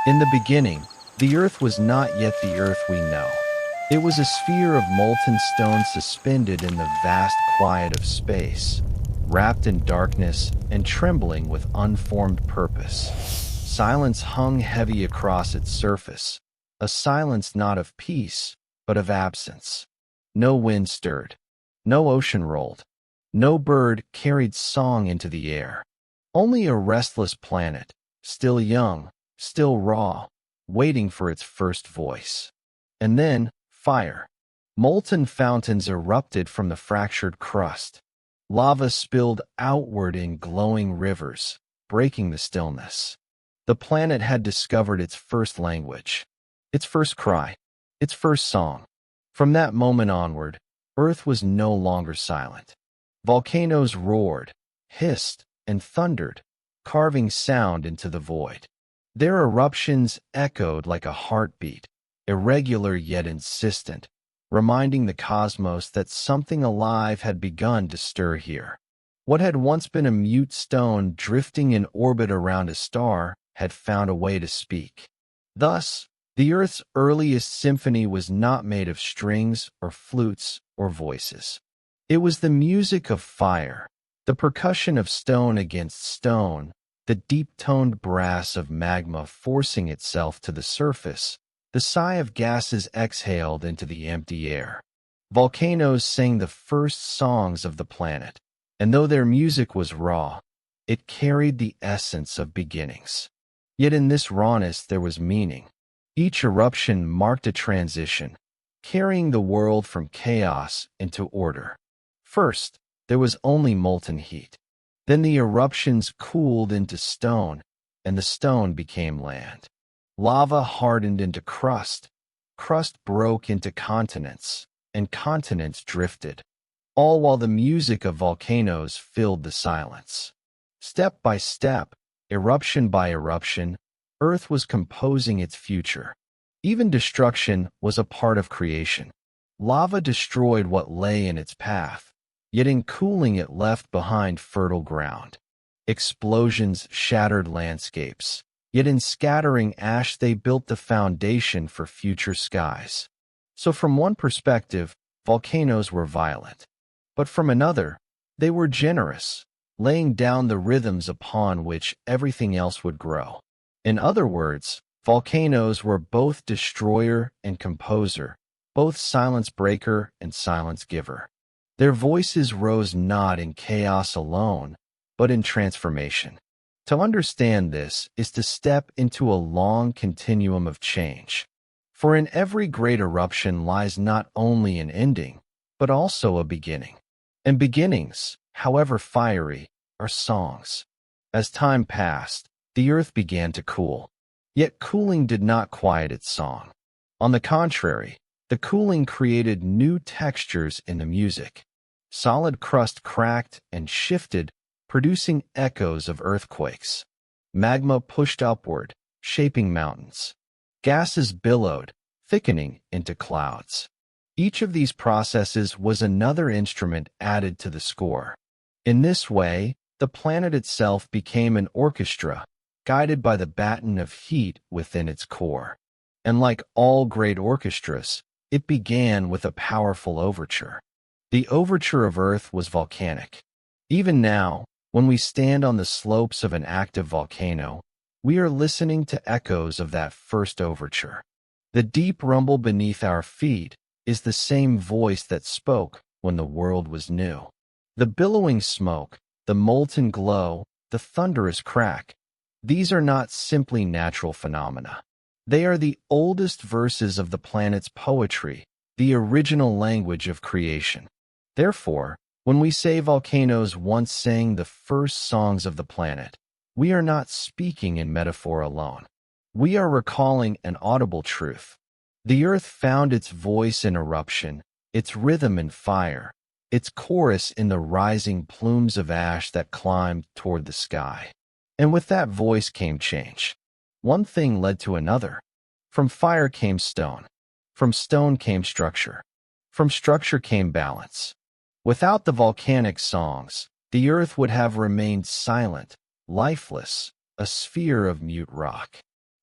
In the beginning, the Earth was not yet the Earth we know. It was a sphere of molten stone suspended in the vast quiet of space, wrapped in darkness and trembling with unformed purpose. Silence hung heavy across its surface, a silence not of peace, but of absence. No wind stirred, no ocean rolled, no bird carried song into the air. Only a restless planet, still young, still raw, waiting for its first voice. And then, fire. Molten fountains erupted from the fractured crust. Lava spilled outward in glowing rivers, breaking the stillness. The planet had discovered its first language, its first cry, its first song. From that moment onward, Earth was no longer silent. Volcanoes roared, hissed, and thundered, carving sound into the void. Their eruptions echoed like a heartbeat, irregular yet insistent, reminding the cosmos that something alive had begun to stir here. What had once been a mute stone drifting in orbit around a star had found a way to speak. Thus, the Earth's earliest symphony was not made of strings or flutes or voices. It was the music of fire, the percussion of stone against stone, the deep-toned brass of magma forcing itself to the surface, the sigh of gases exhaled into the empty air. Volcanoes sang the first songs of the planet, and though their music was raw, it carried the essence of beginnings. Yet in this rawness there was meaning. Each eruption marked a transition, carrying the world from chaos into order. First, there was only molten heat. Then the eruptions cooled into stone, and the stone became land. Lava hardened into crust, crust broke into continents, and continents drifted, all while the music of volcanoes filled the silence. Step by step, eruption by eruption, Earth was composing its future. Even destruction was a part of creation. Lava destroyed what lay in its path, yet in cooling it left behind fertile ground. Explosions shattered landscapes, yet in scattering ash they built the foundation for future skies. So from one perspective, volcanoes were violent. But from another, they were generous, laying down the rhythms upon which everything else would grow. In other words, volcanoes were both destroyer and composer, both silence breaker and silence giver. Their voices rose not in chaos alone, but in transformation. To understand this is to step into a long continuum of change. For in every great eruption lies not only an ending, but also a beginning. And beginnings, however fiery, are songs. As time passed, the earth began to cool. Yet cooling did not quiet its song. On the contrary, the cooling created new textures in the music. Solid crust cracked and shifted, producing echoes of earthquakes. Magma pushed upward, shaping mountains. Gases billowed, thickening into clouds. Each of these processes was another instrument added to the score. In this way, the planet itself became an orchestra, guided by the baton of heat within its core. And like all great orchestras, it began with a powerful overture. The overture of Earth was volcanic. Even now, when we stand on the slopes of an active volcano, we are listening to echoes of that first overture. The deep rumble beneath our feet is the same voice that spoke when the world was new. The billowing smoke, the molten glow, the thunderous crack, these are not simply natural phenomena. They are the oldest verses of the planet's poetry, the original language of creation. Therefore, when we say volcanoes once sang the first songs of the planet, we are not speaking in metaphor alone. We are recalling an audible truth. The earth found its voice in eruption, its rhythm in fire, its chorus in the rising plumes of ash that climbed toward the sky. And with that voice came change. One thing led to another. From fire came stone. From stone came structure. From structure came balance. Without the volcanic songs, the earth would have remained silent, lifeless, a sphere of mute rock.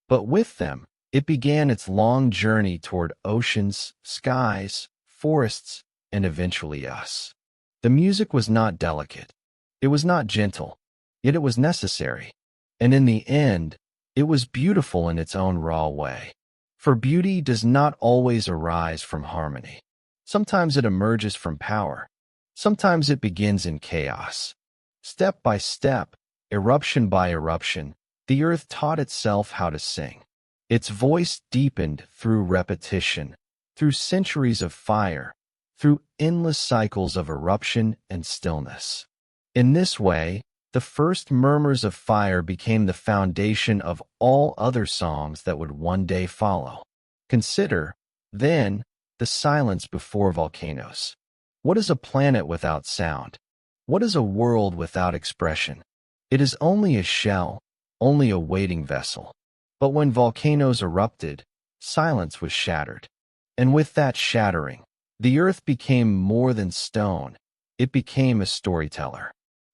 But with them, it began its long journey toward oceans, skies, forests, and eventually us. The music was not delicate. It was not gentle, yet it was necessary. And in the end, it was beautiful in its own raw way. For beauty does not always arise from harmony. Sometimes it emerges from power. Sometimes it begins in chaos. Step by step, eruption by eruption, the earth taught itself how to sing. Its voice deepened through repetition, through centuries of fire, through endless cycles of eruption and stillness. In this way, the first murmurs of fire became the foundation of all other songs that would one day follow. Consider, then, the silence before volcanoes. What is a planet without sound? What is a world without expression? It is only a shell, only a waiting vessel. But when volcanoes erupted, silence was shattered. And with that shattering, the earth became more than stone. It became a storyteller.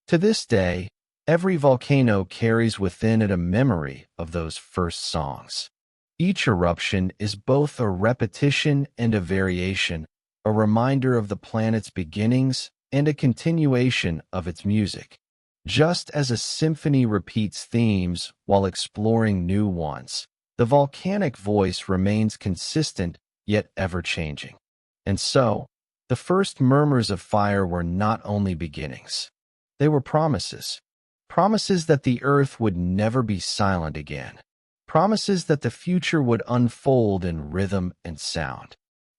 To this day, every volcano carries within it a memory of those first songs. Each eruption is both a repetition and a variation, a reminder of the planet's beginnings and a continuation of its music. Just as a symphony repeats themes while exploring new ones, the volcanic voice remains consistent yet ever-changing. And so, the first murmurs of fire were not only beginnings. They were promises. Promises that the earth would never be silent again. Promises that the future would unfold in rhythm and sound.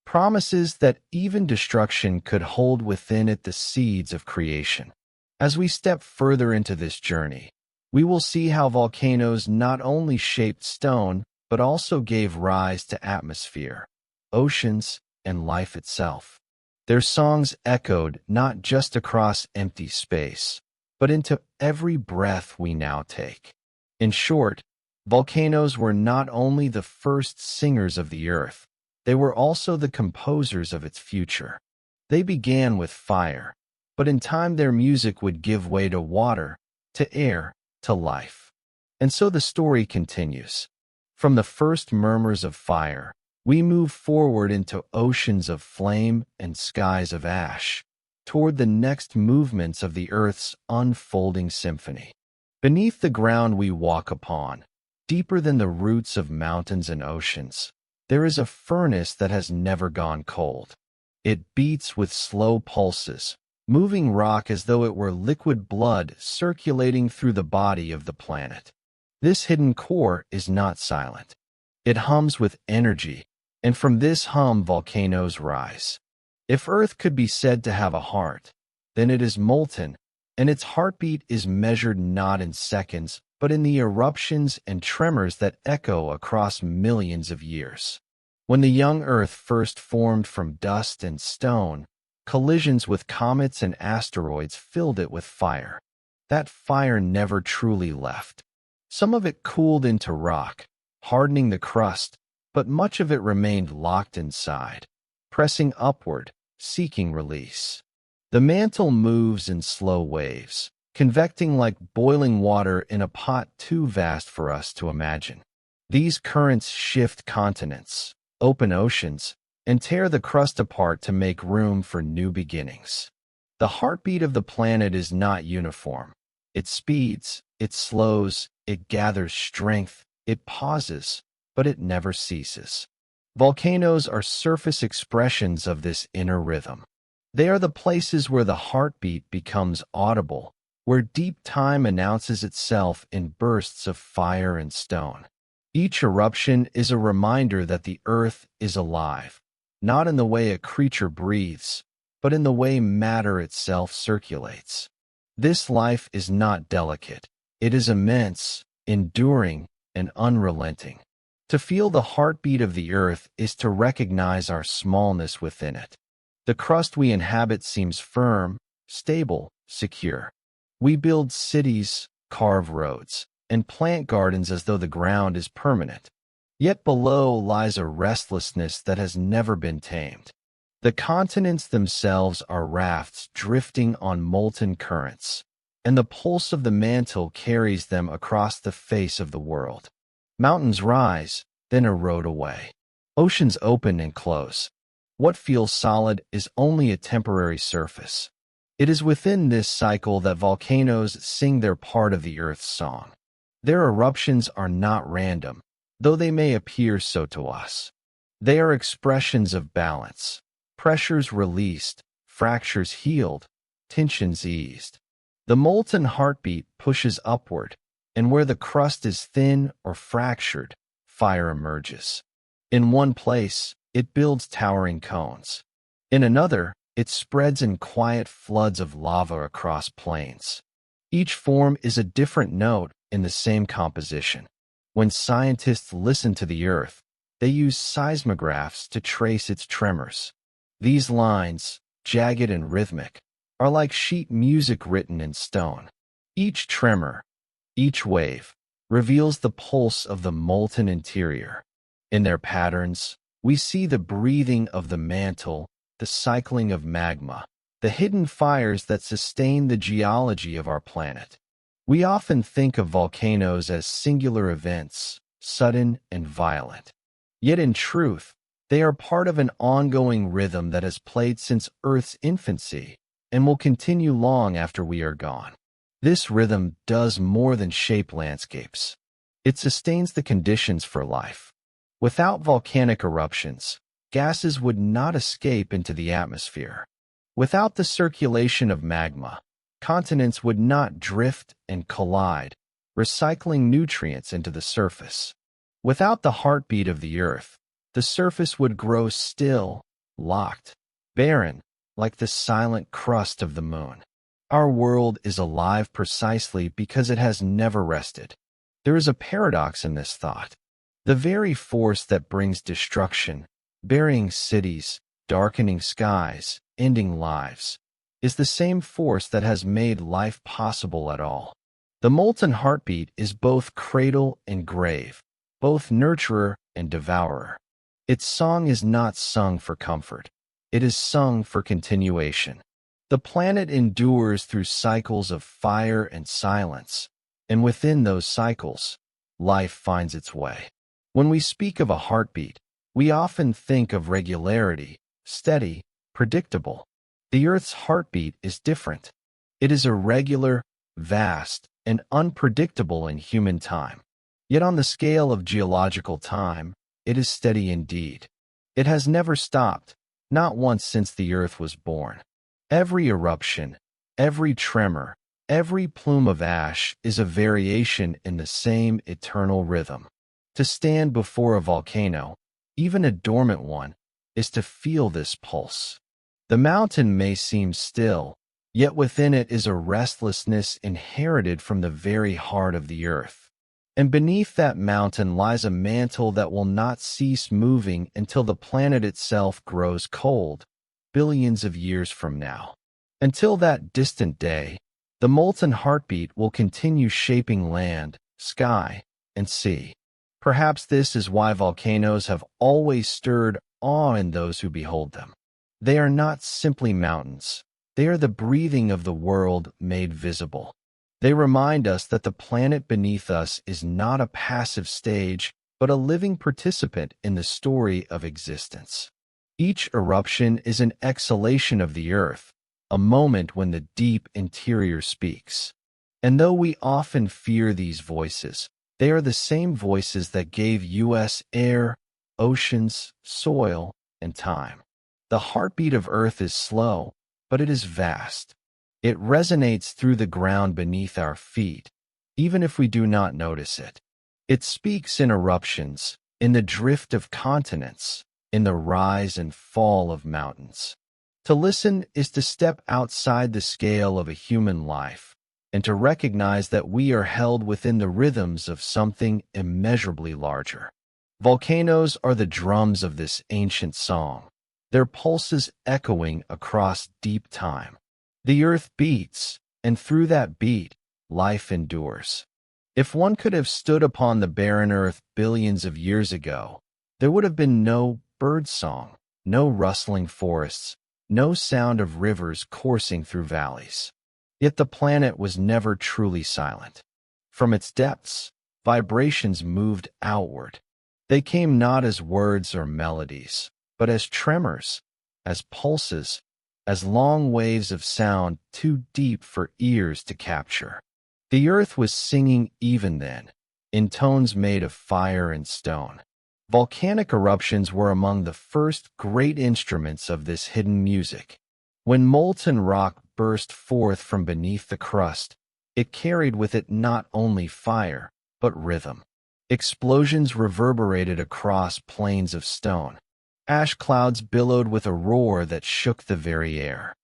Promises that even destruction could hold within it the seeds of creation. As we step further into this journey, we will see how volcanoes not only shaped stone, but also gave rise to atmosphere, oceans, and life itself. Their songs echoed not just across empty space, but into every breath we now take. In short, volcanoes were not only the first singers of the earth, they were also the composers of its future. They began with fire, but in time their music would give way to water, to air, to life. And so the story continues. From the first murmurs of fire, we move forward into oceans of flame and skies of ash, toward the next movements of the earth's unfolding symphony. Beneath the ground we walk upon, deeper than the roots of mountains and oceans, there is a furnace that has never gone cold. It beats with slow pulses, moving rock as though it were liquid blood circulating through the body of the planet. This hidden core is not silent. It hums with energy, and from this hum volcanoes rise. If Earth could be said to have a heart, then it is molten, and its heartbeat is measured not in seconds, but in the eruptions and tremors that echo across millions of years. When the young Earth first formed from dust and stone, collisions with comets and asteroids filled it with fire. That fire never truly left. Some of it cooled into rock, hardening the crust, but much of it remained locked inside, pressing upward, seeking release. The mantle moves in slow waves, convecting like boiling water in a pot too vast for us to imagine. These currents shift continents, open oceans, and tear the crust apart to make room for new beginnings. The heartbeat of the planet is not uniform. It speeds, it slows, it gathers strength, it pauses, but it never ceases. Volcanoes are surface expressions of this inner rhythm. They are the places where the heartbeat becomes audible, where deep time announces itself in bursts of fire and stone. Each eruption is a reminder that the earth is alive, not in the way a creature breathes, but in the way matter itself circulates. This life is not delicate. It is immense, enduring, and unrelenting. To feel the heartbeat of the earth is to recognize our smallness within it. The crust we inhabit seems firm, stable, secure. We build cities, carve roads, and plant gardens as though the ground is permanent. Yet below lies a restlessness that has never been tamed. The continents themselves are rafts drifting on molten currents, and the pulse of the mantle carries them across the face of the world. Mountains rise, then erode away. Oceans open and close. What feels solid is only a temporary surface. It is within this cycle that volcanoes sing their part of the Earth's song. Their eruptions are not random, though they may appear so to us. They are expressions of balance, pressures released, fractures healed, tensions eased. The molten heartbeat pushes upward, and where the crust is thin or fractured, fire emerges. In one place, it builds towering cones. In another, it spreads in quiet floods of lava across plains. Each form is a different note in the same composition. When scientists listen to the Earth, they use seismographs to trace its tremors. These lines, jagged and rhythmic, are like sheet music written in stone. Each tremor, each wave, reveals the pulse of the molten interior. In their patterns, we see the breathing of the mantle, the cycling of magma, the hidden fires that sustain the geology of our planet. We often think of volcanoes as singular events, sudden and violent. Yet in truth, they are part of an ongoing rhythm that has played since Earth's infancy and will continue long after we are gone. This rhythm does more than shape landscapes. It sustains the conditions for life. Without volcanic eruptions, gases would not escape into the atmosphere. Without the circulation of magma, continents would not drift and collide, recycling nutrients into the surface. Without the heartbeat of the Earth, the surface would grow still, locked, barren, like the silent crust of the moon. Our world is alive precisely because it has never rested. There is a paradox in this thought. The very force that brings destruction, burying cities, darkening skies, ending lives, is the same force that has made life possible at all. The molten heartbeat is both cradle and grave, both nurturer and devourer. Its song is not sung for comfort. It is sung for continuation. The planet endures through cycles of fire and silence, and within those cycles, life finds its way. When we speak of a heartbeat, we often think of regularity, steady, predictable. The Earth's heartbeat is different. It is irregular, vast, and unpredictable in human time. Yet on the scale of geological time, it is steady indeed. It has never stopped, not once since the Earth was born. Every eruption, every tremor, every plume of ash is a variation in the same eternal rhythm. To stand before a volcano, even a dormant one, is to feel this pulse. The mountain may seem still, yet within it is a restlessness inherited from the very heart of the Earth. And beneath that mountain lies a mantle that will not cease moving until the planet itself grows cold, billions of years from now. Until that distant day, the molten heartbeat will continue shaping land, sky, and sea. Perhaps this is why volcanoes have always stirred awe in those who behold them. They are not simply mountains. They are the breathing of the world made visible. They remind us that the planet beneath us is not a passive stage, but a living participant in the story of existence. Each eruption is an exhalation of the Earth, a moment when the deep interior speaks. And though we often fear these voices, they are the same voices that gave us air, oceans, soil, and time. The heartbeat of Earth is slow, but it is vast. It resonates through the ground beneath our feet, even if we do not notice it. It speaks in eruptions, in the drift of continents, in the rise and fall of mountains. To listen is to step outside the scale of a human life, and to recognize that we are held within the rhythms of something immeasurably larger. Volcanoes are the drums of this ancient song, their pulses echoing across deep time. The Earth beats, and through that beat, life endures. If one could have stood upon the barren Earth billions of years ago, there would have been no bird song, no rustling forests, no sound of rivers coursing through valleys. Yet the planet was never truly silent. From its depths, vibrations moved outward. They came not as words or melodies, but as tremors, as pulses, as long waves of sound too deep for ears to capture. The earth was singing even then, in tones made of fire and stone. Volcanic eruptions were among the first great instruments of this hidden music. When molten rock burst forth from beneath the crust, it carried with it not only fire, but rhythm. Explosions reverberated across plains of stone. Ash clouds billowed with a roar that shook the very air.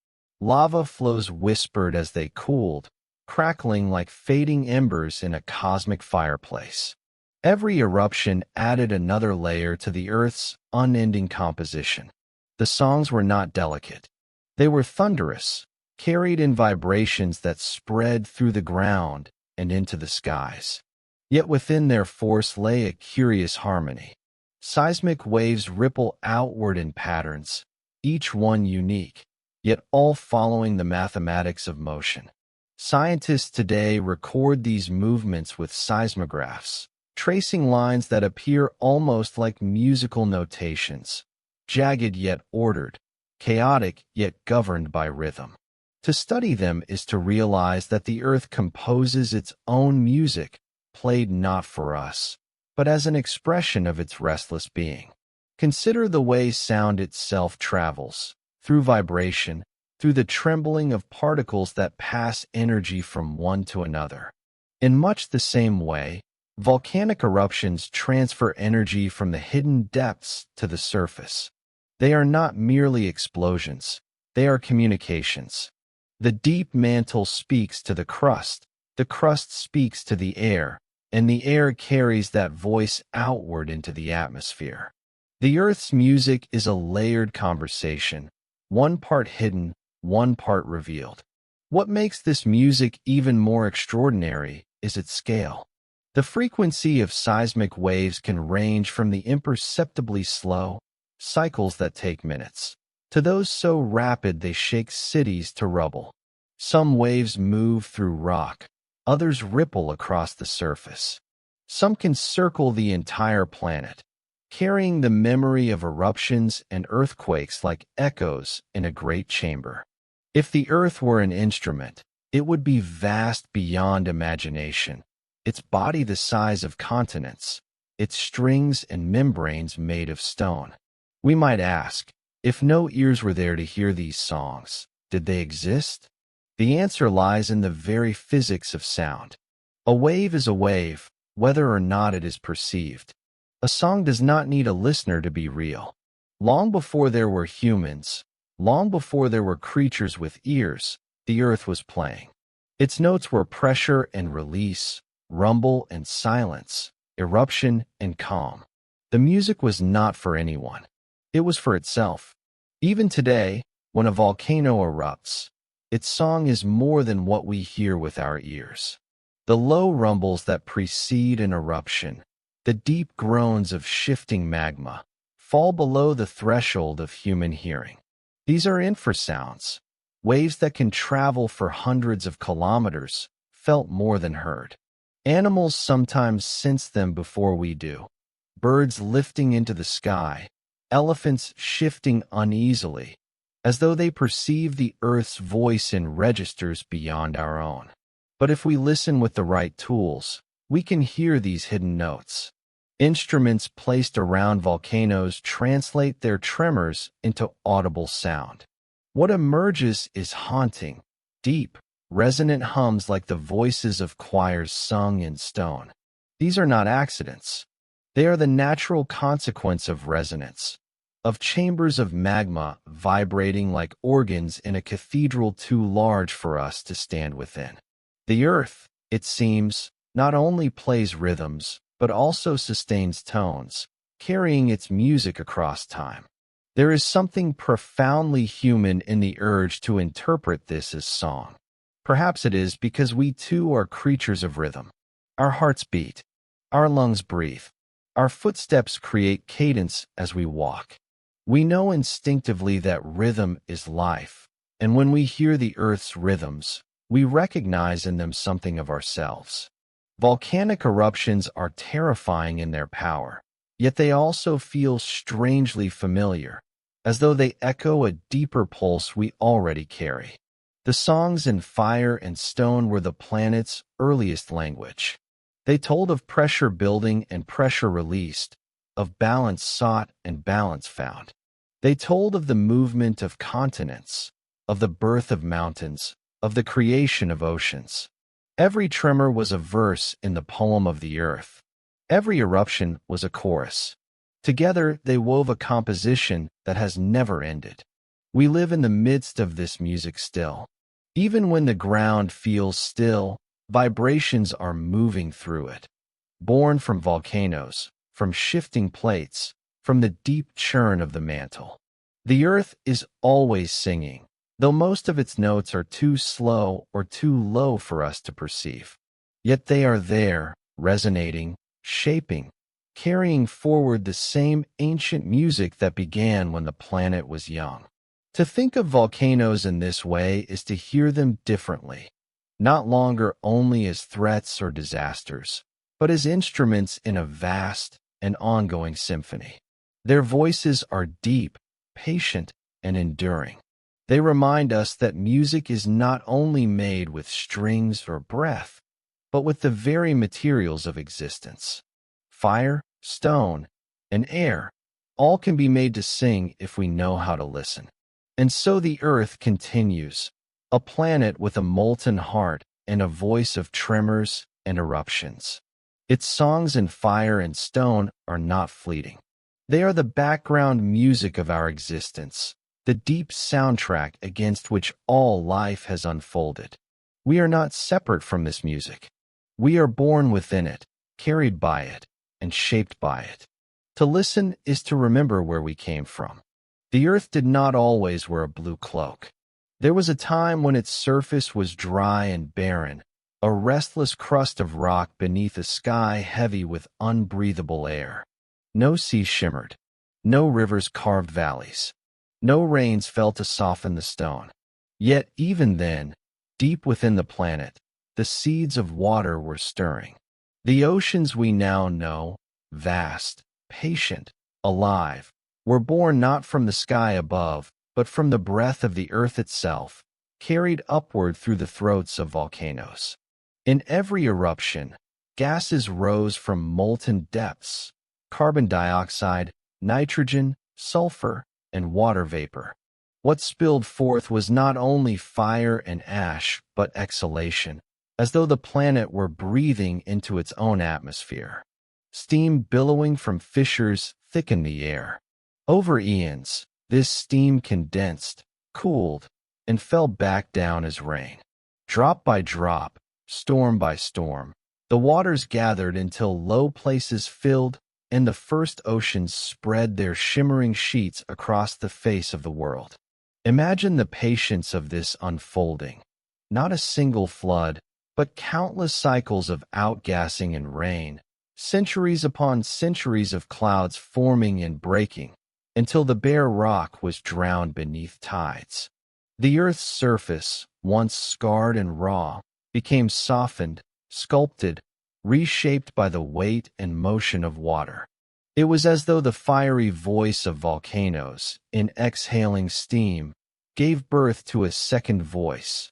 Lava flows whispered as they cooled, crackling like fading embers in a cosmic fireplace. Every eruption added another layer to the Earth's unending composition. The songs were not delicate. They were thunderous, carried in vibrations that spread through the ground and into the skies. Yet within their force lay a curious harmony. Seismic waves ripple outward in patterns, each one unique, yet all following the mathematics of motion. Scientists today record these movements with seismographs, tracing lines that appear almost like musical notations, jagged yet ordered, chaotic yet governed by rhythm. To study them is to realize that the Earth composes its own music, played not for us, but as an expression of its restless being. Consider the way sound itself travels, through vibration, through the trembling of particles that pass energy from one to another. In much the same way, volcanic eruptions transfer energy from the hidden depths to the surface. They are not merely explosions, they are communications. The deep mantle speaks to the crust speaks to the air, and the air carries that voice outward into the atmosphere. The Earth's music is a layered conversation, one part hidden, one part revealed. What makes this music even more extraordinary is its scale. The frequency of seismic waves can range from the imperceptibly slow, cycles that take minutes, to those so rapid they shake cities to rubble. Some waves move through rock, others ripple across the surface. Some can circle the entire planet, carrying the memory of eruptions and earthquakes like echoes in a great chamber. If the Earth were an instrument, it would be vast beyond imagination, its body the size of continents, its strings and membranes made of stone. We might ask, if no ears were there to hear these songs, did they exist? The answer lies in the very physics of sound. A wave is a wave, whether or not it is perceived. A song does not need a listener to be real. Long before there were humans, long before there were creatures with ears, the Earth was playing. Its notes were pressure and release, rumble and silence, eruption and calm. The music was not for anyone. It was for itself. Even today, when a volcano erupts, its song is more than what we hear with our ears. The low rumbles that precede an eruption, the deep groans of shifting magma, fall below the threshold of human hearing. These are infrasounds, waves that can travel for hundreds of kilometers, felt more than heard. Animals sometimes sense them before we do. Birds lifting into the sky, elephants shifting uneasily, as though they perceive the Earth's voice in registers beyond our own. But if we listen with the right tools, we can hear these hidden notes. Instruments placed around volcanoes translate their tremors into audible sound. What emerges is haunting, deep, resonant hums like the voices of choirs sung in stone. These are not accidents. They are the natural consequence of resonance, of chambers of magma vibrating like organs in a cathedral too large for us to stand within. The Earth, it seems, not only plays rhythms, but also sustains tones, carrying its music across time. There is something profoundly human in the urge to interpret this as song. Perhaps it is because we too are creatures of rhythm. Our hearts beat, our lungs breathe, our footsteps create cadence as we walk. We know instinctively that rhythm is life, and when we hear the Earth's rhythms, we recognize in them something of ourselves. Volcanic eruptions are terrifying in their power, yet they also feel strangely familiar, as though they echo a deeper pulse we already carry. The songs in fire and stone were the planet's earliest language. They told of pressure building and pressure released, of balance sought and balance found. They told of the movement of continents, of the birth of mountains, of the creation of oceans. Every tremor was a verse in the poem of the earth. Every eruption was a chorus. Together they wove a composition that has never ended. We live in the midst of this music still. Even when the ground feels still, vibrations are moving through it. Born from volcanoes, from shifting plates, from the deep churn of the mantle. The earth is always singing, though most of its notes are too slow or too low for us to perceive. Yet they are there, resonating, shaping, carrying forward the same ancient music that began when the planet was young. To think of volcanoes in this way is to hear them differently, not longer only as threats or disasters, but as instruments in a vast and ongoing symphony. Their voices are deep, patient, and enduring. They remind us that music is not only made with strings or breath, but with the very materials of existence. Fire, stone, and air, all can be made to sing if we know how to listen. And so the earth continues, a planet with a molten heart and a voice of tremors and eruptions. Its songs in fire and stone are not fleeting. They are the background music of our existence, the deep soundtrack against which all life has unfolded. We are not separate from this music. We are born within it, carried by it, and shaped by it. To listen is to remember where we came from. The earth did not always wear a blue cloak. There was a time when its surface was dry and barren, a restless crust of rock beneath a sky heavy with unbreathable air. No sea shimmered, no rivers carved valleys, no rains fell to soften the stone. Yet even then, deep within the planet, the seeds of water were stirring. The oceans we now know, vast, patient, alive, were born not from the sky above, but from the breath of the earth itself, carried upward through the throats of volcanoes. In every eruption, gases rose from molten depths: carbon dioxide, nitrogen, sulfur, and water vapor. What spilled forth was not only fire and ash, but exhalation, as though the planet were breathing into its own atmosphere. Steam billowing from fissures thickened the air. Over eons, this steam condensed, cooled, and fell back down as rain. Drop by drop, storm by storm, the waters gathered until low places filled, and the first oceans spread their shimmering sheets across the face of the world. Imagine the patience of this unfolding. Not a single flood, but countless cycles of outgassing and rain, centuries upon centuries of clouds forming and breaking, until the bare rock was drowned beneath tides. The earth's surface, once scarred and raw, became softened, sculpted, reshaped by the weight and motion of water. It was as though the fiery voice of volcanoes, in exhaling steam, gave birth to a second voice,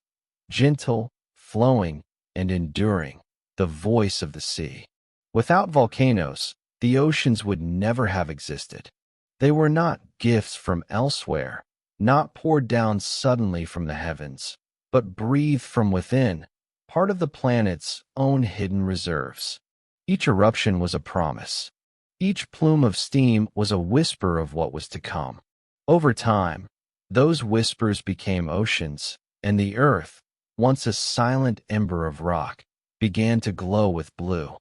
gentle, flowing, and enduring, the voice of the sea. Without volcanoes, the oceans would never have existed. They were not gifts from elsewhere, not poured down suddenly from the heavens, but breathed from within, part of the planet's own hidden reserves. Each eruption was a promise. Each plume of steam was a whisper of what was to come. Over time, those whispers became oceans, and the earth, once a silent ember of rock, began to glow with blue.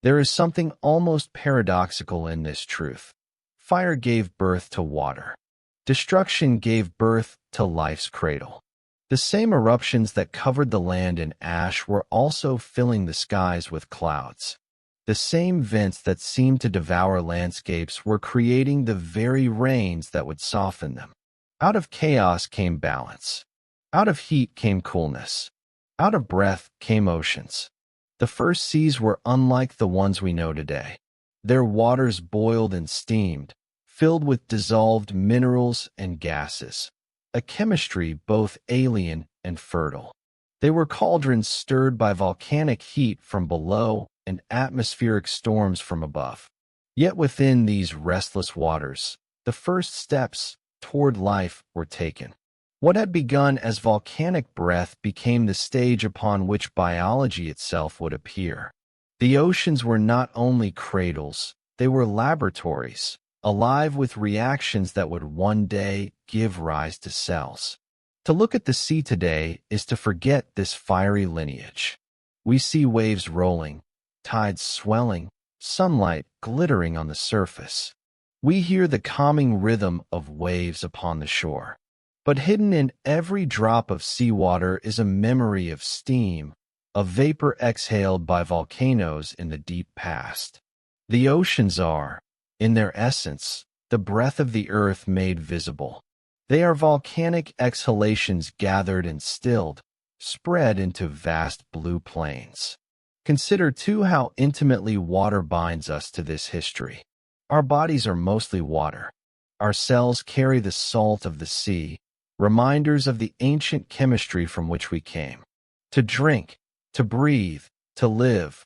There is something almost paradoxical in this truth. Fire gave birth to water. Destruction gave birth to life's cradle. The same eruptions that covered the land in ash were also filling the skies with clouds. The same vents that seemed to devour landscapes were creating the very rains that would soften them. Out of chaos came balance. Out of heat came coolness. Out of breath came oceans. The first seas were unlike the ones we know today. Their waters boiled and steamed, filled with dissolved minerals and gases, a chemistry both alien and fertile. They were cauldrons stirred by volcanic heat from below and atmospheric storms from above. Yet within these restless waters, the first steps toward life were taken. What had begun as volcanic breath became the stage upon which biology itself would appear. The oceans were not only cradles, they were laboratories, alive with reactions that would one day give rise to cells. To look at the sea today is to forget this fiery lineage. We see waves rolling, tides swelling, sunlight glittering on the surface. We hear the calming rhythm of waves upon the shore. But hidden in every drop of seawater is a memory of steam, of vapor exhaled by volcanoes in the deep past. The oceans are, in their essence, the breath of the earth made visible. They are volcanic exhalations gathered and stilled, spread into vast blue plains. Consider, too, how intimately water binds us to this history. Our bodies are mostly water. Our cells carry the salt of the sea, reminders of the ancient chemistry from which we came. To drink, to breathe, to live,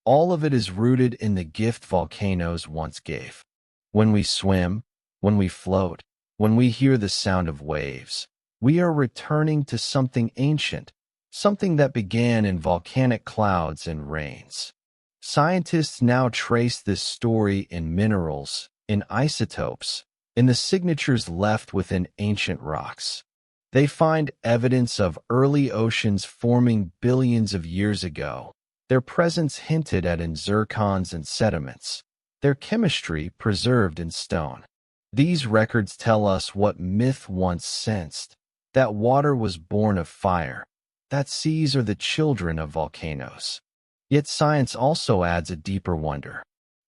all of it is rooted in the gift volcanoes once gave. When we swim, when we float, when we hear the sound of waves, we are returning to something ancient, something that began in volcanic clouds and rains. Scientists now trace this story in minerals, in isotopes, in the signatures left within ancient rocks. They find evidence of early oceans forming billions of years ago, their presence hinted at in zircons and sediments, their chemistry preserved in stone. These records tell us what myth once sensed, that water was born of fire, that seas are the children of volcanoes. Yet science also adds a deeper wonder.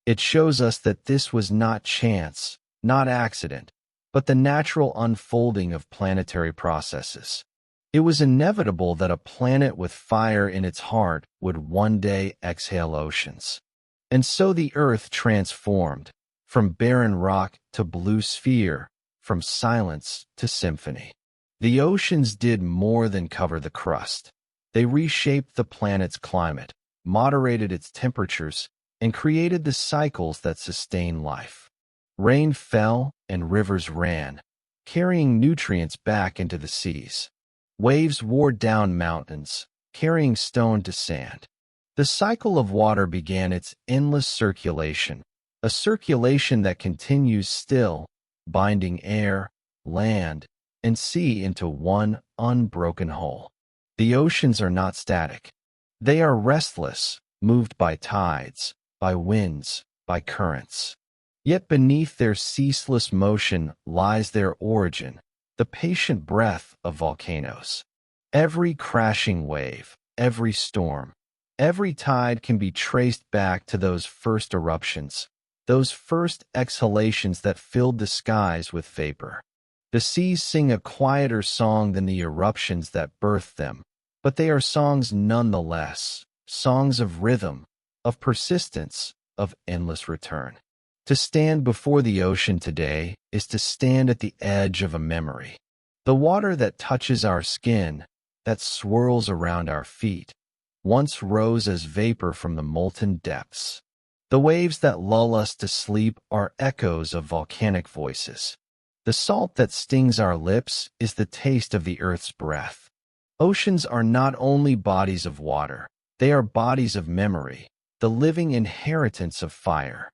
It shows us that this was not chance, not accident, but the natural unfolding of planetary processes. It was inevitable that a planet with fire in its heart would one day exhale oceans. And so the Earth transformed, from barren rock to blue sphere, from silence to symphony. The oceans did more than cover the crust. They reshaped the planet's climate, moderated its temperatures, and created the cycles that sustain life. Rain fell and rivers ran, carrying nutrients back into the seas. Waves wore down mountains, carrying stone to sand. The cycle of water began its endless circulation, a circulation that continues still, binding air, land, and sea into one unbroken whole. The oceans are not static. They are restless, moved by tides, by winds, by currents. Yet beneath their ceaseless motion lies their origin, the patient breath of volcanoes. Every crashing wave, every storm, every tide can be traced back to those first eruptions, those first exhalations that filled the skies with vapor. The seas sing a quieter song than the eruptions that birthed them, but they are songs nonetheless, songs of rhythm, of persistence, of endless return. To stand before the ocean today is to stand at the edge of a memory. The water that touches our skin, that swirls around our feet, once rose as vapor from the molten depths. The waves that lull us to sleep are echoes of volcanic voices. The salt that stings our lips is the taste of the earth's breath. Oceans are not only bodies of water, they are bodies of memory, the living inheritance of fire.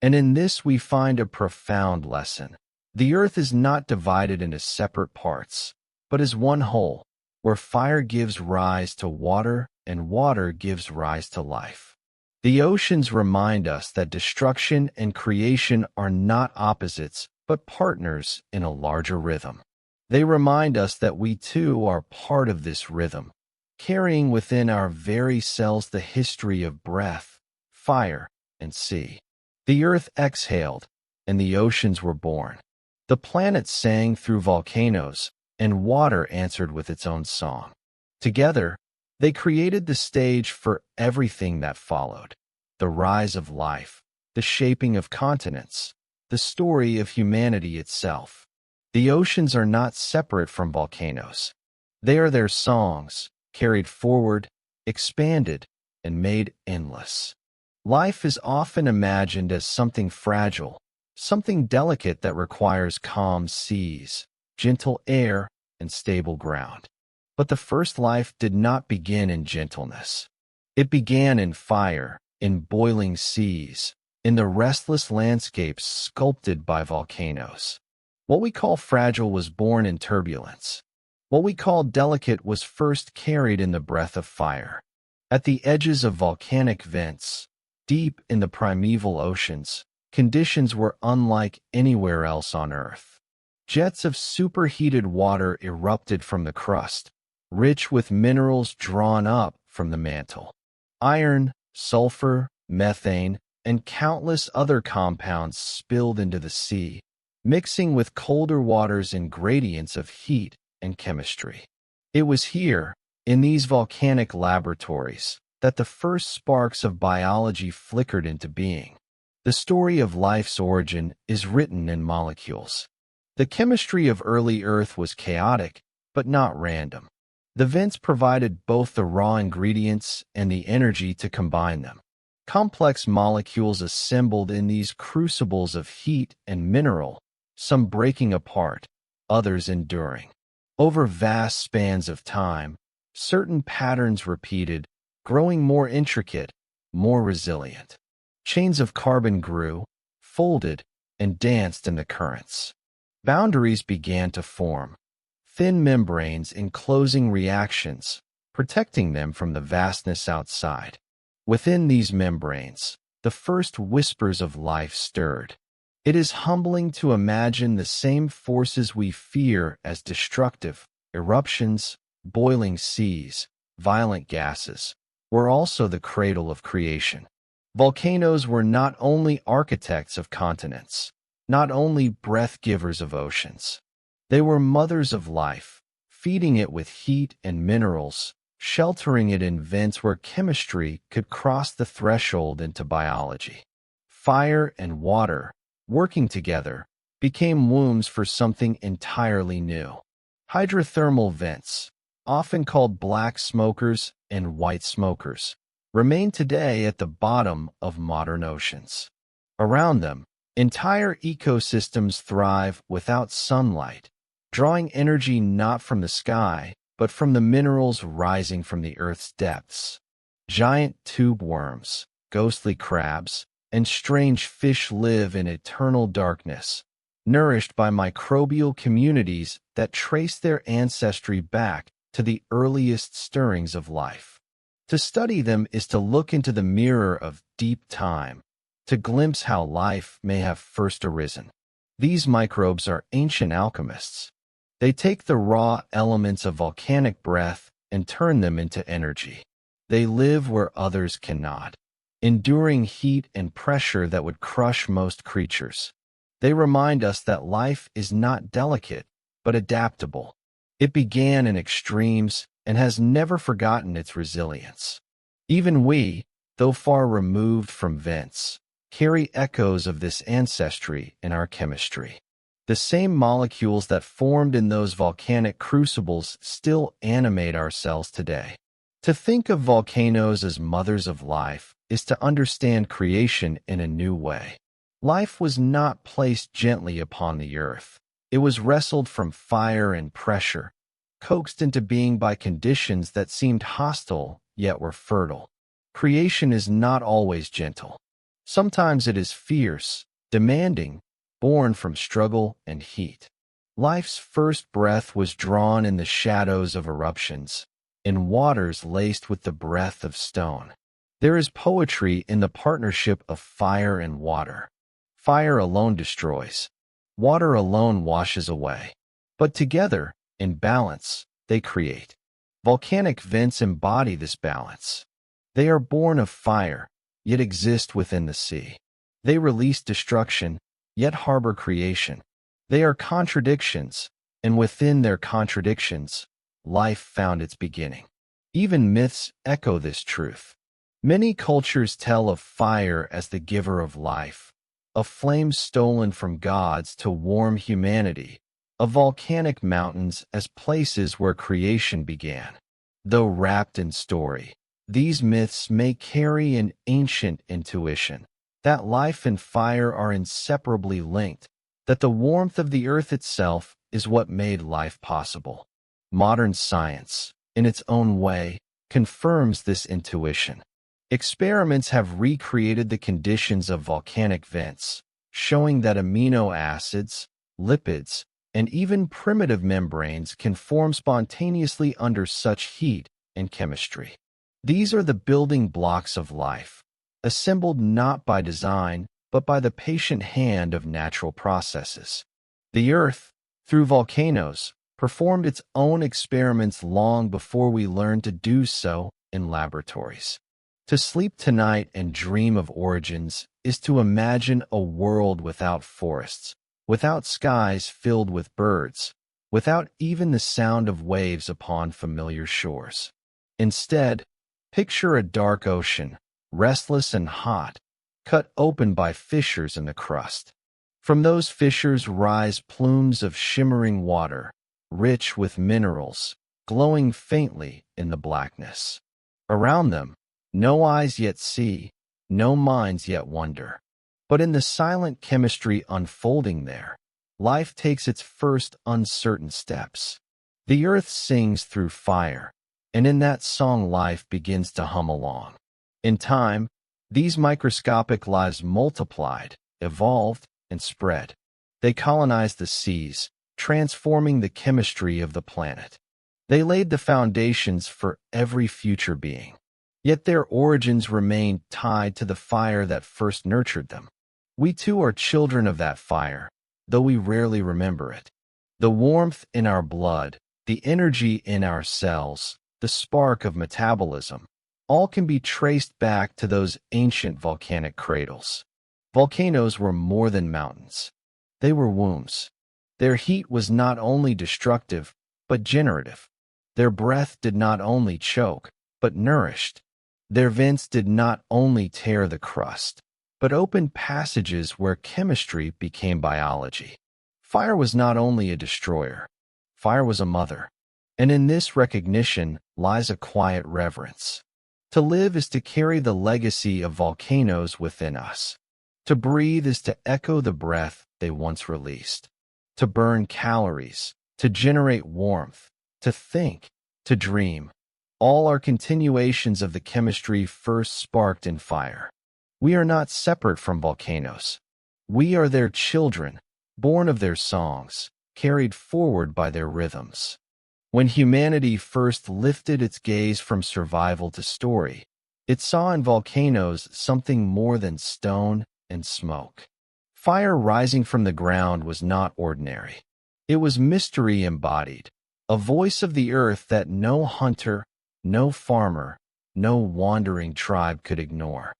And in this we find a profound lesson. The earth is not divided into separate parts, but is one whole, where fire gives rise to water and water gives rise to life. The oceans remind us that destruction and creation are not opposites, but partners in a larger rhythm. They remind us that we too are part of this rhythm, carrying within our very cells the history of breath, fire, and sea. The earth exhaled, and the oceans were born. The planet sang through volcanoes, and water answered with its own song. Together, They created the stage for everything that followed: the rise of life, the shaping of continents, the story of humanity itself. The oceans are not separate from volcanoes. They are their songs, carried forward, expanded, and made endless. Life is often imagined as something fragile, something delicate that requires calm seas, gentle air, and stable ground. But the first life did not begin in gentleness. It began in fire, in boiling seas, in the restless landscapes sculpted by volcanoes. What we call fragile was born in turbulence. What we call delicate was first carried in the breath of fire. At the edges of volcanic vents, deep in the primeval oceans, conditions were unlike anywhere else on Earth. Jets of superheated water erupted from the crust, rich with minerals drawn up from the mantle. Iron, sulfur, methane, and countless other compounds spilled into the sea, mixing with colder waters in gradients of heat and chemistry. It was here, in these volcanic laboratories, that the first sparks of biology flickered into being. The story of life's origin is written in molecules. The chemistry of early Earth was chaotic, but not random. The vents provided both the raw ingredients and the energy to combine them. Complex molecules assembled in these crucibles of heat and mineral, some breaking apart, others enduring. Over vast spans of time, certain patterns repeated, growing more intricate, more resilient. Chains of carbon grew, folded, and danced in the currents. Boundaries began to form, thin membranes enclosing reactions, protecting them from the vastness outside. Within these membranes, the first whispers of life stirred. It is humbling to imagine the same forces we fear as destructive: eruptions, boiling seas, violent gases, were also the cradle of creation. Volcanoes were not only architects of continents, not only breath-givers of oceans. They were mothers of life, feeding it with heat and minerals, sheltering it in vents where chemistry could cross the threshold into biology. Fire and water, working together, became wombs for something entirely new. Hydrothermal vents, often called black smokers and white smokers, remain today at the bottom of modern oceans. Around them, entire ecosystems thrive without sunlight, drawing energy not from the sky, but from the minerals rising from the Earth's depths. Giant tube worms, ghostly crabs, and strange fish live in eternal darkness, nourished by microbial communities that trace their ancestry back to the earliest stirrings of life. To study them is to look into the mirror of deep time, to glimpse how life may have first arisen. These microbes are ancient alchemists. They take the raw elements of volcanic breath and turn them into energy. They live where others cannot, enduring heat and pressure that would crush most creatures. They remind us that life is not delicate, but adaptable. It began in extremes and has never forgotten its resilience. Even we, though far removed from vents, carry echoes of this ancestry in our chemistry. The same molecules that formed in those volcanic crucibles still animate our cells today. To think of volcanoes as mothers of life is to understand creation in a new way. Life was not placed gently upon the earth. It was wrestled from fire and pressure, coaxed into being by conditions that seemed hostile yet were fertile. Creation is not always gentle. Sometimes it is fierce, demanding, born from struggle and heat. Life's first breath was drawn in the shadows of eruptions, in waters laced with the breath of stone. There is poetry in the partnership of fire and water. Fire alone destroys. Water alone washes away. But together, in balance, they create. Volcanic vents embody this balance. They are born of fire, yet exist within the sea. They release destruction, yet harbor creation. They are contradictions, and within their contradictions, life found its beginning. Even myths echo this truth. Many cultures tell of fire as the giver of life, a flame stolen from gods to warm humanity, of volcanic mountains as places where creation began. Though wrapped in story, these myths may carry an ancient intuition that life and fire are inseparably linked, that the warmth of the earth itself is what made life possible. Modern science, in its own way, confirms this intuition. Experiments have recreated the conditions of volcanic vents, showing that amino acids, lipids, and even primitive membranes can form spontaneously under such heat and chemistry. These are the building blocks of life, assembled not by design, but by the patient hand of natural processes. The Earth, through volcanoes, performed its own experiments long before we learned to do so in laboratories. To sleep tonight and dream of origins is to imagine a world without forests, without skies filled with birds, without even the sound of waves upon familiar shores. Instead, picture a dark ocean, restless and hot, cut open by fissures in the crust. From those fissures rise plumes of shimmering water, rich with minerals, glowing faintly in the blackness. Around them, no eyes yet see, no minds yet wonder. But in the silent chemistry unfolding there, life takes its first uncertain steps. The earth sings through fire, and in that song life begins to hum along. In time, these microscopic lives multiplied, evolved, and spread. They colonized the seas, transforming the chemistry of the planet. They laid the foundations for every future being. Yet their origins remain tied to the fire that first nurtured them. We too are children of that fire, though we rarely remember it. The warmth in our blood, the energy in our cells, the spark of metabolism, all can be traced back to those ancient volcanic cradles. Volcanoes were more than mountains. They were wombs. Their heat was not only destructive, but generative. Their breath did not only choke, but nourished. Their vents did not only tear the crust, but opened passages where chemistry became biology. Fire was not only a destroyer, fire was a mother. And in this recognition lies a quiet reverence. To live is to carry the legacy of volcanoes within us. To breathe is to echo the breath they once released. To burn calories, to generate warmth, to think, to dream. All are continuations of the chemistry first sparked in fire. We are not separate from volcanoes. We are their children, born of their songs, carried forward by their rhythms. When humanity first lifted its gaze from survival to story, it saw in volcanoes something more than stone and smoke. Fire rising from the ground was not ordinary. It was mystery embodied, a voice of the earth that no hunter, no farmer, no wandering tribe could ignore.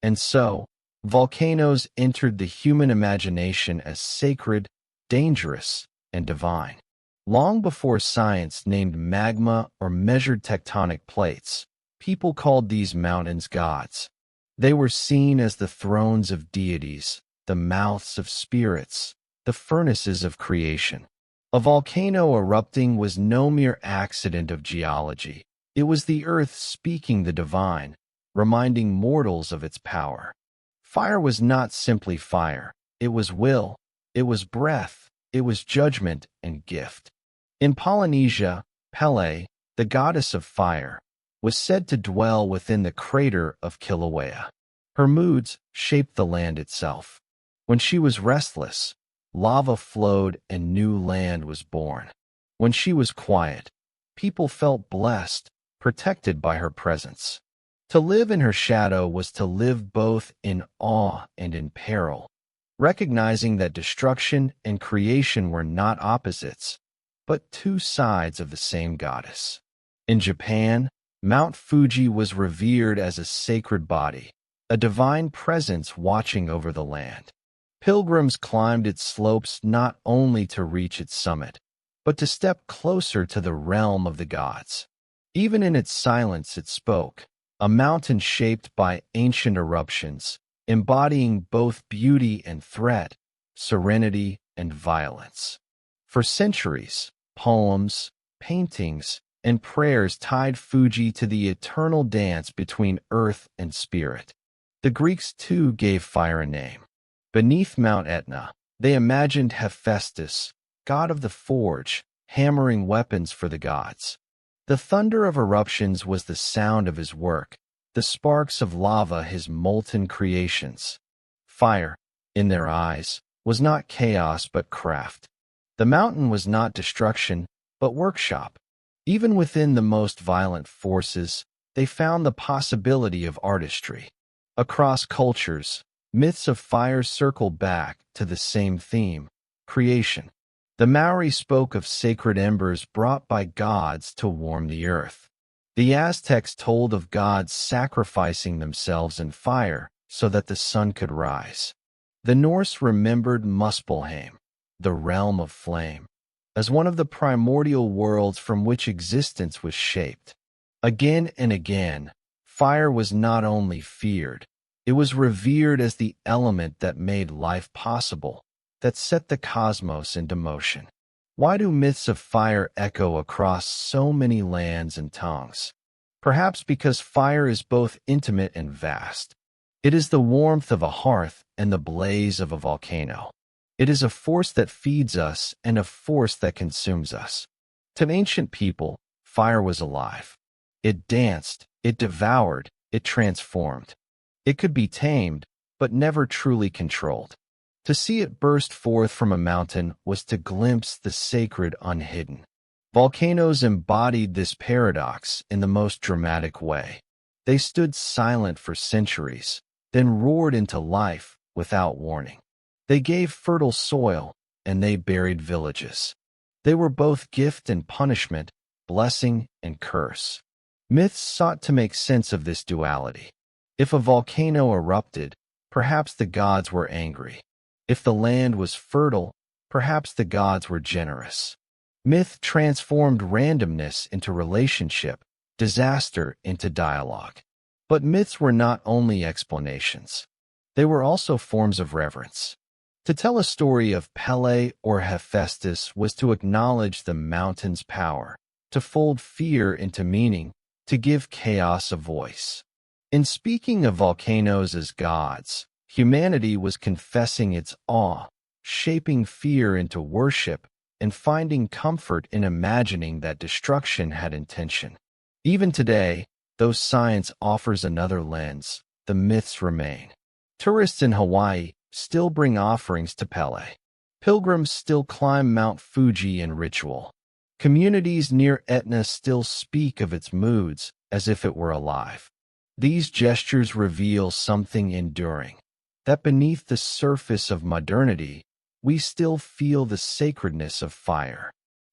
And so, volcanoes entered the human imagination as sacred, dangerous, and divine. Long before science named magma or measured tectonic plates, people called these mountains gods. They were seen as the thrones of deities, the mouths of spirits, the furnaces of creation. A volcano erupting was no mere accident of geology. It was the earth speaking the divine, reminding mortals of its power. Fire was not simply fire. It was will, it was breath, it was judgment and gift. In Polynesia, Pele, the goddess of fire, was said to dwell within the crater of Kilauea. Her moods shaped the land itself. When she was restless, lava flowed and new land was born. When she was quiet, people felt blessed, protected by her presence. To live in her shadow was to live both in awe and in peril, recognizing that destruction and creation were not opposites, but two sides of the same goddess. In Japan, Mount Fuji was revered as a sacred body, a divine presence watching over the land. Pilgrims climbed its slopes not only to reach its summit, but to step closer to the realm of the gods. Even in its silence it spoke, a mountain shaped by ancient eruptions, embodying both beauty and threat, serenity and violence. For centuries, poems, paintings, and prayers tied Fuji to the eternal dance between earth and spirit. The Greeks too gave fire a name. Beneath Mount Etna, they imagined Hephaestus, god of the forge, hammering weapons for the gods. The thunder of eruptions was the sound of his work, the sparks of lava his molten creations. Fire, in their eyes, was not chaos but craft. The mountain was not destruction, but workshop. Even within the most violent forces, they found the possibility of artistry. Across cultures, myths of fire circle back to the same theme: creation. The Maori spoke of sacred embers brought by gods to warm the earth. The Aztecs told of gods sacrificing themselves in fire so that the sun could rise. The Norse remembered Muspelheim, the realm of flame, as one of the primordial worlds from which existence was shaped. Again and again, fire was not only feared, it was revered as the element that made life possible, that set the cosmos into motion. Why do myths of fire echo across so many lands and tongues? Perhaps because fire is both intimate and vast. It is the warmth of a hearth and the blaze of a volcano. It is a force that feeds us and a force that consumes us. To ancient people, fire was alive. It danced, it devoured, it transformed. It could be tamed, but never truly controlled. To see it burst forth from a mountain was to glimpse the sacred unhidden. Volcanoes embodied this paradox in the most dramatic way. They stood silent for centuries, then roared into life without warning. They gave fertile soil, and they buried villages. They were both gift and punishment, blessing and curse. Myths sought to make sense of this duality. If a volcano erupted, perhaps the gods were angry. If the land was fertile, perhaps the gods were generous. Myth transformed randomness into relationship, disaster into dialogue. But myths were not only explanations. They were also forms of reverence. To tell a story of Pele or Hephaestus was to acknowledge the mountain's power, to fold fear into meaning, to give chaos a voice. In speaking of volcanoes as gods, humanity was confessing its awe, shaping fear into worship, and finding comfort in imagining that destruction had intention. Even today, though science offers another lens, the myths remain. Tourists in Hawaii still bring offerings to Pele. Pilgrims still climb Mount Fuji in ritual. Communities near Etna still speak of its moods as if it were alive. These gestures reveal something enduring, that beneath the surface of modernity, we still feel the sacredness of fire.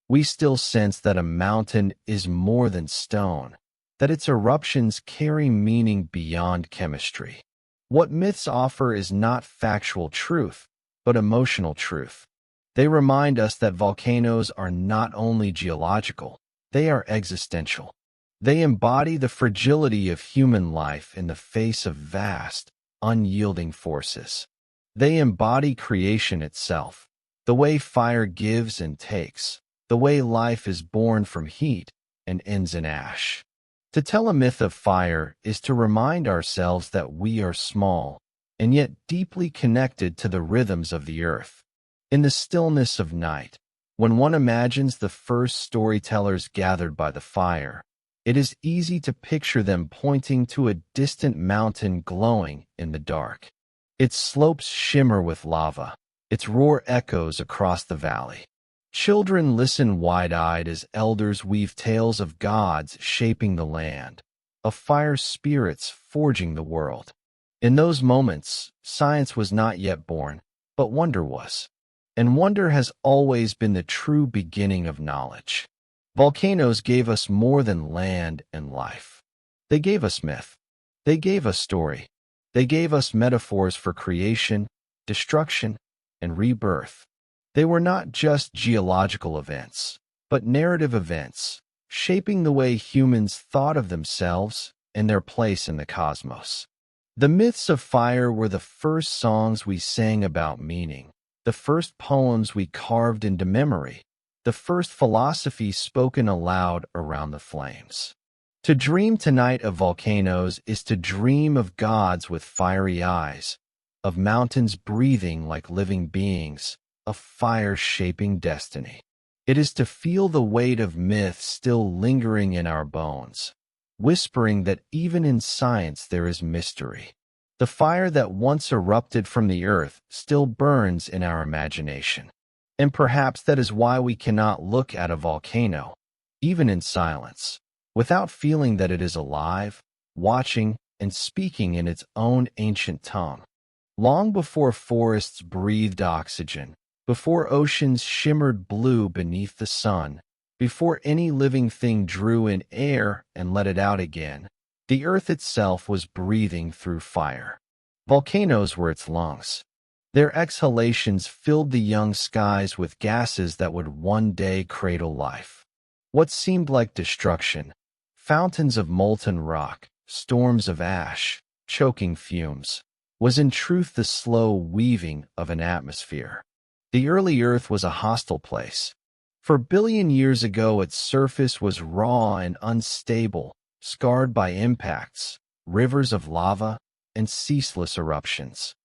We still sense that a mountain is more than stone, that its eruptions carry meaning beyond chemistry. What myths offer is not factual truth, but emotional truth. They remind us that volcanoes are not only geological, they are existential. They embody the fragility of human life in the face of vast, unyielding forces. They embody creation itself, the way fire gives and takes, the way life is born from heat and ends in ash. To tell a myth of fire is to remind ourselves that we are small, and yet deeply connected to the rhythms of the earth. In the stillness of night, when one imagines the first storytellers gathered by the fire, it is easy to picture them pointing to a distant mountain glowing in the dark. Its slopes shimmer with lava, its roar echoes across the valley. Children listen wide-eyed as elders weave tales of gods shaping the land, of fire spirits forging the world. In those moments, science was not yet born, but wonder was. And wonder has always been the true beginning of knowledge. Volcanoes gave us more than land and life. They gave us myth. They gave us story. They gave us metaphors for creation, destruction, and rebirth. They were not just geological events, but narrative events, shaping the way humans thought of themselves and their place in the cosmos. The myths of fire were the first songs we sang about meaning, the first poems we carved into memory, the first philosophy spoken aloud around the flames. To dream tonight of volcanoes is to dream of gods with fiery eyes, of mountains breathing like living beings, of fire shaping destiny. It is to feel the weight of myth still lingering in our bones, whispering that even in science there is mystery. The fire that once erupted from the earth still burns in our imagination. And perhaps that is why we cannot look at a volcano, even in silence, without feeling that it is alive, watching, and speaking in its own ancient tongue. Long before forests breathed oxygen, before oceans shimmered blue beneath the sun, before any living thing drew in air and let it out again, the earth itself was breathing through fire. Volcanoes were its lungs. Their exhalations filled the young skies with gases that would one day cradle life. What seemed like destruction, fountains of molten rock, storms of ash, choking fumes, was in truth the slow weaving of an atmosphere. The early Earth was a hostile place. For billion years ago, its surface was raw and unstable, scarred by impacts, rivers of lava, and ceaseless eruptions.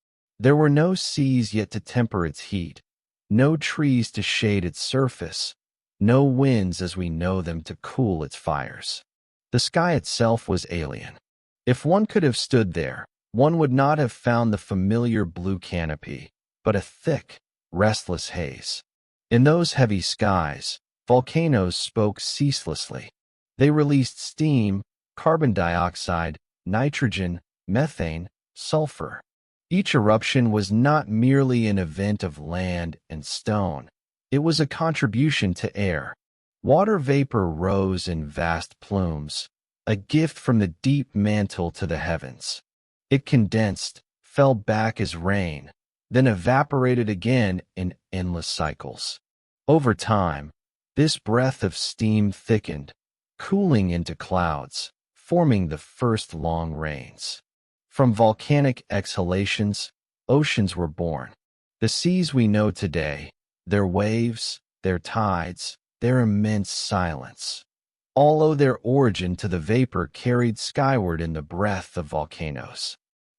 There were no seas yet to temper its heat, no trees to shade its surface, no winds as we know them to cool its fires. The sky itself was alien. If one could have stood there, one would not have found the familiar blue canopy, but a thick, restless haze. In those heavy skies, volcanoes spoke ceaselessly. They released steam, carbon dioxide, nitrogen, methane, sulfur. Each eruption was not merely an event of land and stone. It was a contribution to air. Water vapor rose in vast plumes, a gift from the deep mantle to the heavens. It condensed, fell back as rain, then evaporated again in endless cycles. Over time, this breath of steam thickened, cooling into clouds, forming the first long rains. From volcanic exhalations, oceans were born. The seas we know today, their waves, their tides, their immense silence, all owe their origin to the vapor carried skyward in the breath of volcanoes.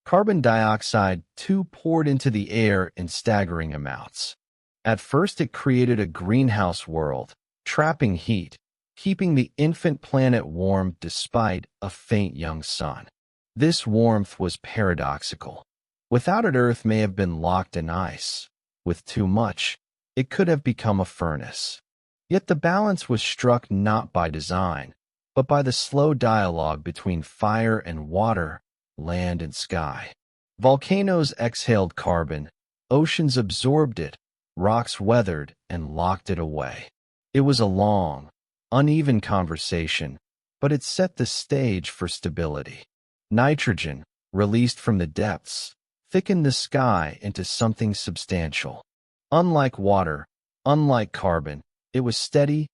Carbon dioxide, too, poured into the air in staggering amounts. At first it created a greenhouse world, trapping heat, keeping the infant planet warm despite a faint young sun. This warmth was paradoxical. Without it, Earth may have been locked in ice. With too much, it could have become a furnace. Yet the balance was struck not by design, but by the slow dialogue between fire and water, land and sky. Volcanoes exhaled carbon, oceans absorbed it, rocks weathered and locked it away. It was a long, uneven conversation, but it set the stage for stability. Nitrogen, released from the depths, thickened the sky into something substantial. Unlike water, unlike carbon, it was steady,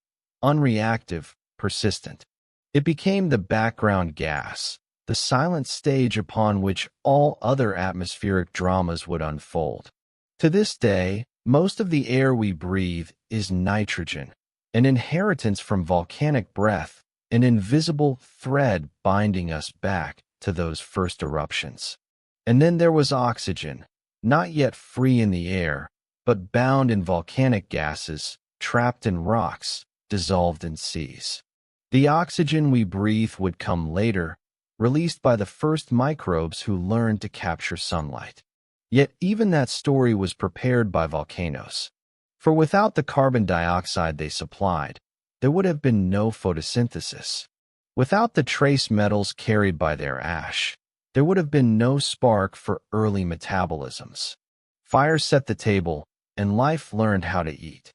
unreactive, persistent. It became the background gas, the silent stage upon which all other atmospheric dramas would unfold. To this day, most of the air we breathe is nitrogen, an inheritance from volcanic breath, an invisible thread binding us back to those first eruptions. And then there was oxygen, not yet free in the air, but bound in volcanic gases, trapped in rocks, dissolved in seas. The oxygen we breathe would come later, released by the first microbes who learned to capture sunlight. Yet even that story was prepared by volcanoes. For without the carbon dioxide they supplied, there would have been no photosynthesis. Without the trace metals carried by their ash, there would have been no spark for early metabolisms. Fire set the table, and life learned how to eat.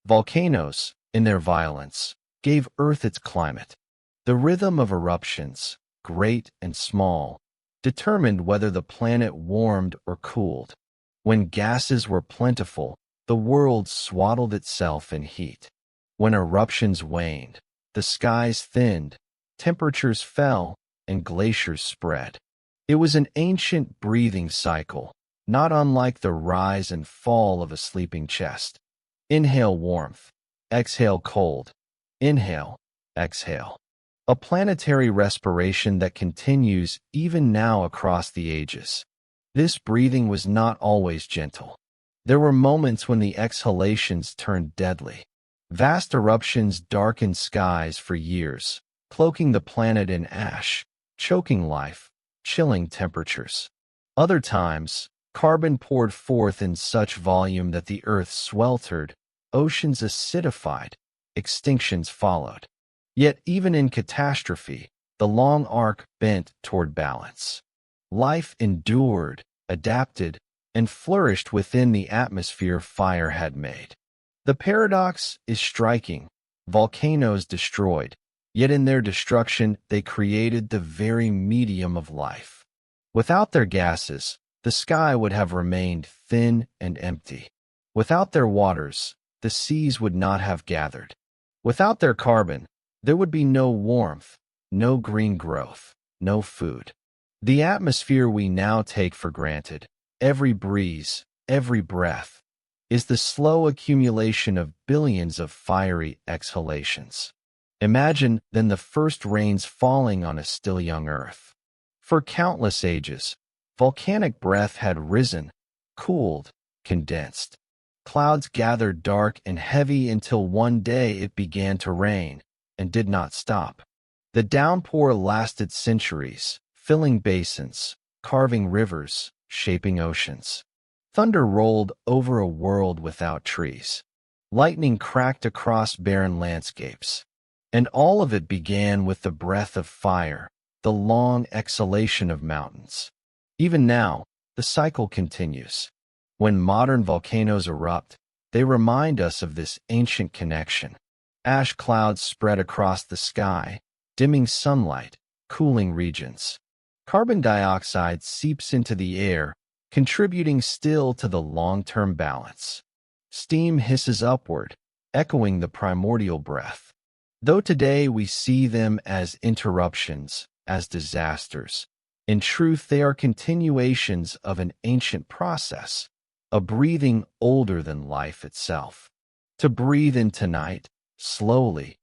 Volcanoes, in their violence, gave Earth its climate. The rhythm of eruptions, great and small, determined whether the planet warmed or cooled. When gases were plentiful, the world swaddled itself in heat. When eruptions waned, the skies thinned, temperatures fell, and glaciers spread. It was an ancient breathing cycle, not unlike the rise and fall of a sleeping chest. Inhale warmth, exhale cold. Inhale, exhale. A planetary respiration that continues even now across the ages. This breathing was not always gentle. There were moments when the exhalations turned deadly. Vast eruptions darkened skies for years, cloaking the planet in ash, choking life, chilling temperatures. Other times, carbon poured forth in such volume that the earth sweltered, oceans acidified, extinctions followed. Yet even in catastrophe, the long arc bent toward balance. Life endured, adapted, and flourished within the atmosphere fire had made. The paradox is striking. Volcanoes destroyed, yet in their destruction they created the very medium of life. Without their gases, the sky would have remained thin and empty. Without their waters, the seas would not have gathered. Without their carbon, there would be no warmth, no green growth, no food. The atmosphere we now take for granted, every breeze, every breath, is the slow accumulation of billions of fiery exhalations. Imagine then the first rains falling on a still young earth. For countless ages, volcanic breath had risen, cooled, condensed. Clouds gathered dark and heavy until one day it began to rain, and did not stop. The downpour lasted centuries, filling basins, carving rivers, shaping oceans. Thunder rolled over a world without trees. Lightning cracked across barren landscapes. And all of it began with the breath of fire, the long exhalation of mountains. Even now, the cycle continues. When modern volcanoes erupt, they remind us of this ancient connection. Ash clouds spread across the sky, dimming sunlight, cooling regions. Carbon dioxide seeps into the air, contributing still to the long-term balance. Steam hisses upward, echoing the primordial breath. Though today we see them as interruptions, as disasters, in truth they are continuations of an ancient process, a breathing older than life itself. To breathe in tonight, slowly,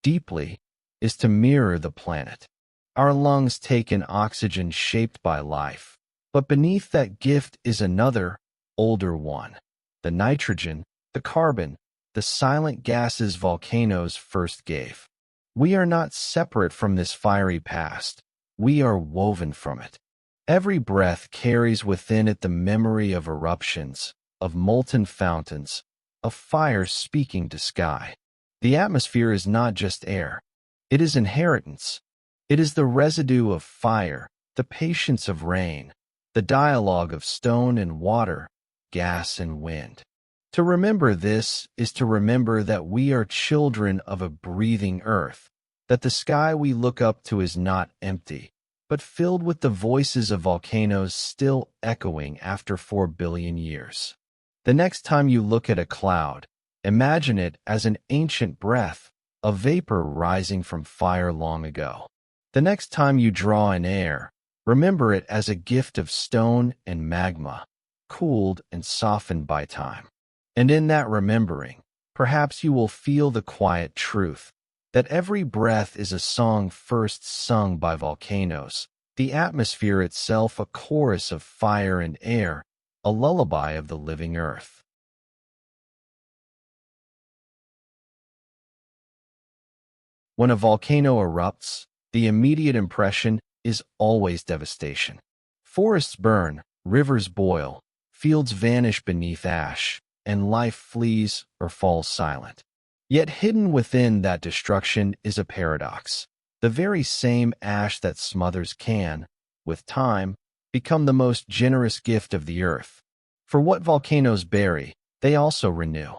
deeply, is to mirror the planet. Our lungs take in oxygen shaped by life, but beneath that gift is another, older one. The nitrogen, the carbon, the silent gases volcanoes first gave. We are not separate from this fiery past. We are woven from it. Every breath carries within it the memory of eruptions, of molten fountains, of fire speaking to sky. The atmosphere is not just air. It is inheritance. It is the residue of fire, the patience of rain, the dialogue of stone and water, gas and wind. To remember this is to remember that we are children of a breathing earth, that the sky we look up to is not empty, but filled with the voices of volcanoes still echoing after 4 billion years. The next time you look at a cloud, imagine it as an ancient breath, a vapor rising from fire long ago. The next time you draw in air, remember it as a gift of stone and magma, cooled and softened by time. And in that remembering, perhaps you will feel the quiet truth that every breath is a song first sung by volcanoes, the atmosphere itself a chorus of fire and air, a lullaby of the living earth. When a volcano erupts, the immediate impression is always devastation. Forests burn, rivers boil, fields vanish beneath ash, and life flees or falls silent. Yet hidden within that destruction is a paradox. The very same ash that smothers can, with time, become the most generous gift of the earth. For what volcanoes bury, they also renew.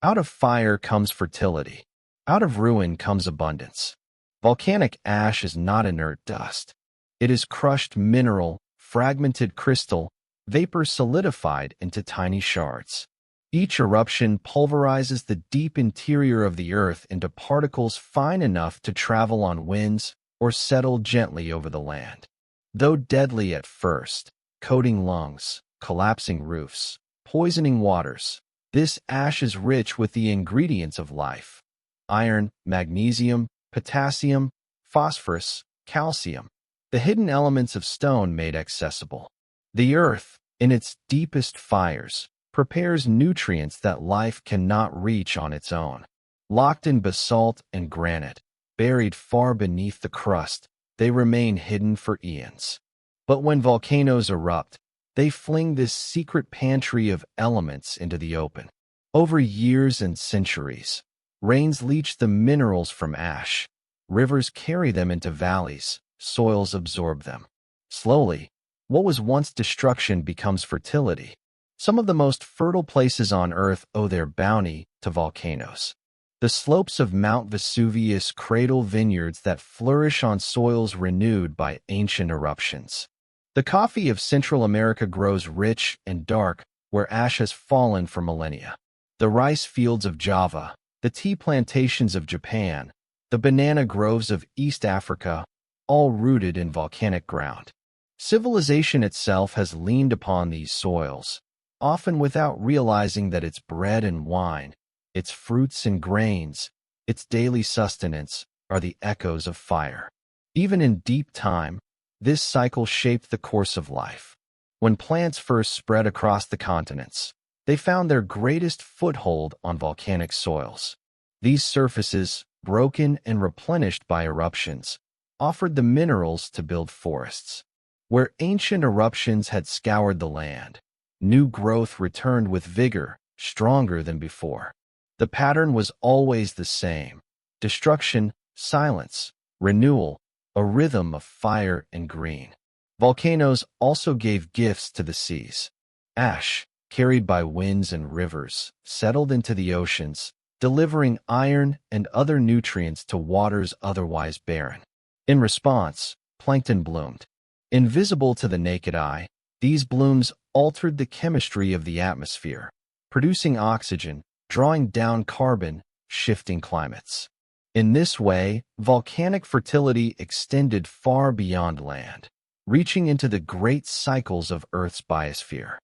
Out of fire comes fertility. Out of ruin comes abundance. Volcanic ash is not inert dust. It is crushed mineral, fragmented crystal, vapor solidified into tiny shards. Each eruption pulverizes the deep interior of the Earth into particles fine enough to travel on winds or settle gently over the land. Though deadly at first, coating lungs, collapsing roofs, poisoning waters, this ash is rich with the ingredients of life: iron, magnesium, potassium, phosphorus, calcium, the hidden elements of stone made accessible. The Earth, in its deepest fires, prepares nutrients that life cannot reach on its own. Locked in basalt and granite, buried far beneath the crust, they remain hidden for eons. But when volcanoes erupt, they fling this secret pantry of elements into the open. Over years and centuries, rains leach the minerals from ash. Rivers carry them into valleys, soils absorb them. Slowly, what was once destruction becomes fertility. Some of the most fertile places on Earth owe their bounty to volcanoes. The slopes of Mount Vesuvius cradle vineyards that flourish on soils renewed by ancient eruptions. The coffee of Central America grows rich and dark where ash has fallen for millennia. The rice fields of Java, the tea plantations of Japan, the banana groves of East Africa, all rooted in volcanic ground. Civilization itself has leaned upon these soils, often without realizing that its bread and wine, its fruits and grains, its daily sustenance are the echoes of fire. Even in deep time, this cycle shaped the course of life. When plants first spread across the continents, they found their greatest foothold on volcanic soils. These surfaces, broken and replenished by eruptions, offered the minerals to build forests. Where ancient eruptions had scoured the land, new growth returned with vigor, stronger than before. The pattern was always the same: destruction, silence, renewal, a rhythm of fire and green. Volcanoes also gave gifts to the seas. Ash, carried by winds and rivers, settled into the oceans, delivering iron and other nutrients to waters otherwise barren. In response, plankton bloomed. Invisible to the naked eye, these blooms altered the chemistry of the atmosphere, producing oxygen, drawing down carbon, shifting climates. In this way, volcanic fertility extended far beyond land, reaching into the great cycles of Earth's biosphere.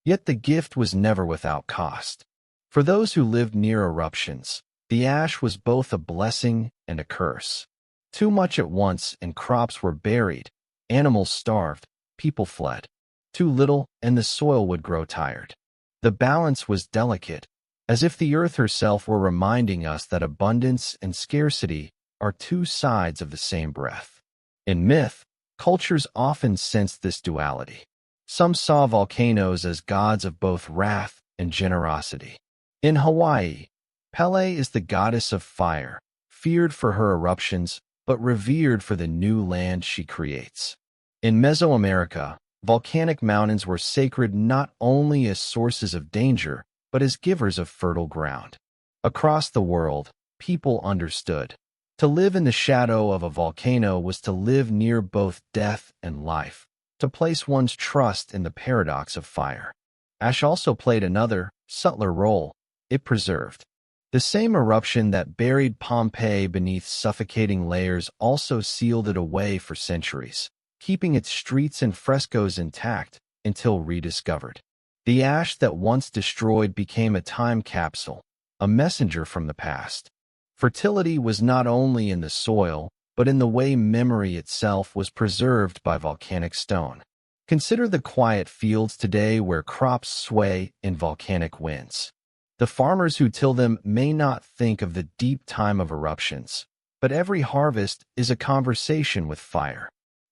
Yet the gift was never without cost. For those who lived near eruptions, the ash was both a blessing and a curse. Too much at once and crops were buried, animals starved, people fled. Too little and the soil would grow tired. The balance was delicate, as if the earth herself were reminding us that abundance and scarcity are two sides of the same breath. In myth, cultures often sensed this duality. Some saw volcanoes as gods of both wrath and generosity. In Hawaii, Pele is the goddess of fire, feared for her eruptions, but revered for the new land she creates. In Mesoamerica, volcanic mountains were sacred not only as sources of danger, but as givers of fertile ground. Across the world, people understood. To live in the shadow of a volcano was to live near both death and life, to place one's trust in the paradox of fire. Ash also played another, subtler role. It preserved. The same eruption that buried Pompeii beneath suffocating layers also sealed it away for centuries, keeping its streets and frescoes intact until rediscovered. The ash that once destroyed became a time capsule, a messenger from the past. Fertility was not only in the soil, but in the way memory itself was preserved by volcanic stone. Consider the quiet fields today where crops sway in volcanic winds. The farmers who till them may not think of the deep time of eruptions, but every harvest is a conversation with fire.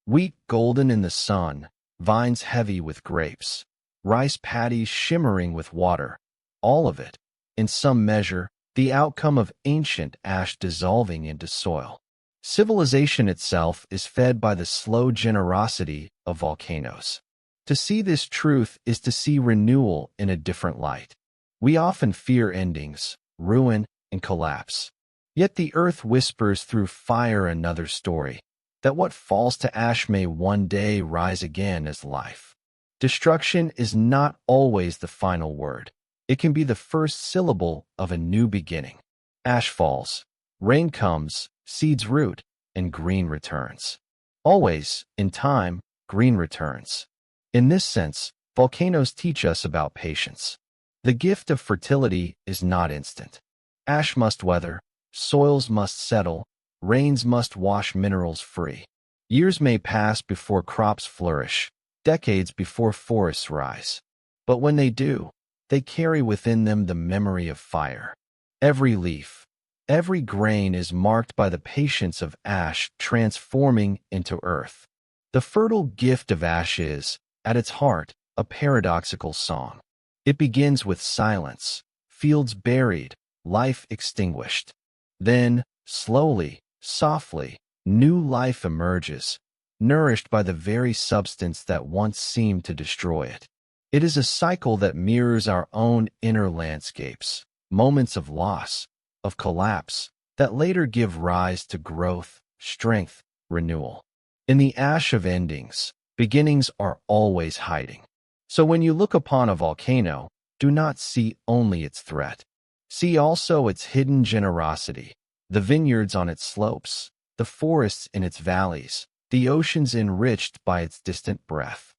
Wheat golden in the sun, vines heavy with grapes, rice paddies shimmering with water, all of it, in some measure, the outcome of ancient ash dissolving into soil. Civilization itself is fed by the slow generosity of volcanoes. To see this truth is to see renewal in a different light. We often fear endings, ruin, and collapse. Yet the earth whispers through fire another story, that what falls to ash may one day rise again as life. Destruction is not always the final word. It can be the first syllable of a new beginning. Ash falls, rain comes, seeds root, and green returns. Always, in time, green returns. In this sense, volcanoes teach us about patience. The gift of fertility is not instant. Ash must weather, soils must settle, rains must wash minerals free. Years may pass before crops flourish, decades before forests rise. But when they do, they carry within them the memory of fire. Every leaf, every grain is marked by the patience of ash transforming into earth. The fertile gift of ash is, at its heart, a paradoxical song. It begins with silence, fields buried, life extinguished. Then, slowly, softly, new life emerges, nourished by the very substance that once seemed to destroy it. It is a cycle that mirrors our own inner landscapes, moments of loss, of collapse, that later give rise to growth, strength, renewal. In the ash of endings, beginnings are always hiding. So when you look upon a volcano, do not see only its threat. See also its hidden generosity, the vineyards on its slopes, the forests in its valleys, the oceans enriched by its distant breath.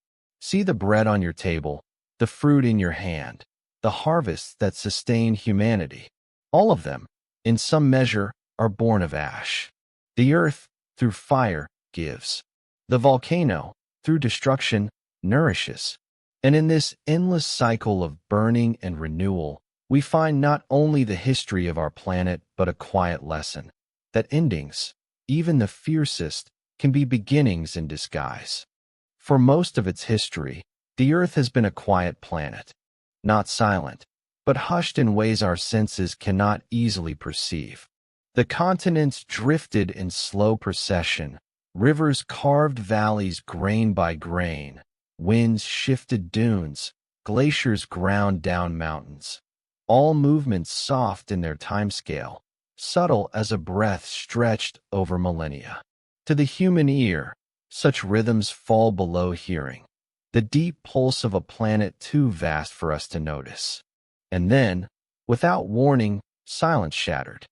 See the bread on your table, the fruit in your hand, the harvests that sustain humanity. All of them, in some measure, are born of ash. The earth, through fire, gives. The volcano, through destruction, nourishes. And in this endless cycle of burning and renewal, we find not only the history of our planet, but a quiet lesson that endings, even the fiercest, can be beginnings in disguise. For most of its history, the Earth has been a quiet planet, not silent, but hushed in ways our senses cannot easily perceive. The continents drifted in slow procession, rivers carved valleys grain by grain, winds shifted dunes, glaciers ground down mountains. All movements soft in their timescale, subtle as a breath stretched over millennia. To the human ear, such rhythms fall below hearing, the deep pulse of a planet too vast for us to notice. And then, without warning, silence shattered.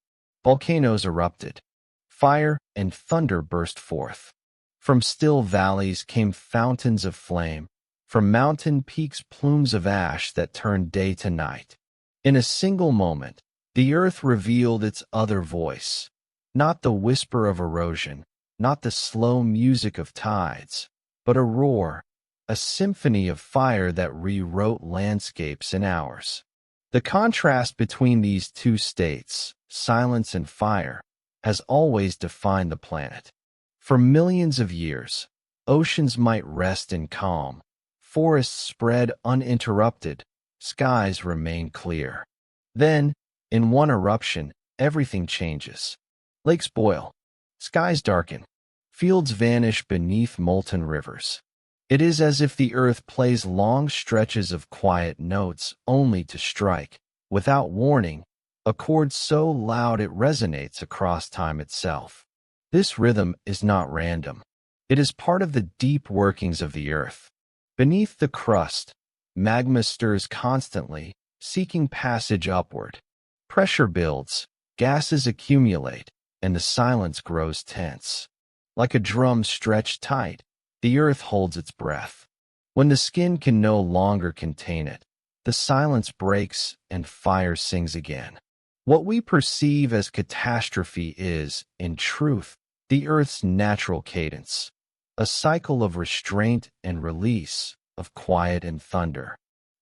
Volcanoes erupted. Fire and thunder burst forth. From still valleys came fountains of flame, from mountain peaks plumes of ash that turned day to night. In a single moment, the earth revealed its other voice, not the whisper of erosion, not the slow music of tides, but a roar, a symphony of fire that rewrote landscapes in hours. The contrast between these two states, silence and fire, has always defined the planet. For millions of years, oceans might rest in calm, forests spread uninterrupted, skies remain clear. Then, in one eruption, everything changes. Lakes boil, skies darken, fields vanish beneath molten rivers. It is as if the earth plays long stretches of quiet notes only to strike, without warning, a chord so loud it resonates across time itself. This rhythm is not random. It is part of the deep workings of the earth. Beneath the crust, magma stirs constantly, seeking passage upward. Pressure builds, gases accumulate, and the silence grows tense. Like a drum stretched tight, the earth holds its breath. When the skin can no longer contain it, the silence breaks and fire sings again. What we perceive as catastrophe is, in truth, the earth's natural cadence, a cycle of restraint and release, of quiet and thunder.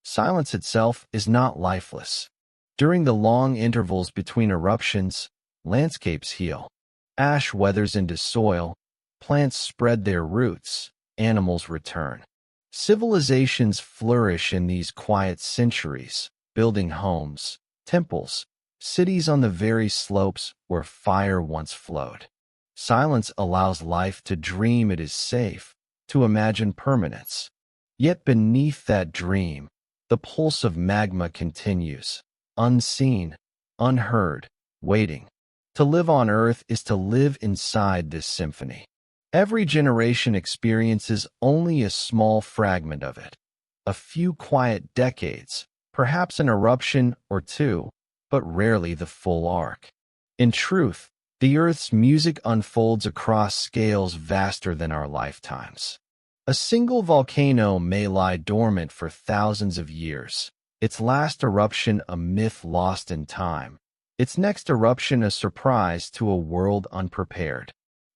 Silence itself is not lifeless. During the long intervals between eruptions, landscapes heal. Ash weathers into soil, plants spread their roots, animals return. Civilizations flourish in these quiet centuries, building homes, temples, cities on the very slopes where fire once flowed. Silence allows life to dream it is safe, to imagine permanence. Yet beneath that dream, the pulse of magma continues, unseen, unheard, waiting. To live on Earth is to live inside this symphony. Every generation experiences only a small fragment of it. A few quiet decades, perhaps an eruption or two, but rarely the full arc. In truth, the Earth's music unfolds across scales vaster than our lifetimes. A single volcano may lie dormant for thousands of years, its last eruption a myth lost in time, its next eruption a surprise to a world unprepared.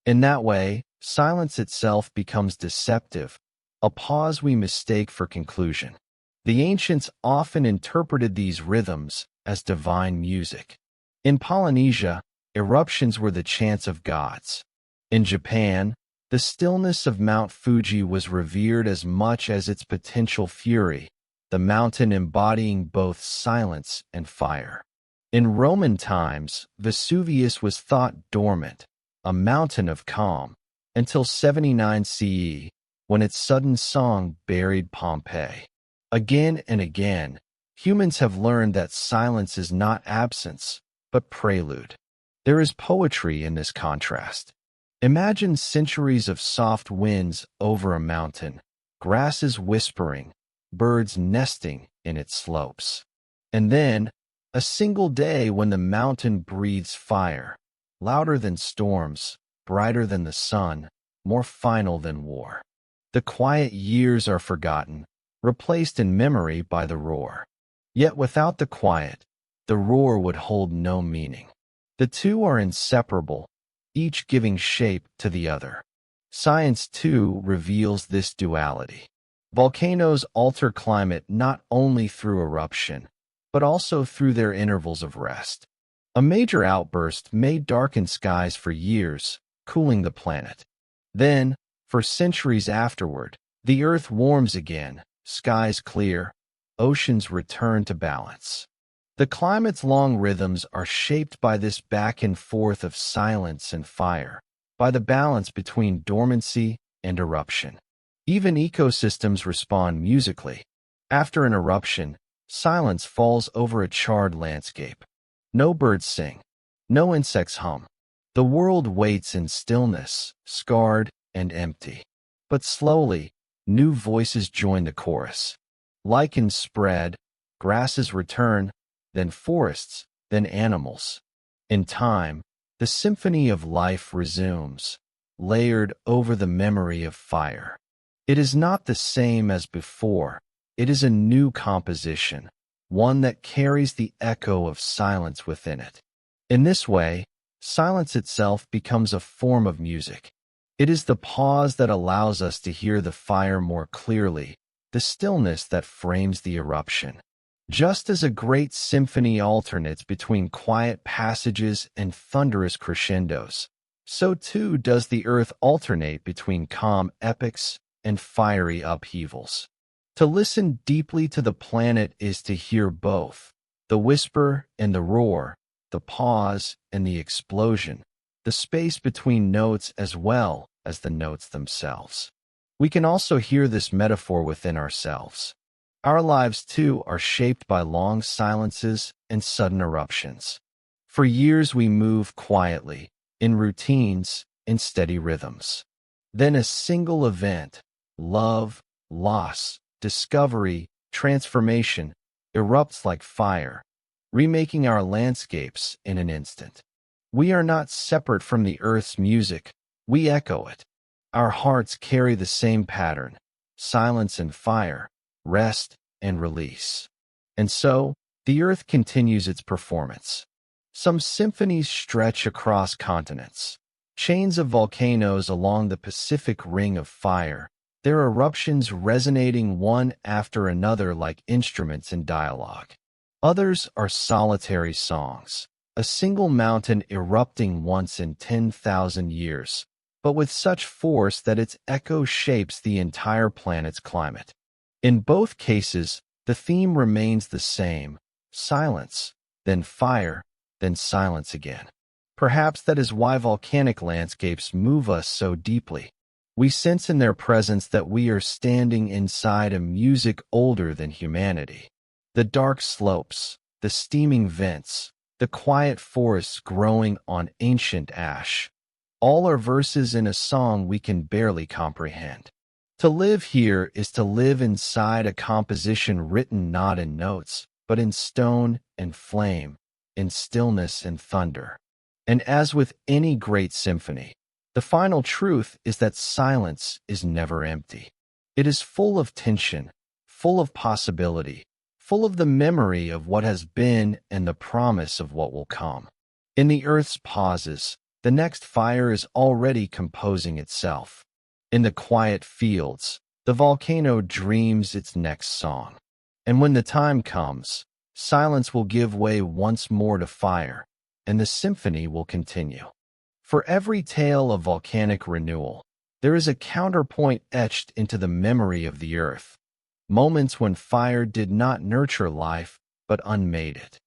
In that way, silence itself becomes deceptive, a pause we mistake for conclusion. The ancients often interpreted these rhythms as divine music. In Polynesia, eruptions were the chants of gods. In Japan, the stillness of Mount Fuji was revered as much as its potential fury, the mountain embodying both silence and fire. In Roman times, Vesuvius was thought dormant, a mountain of calm, until 79 CE, when its sudden song buried Pompeii. Again and again, humans have learned that silence is not absence, but prelude. There is poetry in this contrast. Imagine centuries of soft winds over a mountain, grasses whispering, birds nesting in its slopes. And then, a single day when the mountain breathes fire, louder than storms, brighter than the sun, more final than war. The quiet years are forgotten, replaced in memory by the roar. Yet without the quiet, the roar would hold no meaning. The two are inseparable, each giving shape to the other. Science, too, reveals this duality. Volcanoes alter climate not only through eruption, but also through their intervals of rest. A major outburst may darken skies for years, cooling the planet. Then, for centuries afterward, the Earth warms again, skies clear, oceans return to balance. The climate's long rhythms are shaped by this back and forth of silence and fire, by the balance between dormancy and eruption. Even ecosystems respond musically. After an eruption, silence falls over a charred landscape. No birds sing, no insects hum. The world waits in stillness, scarred and empty. But slowly, new voices join the chorus. Lichens spread, grasses return, then forests, then animals. In time, the symphony of life resumes, layered over the memory of fire. It is not the same as before. It is a new composition, one that carries the echo of silence within it. In this way, silence itself becomes a form of music. It is the pause that allows us to hear the fire more clearly, the stillness that frames the eruption. Just as a great symphony alternates between quiet passages and thunderous crescendos, so too does the earth alternate between calm epics and fiery upheavals. To listen deeply to the planet is to hear both, the whisper and the roar, the pause and the explosion, the space between notes as well as the notes themselves. We can also hear this metaphor within ourselves. Our lives, too, are shaped by long silences and sudden eruptions. For years we move quietly, in routines, in steady rhythms. Then a single event, love, loss, discovery, transformation, erupts like fire, remaking our landscapes in an instant. We are not separate from the earth's music, we echo it. Our hearts carry the same pattern, silence and fire, rest and release. And so, the earth continues its performance. Some symphonies stretch across continents. Chains of volcanoes along the Pacific Ring of Fire, their eruptions resonating one after another like instruments in dialogue. Others are solitary songs, a single mountain erupting once in 10,000 years, but with such force that its echo shapes the entire planet's climate. In both cases, the theme remains the same: silence, then fire, then silence again. Perhaps that is why volcanic landscapes move us so deeply. We sense in their presence that we are standing inside a music older than humanity. The dark slopes, the steaming vents, the quiet forests growing on ancient ash, all are verses in a song we can barely comprehend. To live here is to live inside a composition written not in notes, but in stone and flame, in stillness and thunder. And as with any great symphony, the final truth is that silence is never empty. It is full of tension, full of possibility, full of the memory of what has been and the promise of what will come. In the earth's pauses, the next fire is already composing itself. In the quiet fields, the volcano dreams its next song. And when the time comes, silence will give way once more to fire, and the symphony will continue. For every tale of volcanic renewal, there is a counterpoint etched into the memory of the earth. Moments when fire did not nurture life, but unmade it.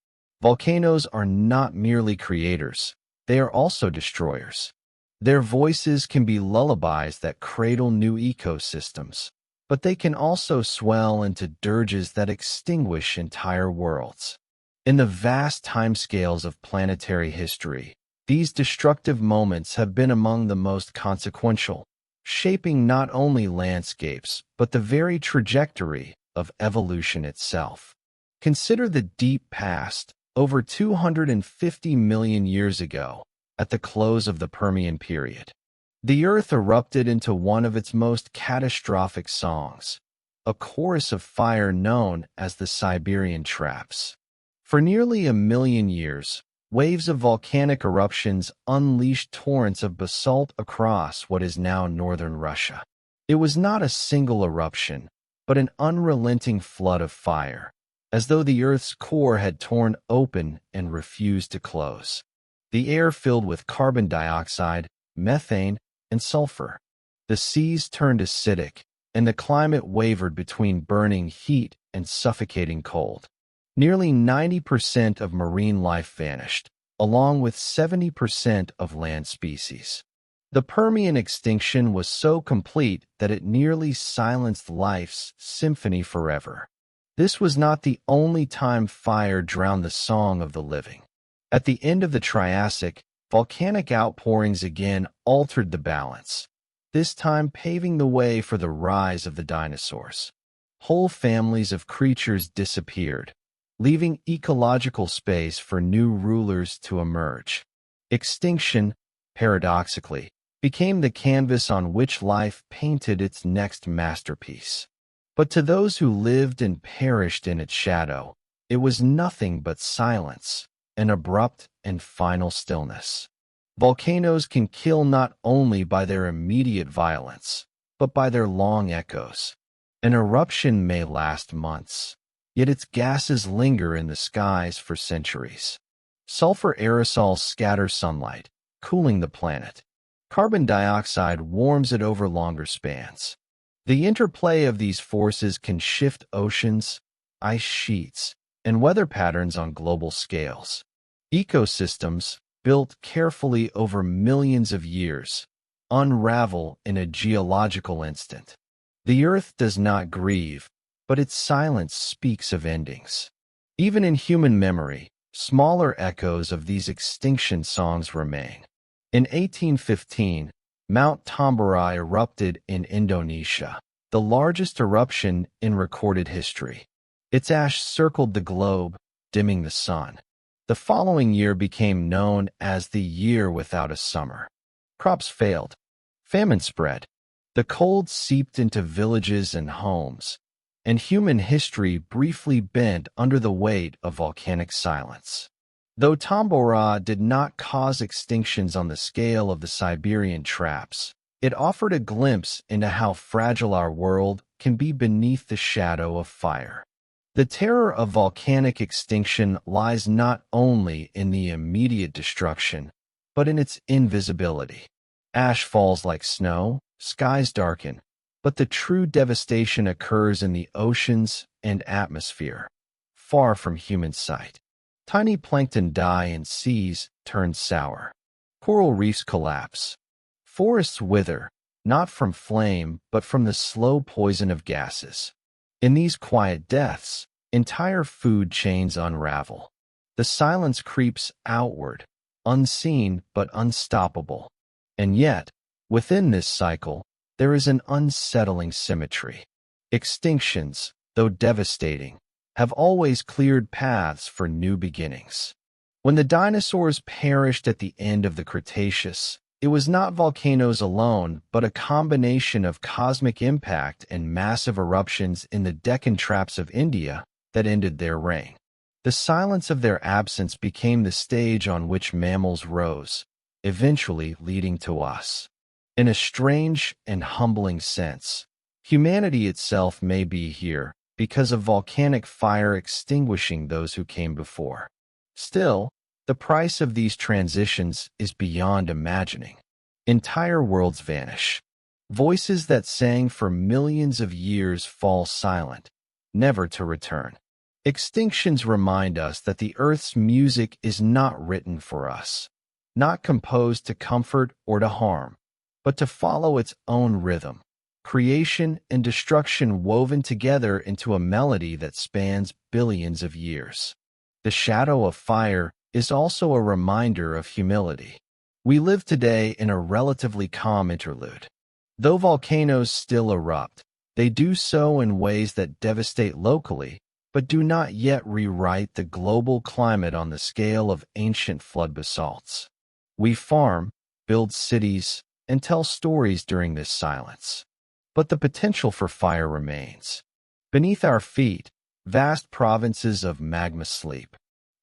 Volcanoes are not merely creators, they are also destroyers. Their voices can be lullabies that cradle new ecosystems, but they can also swell into dirges that extinguish entire worlds. In the vast timescales of planetary history, these destructive moments have been among the most consequential, shaping not only landscapes, but the very trajectory of evolution itself. Consider the deep past, over 250 million years ago, at the close of the Permian period. The Earth erupted into one of its most catastrophic songs, a chorus of fire known as the Siberian Traps. For nearly a million years, waves of volcanic eruptions unleashed torrents of basalt across what is now northern Russia. It was not a single eruption, but an unrelenting flood of fire, as though the Earth's core had torn open and refused to close. The air filled with carbon dioxide, methane, and sulfur. The seas turned acidic, and the climate wavered between burning heat and suffocating cold. Nearly 90% of marine life vanished, along with 70% of land species. The Permian extinction was so complete that it nearly silenced life's symphony forever. This was not the only time fire drowned the song of the living. At the end of the Triassic, volcanic outpourings again altered the balance, this time paving the way for the rise of the dinosaurs. Whole families of creatures disappeared, leaving ecological space for new rulers to emerge. Extinction, paradoxically, became the canvas on which life painted its next masterpiece. But to those who lived and perished in its shadow, it was nothing but silence, an abrupt and final stillness. Volcanoes can kill not only by their immediate violence, but by their long echoes. An eruption may last months, yet its gases linger in the skies for centuries. Sulfur aerosols scatter sunlight, cooling the planet. Carbon dioxide warms it over longer spans. The interplay of these forces can shift oceans, ice sheets, and weather patterns on global scales. Ecosystems, built carefully over millions of years, unravel in a geological instant. The Earth does not grieve, but its silence speaks of endings. Even in human memory, smaller echoes of these extinction songs remain. In 1815, Mount Tambora erupted in Indonesia, the largest eruption in recorded history. Its ash circled the globe, dimming the sun. The following year became known as the year without a summer. Crops failed. Famine spread. The cold seeped into villages and homes, and human history briefly bent under the weight of volcanic silence. Though Tambora did not cause extinctions on the scale of the Siberian Traps, it offered a glimpse into how fragile our world can be beneath the shadow of fire. The terror of volcanic extinction lies not only in the immediate destruction, but in its invisibility. Ash falls like snow, skies darken, but the true devastation occurs in the oceans and atmosphere, far from human sight. Tiny plankton die and seas turn sour. Coral reefs collapse. Forests wither, not from flame, but from the slow poison of gases. In these quiet deaths, entire food chains unravel. The silence creeps outward, unseen but unstoppable. And yet, within this cycle, there is an unsettling symmetry. Extinctions, though devastating, have always cleared paths for new beginnings. When the dinosaurs perished at the end of the Cretaceous, it was not volcanoes alone, but a combination of cosmic impact and massive eruptions in the Deccan Traps of India that ended their reign. The silence of their absence became the stage on which mammals rose, eventually leading to us. In a strange and humbling sense, humanity itself may be here because of volcanic fire extinguishing those who came before. Still, the price of these transitions is beyond imagining. Entire worlds vanish. Voices that sang for millions of years fall silent, never to return. Extinctions remind us that the Earth's music is not written for us, not composed to comfort or to harm, but to follow its own rhythm. Creation and destruction woven together into a melody that spans billions of years. The shadow of fire is also a reminder of humility. We live today in a relatively calm interlude. Though volcanoes still erupt, they do so in ways that devastate locally, but do not yet rewrite the global climate on the scale of ancient flood basalts. We farm, build cities, and tell stories during this silence. But the potential for fire remains. Beneath our feet, vast provinces of magma sleep.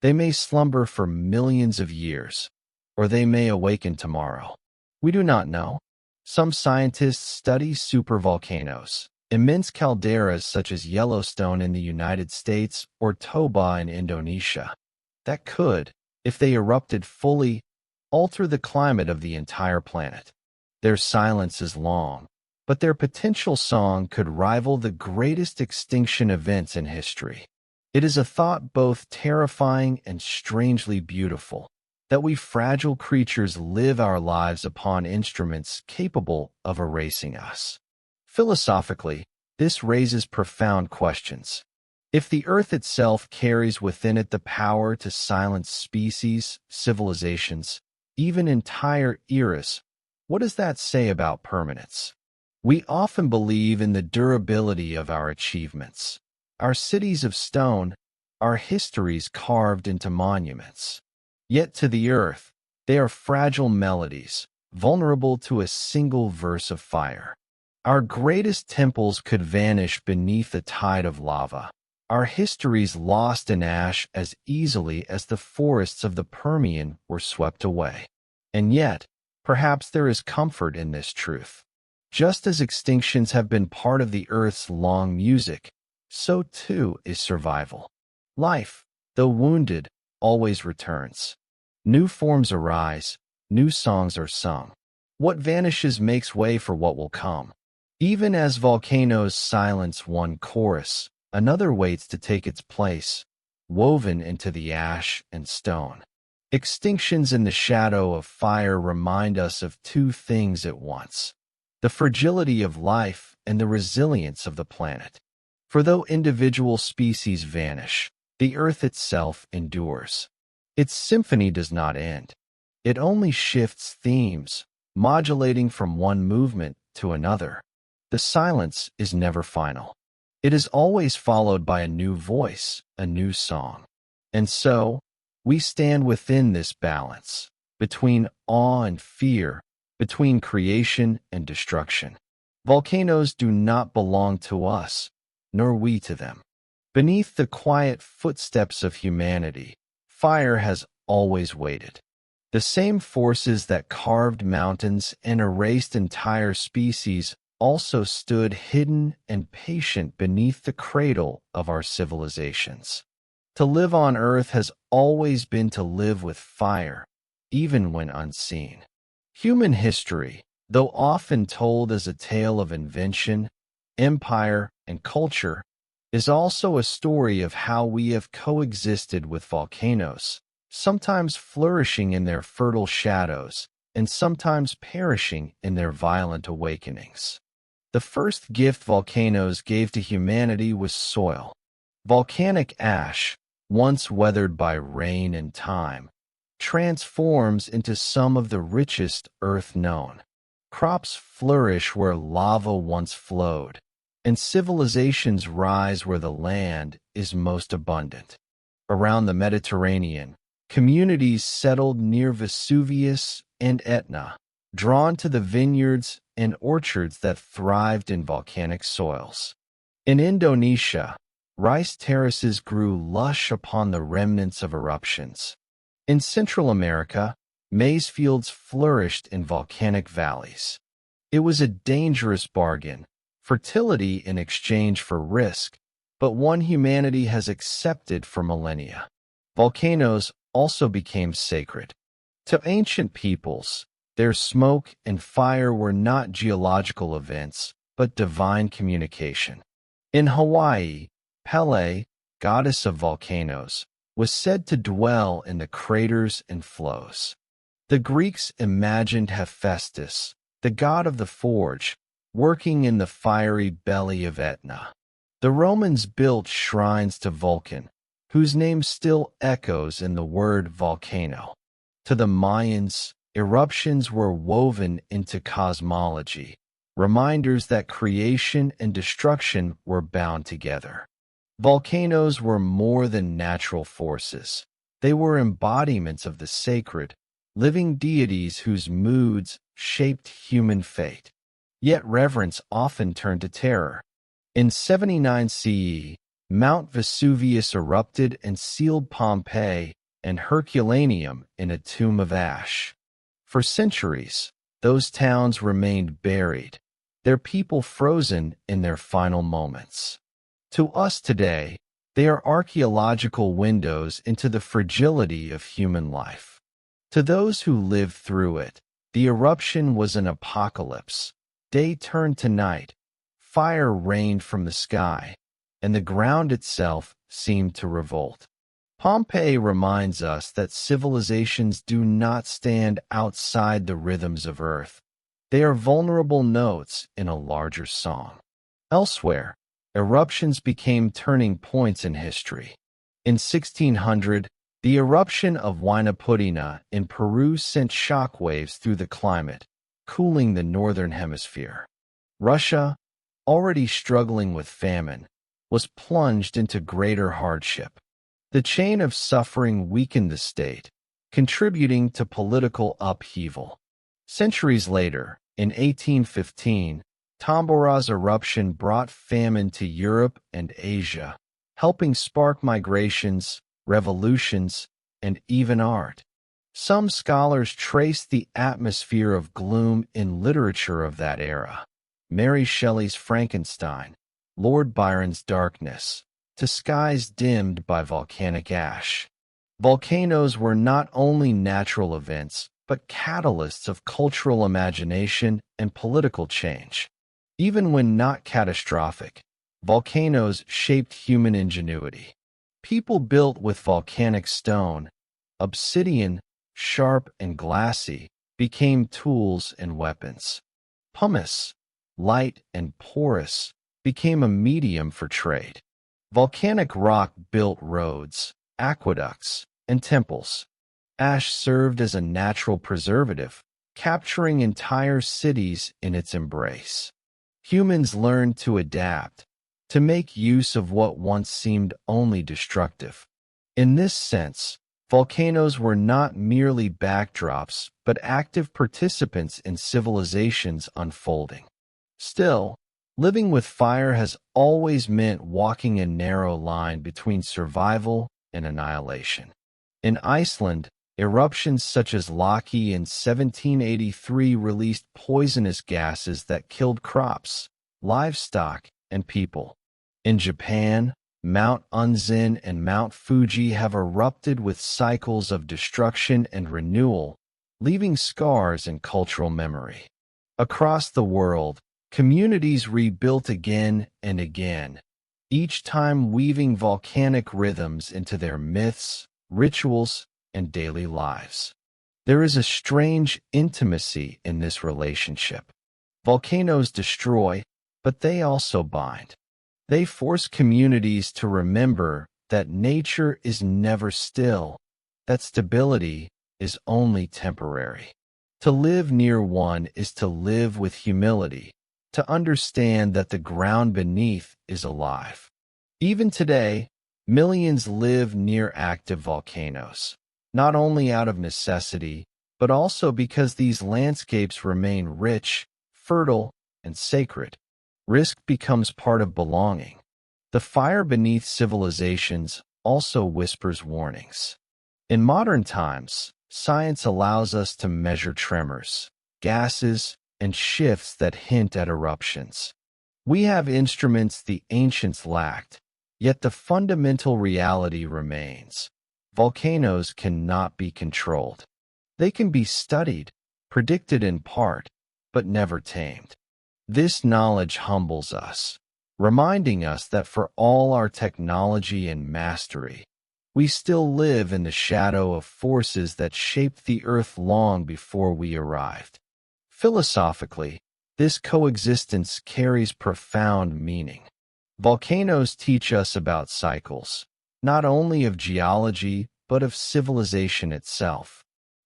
They may slumber for millions of years, or they may awaken tomorrow. We do not know. Some scientists study supervolcanoes, immense calderas such as Yellowstone in the United States or Toba in Indonesia, that could, if they erupted fully, alter the climate of the entire planet. Their silence is long, but their potential song could rival the greatest extinction events in history. It is a thought both terrifying and strangely beautiful, that we fragile creatures live our lives upon instruments capable of erasing us. Philosophically, this raises profound questions. If the Earth itself carries within it the power to silence species, civilizations, even entire eras, what does that say about permanence? We often believe in the durability of our achievements. Our cities of stone, our histories carved into monuments. Yet to the earth, they are fragile melodies, vulnerable to a single verse of fire. Our greatest temples could vanish beneath a tide of lava, our histories lost in ash as easily as the forests of the Permian were swept away. And yet, perhaps there is comfort in this truth. Just as extinctions have been part of the Earth's long music, so too is survival. Life, though wounded, always returns. New forms arise, new songs are sung. What vanishes makes way for what will come. Even as volcanoes silence one chorus, another waits to take its place, woven into the ash and stone. Extinctions in the shadow of fire remind us of two things at once: the fragility of life and the resilience of the planet. For though individual species vanish, the Earth itself endures. Its symphony does not end. It only shifts themes, modulating from one movement to another. The silence is never final. It is always followed by a new voice, a new song. And so, we stand within this balance, between awe and fear, between creation and destruction. Volcanoes do not belong to us, nor we to them. Beneath the quiet footsteps of humanity, fire has always waited. The same forces that carved mountains and erased entire species also stood hidden and patient beneath the cradle of our civilizations. To live on Earth has always been to live with fire, even when unseen. Human history, though often told as a tale of invention, empire, and culture, is also a story of how we have coexisted with volcanoes, sometimes flourishing in their fertile shadows, and sometimes perishing in their violent awakenings. The first gift volcanoes gave to humanity was soil. Volcanic ash, once weathered by rain and time, transforms into some of the richest earth known. Crops flourish where lava once flowed, and civilizations rise where the land is most abundant. Around the Mediterranean, communities settled near Vesuvius and Etna, drawn to the vineyards and orchards that thrived in volcanic soils. In Indonesia, rice terraces grew lush upon the remnants of eruptions. In Central America, maize fields flourished in volcanic valleys. It was a dangerous bargain, fertility in exchange for risk, but one humanity has accepted for millennia. Volcanoes also became sacred. To ancient peoples, their smoke and fire were not geological events, but divine communication. In Hawaii, Pele, goddess of volcanoes, was said to dwell in the craters and flows. The Greeks imagined Hephaestus, the god of the forge, working in the fiery belly of Etna. The Romans built shrines to Vulcan, whose name still echoes in the word volcano. To the Mayans, eruptions were woven into cosmology, reminders that creation and destruction were bound together. Volcanoes were more than natural forces. They were embodiments of the sacred, living deities whose moods shaped human fate. Yet reverence often turned to terror. In 79 CE, Mount Vesuvius erupted and sealed Pompeii and Herculaneum in a tomb of ash. For centuries, those towns remained buried, their people frozen in their final moments. To us today, they are archaeological windows into the fragility of human life. To those who lived through it, the eruption was an apocalypse. Day turned to night, fire rained from the sky, and the ground itself seemed to revolt. Pompeii reminds us that civilizations do not stand outside the rhythms of Earth. They are vulnerable notes in a larger song. Elsewhere, eruptions became turning points in history. In 1600, the eruption of Huayna Puttina in Peru sent shockwaves through the climate, cooling the northern hemisphere. Russia, already struggling with famine, was plunged into greater hardship. The chain of suffering weakened the state, contributing to political upheaval. Centuries later, in 1815, Tambора's eruption brought famine to Europe and Asia, helping spark migrations, revolutions, and even art. Some scholars trace the atmosphere of gloom in literature of that era. Mary Shelley's Frankenstein, Lord Byron's Darkness, to skies dimmed by volcanic ash. Volcanoes were not only natural events, but catalysts of cultural imagination and political change. Even when not catastrophic, volcanoes shaped human ingenuity. People built with volcanic stone, obsidian, sharp and glassy, became tools and weapons. Pumice, light and porous, became a medium for trade. Volcanic rock built roads, aqueducts, and temples. Ash served as a natural preservative, capturing entire cities in its embrace. Humans learned to adapt, to make use of what once seemed only destructive. In this sense, volcanoes were not merely backdrops, but active participants in civilization's unfolding. Still, living with fire has always meant walking a narrow line between survival and annihilation. In Iceland, eruptions such as Loki in 1783 released poisonous gases that killed crops, livestock, and people. In Japan, Mount Unzen and Mount Fuji have erupted with cycles of destruction and renewal, leaving scars in cultural memory. Across the world, communities rebuilt again and again, each time weaving volcanic rhythms into their myths, rituals, and daily lives. There is a strange intimacy in this relationship. Volcanoes destroy, but they also bind. They force communities to remember that nature is never still, that stability is only temporary. To live near one is to live with humility, to understand that the ground beneath is alive. Even today, millions live near active volcanoes, not only out of necessity, but also because these landscapes remain rich, fertile, and sacred. Risk becomes part of belonging. The fire beneath civilizations also whispers warnings. In modern times, science allows us to measure tremors, gases, and shifts that hint at eruptions. We have instruments the ancients lacked, yet the fundamental reality remains. Volcanoes cannot be controlled. They can be studied, predicted in part, but never tamed. This knowledge humbles us, reminding us that for all our technology and mastery, we still live in the shadow of forces that shaped the Earth long before we arrived. Philosophically, this coexistence carries profound meaning. Volcanoes teach us about cycles, not only of geology, but of civilization itself.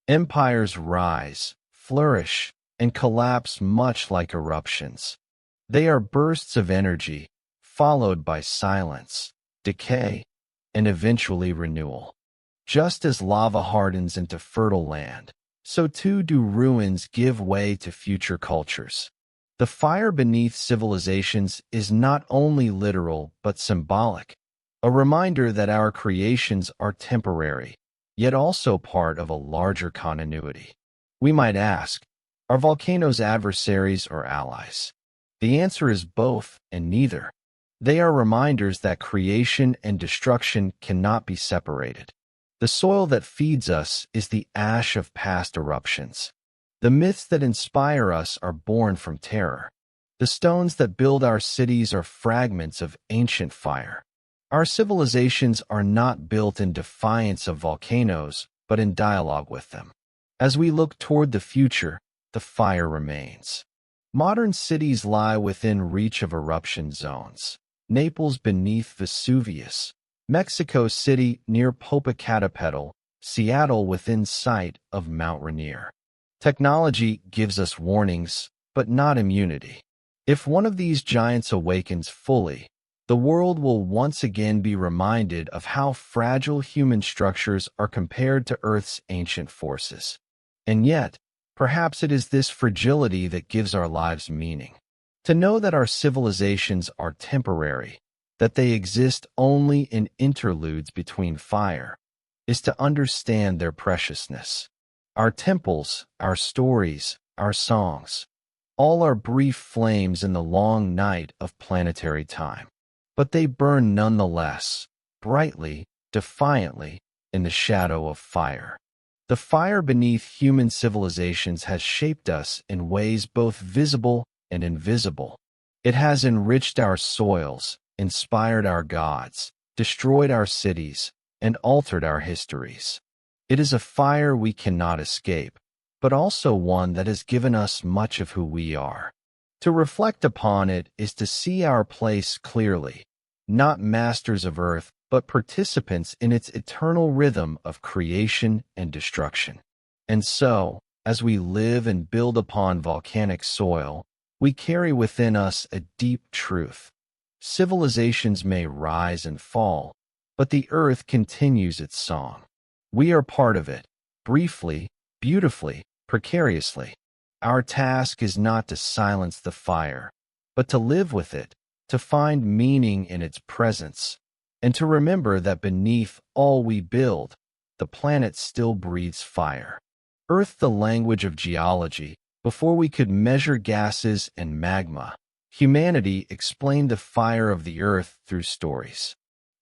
Empires rise, flourish, and collapse much like eruptions. They are bursts of energy, followed by silence, decay, and eventually renewal. Just as lava hardens into fertile land, so too do ruins give way to future cultures. The fire beneath civilizations is not only literal but symbolic, a reminder that our creations are temporary, yet also part of a larger continuity. We might ask, are volcanoes adversaries or allies? The answer is both and neither. They are reminders that creation and destruction cannot be separated. The soil that feeds us is the ash of past eruptions. The myths that inspire us are born from terror. The stones that build our cities are fragments of ancient fire. Our civilizations are not built in defiance of volcanoes, but in dialogue with them. As we look toward the future, the fire remains. Modern cities lie within reach of eruption zones. Naples beneath Vesuvius, Mexico City near Popocatépetl, Seattle within sight of Mount Rainier. Technology gives us warnings, but not immunity. If one of these giants awakens fully, the world will once again be reminded of how fragile human structures are compared to Earth's ancient forces. And yet, perhaps it is this fragility that gives our lives meaning. To know that our civilizations are temporary, that they exist only in interludes between fire, is to understand their preciousness. Our temples, our stories, our songs, all are brief flames in the long night of planetary time. But they burn nonetheless, brightly, defiantly, in the shadow of fire. The fire beneath human civilizations has shaped us in ways both visible and invisible. It has enriched our soils, inspired our gods, destroyed our cities, and altered our histories. It is a fire we cannot escape, but also one that has given us much of who we are. To reflect upon it is to see our place clearly, not masters of Earth, but participants in its eternal rhythm of creation and destruction. And so, as we live and build upon volcanic soil, we carry within us a deep truth. Civilizations may rise and fall, but the Earth continues its song. We are part of it, briefly, beautifully, precariously. Our task is not to silence the fire, but to live with it, to find meaning in its presence, and to remember that beneath all we build, the planet still breathes fire. Earth, the language of geology, before we could measure gases and magma, humanity explained the fire of the Earth through stories.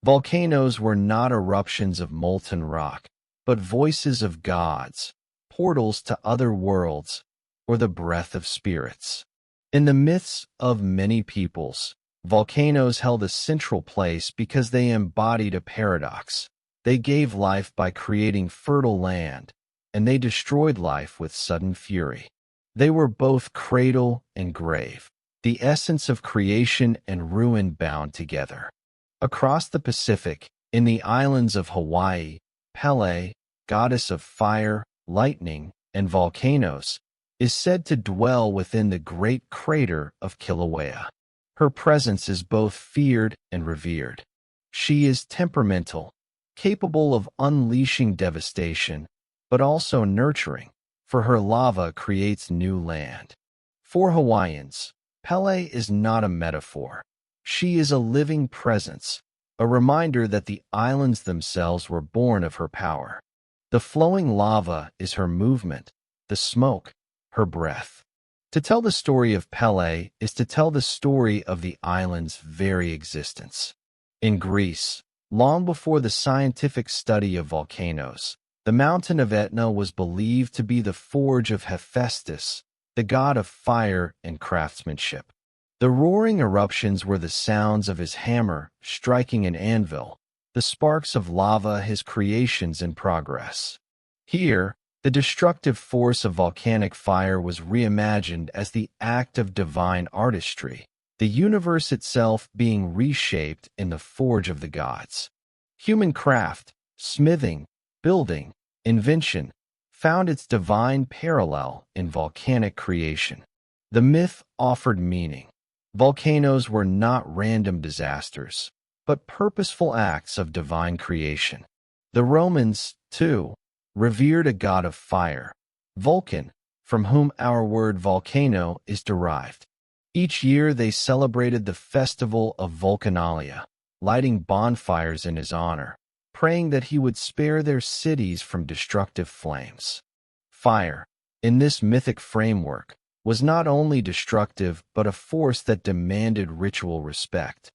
Volcanoes were not eruptions of molten rock, but voices of gods, portals to other worlds, or the breath of spirits. In the myths of many peoples, volcanoes held a central place because they embodied a paradox. They gave life by creating fertile land, and they destroyed life with sudden fury. They were both cradle and grave, the essence of creation and ruin bound together. Across the Pacific, in the islands of Hawaii, Pele, goddess of fire, lightning, and volcanoes, is said to dwell within the great crater of Kilauea. Her presence is both feared and revered. She is temperamental, capable of unleashing devastation, but also nurturing, for her lava creates new land. For Hawaiians, Pele is not a metaphor. She is a living presence, a reminder that the islands themselves were born of her power. The flowing lava is her movement, the smoke, her breath. To tell the story of Pele is to tell the story of the island's very existence. In Greece, long before the scientific study of volcanoes, the mountain of Etna was believed to be the forge of Hephaestus, the god of fire and craftsmanship. The roaring eruptions were the sounds of his hammer striking an anvil, the sparks of lava his creations in progress. Here, the destructive force of volcanic fire was reimagined as the act of divine artistry, the universe itself being reshaped in the forge of the gods. Human craft, smithing, building, invention, found its divine parallel in volcanic creation. The myth offered meaning. Volcanoes were not random disasters, but purposeful acts of divine creation. The Romans, too, revered a god of fire, Vulcan, from whom our word volcano is derived. Each year they celebrated the festival of Vulcanalia, lighting bonfires in his honor, praying that he would spare their cities from destructive flames. Fire, in this mythic framework, was not only destructive but a force that demanded ritual respect.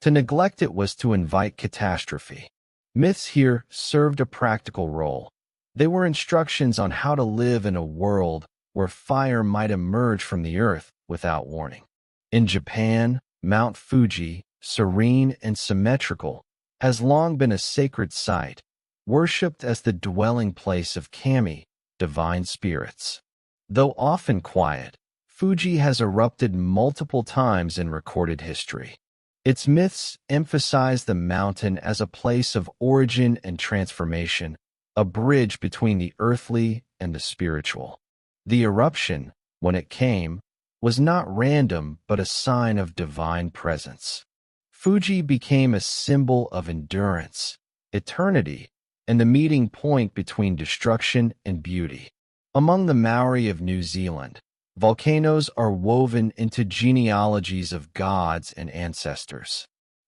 To neglect it was to invite catastrophe. Myths here served a practical role. They were instructions on how to live in a world where fire might emerge from the earth without warning. In Japan, Mount Fuji, serene and symmetrical, has long been a sacred site, worshipped as the dwelling place of kami, divine spirits. Though often quiet, Fuji has erupted multiple times in recorded history. Its myths emphasize the mountain as a place of origin and transformation, a bridge between the earthly and the spiritual. The eruption, when it came, was not random but a sign of divine presence. Fuji became a symbol of endurance, eternity, and the meeting point between destruction and beauty. Among the Maori of New Zealand, volcanoes are woven into genealogies of gods and ancestors.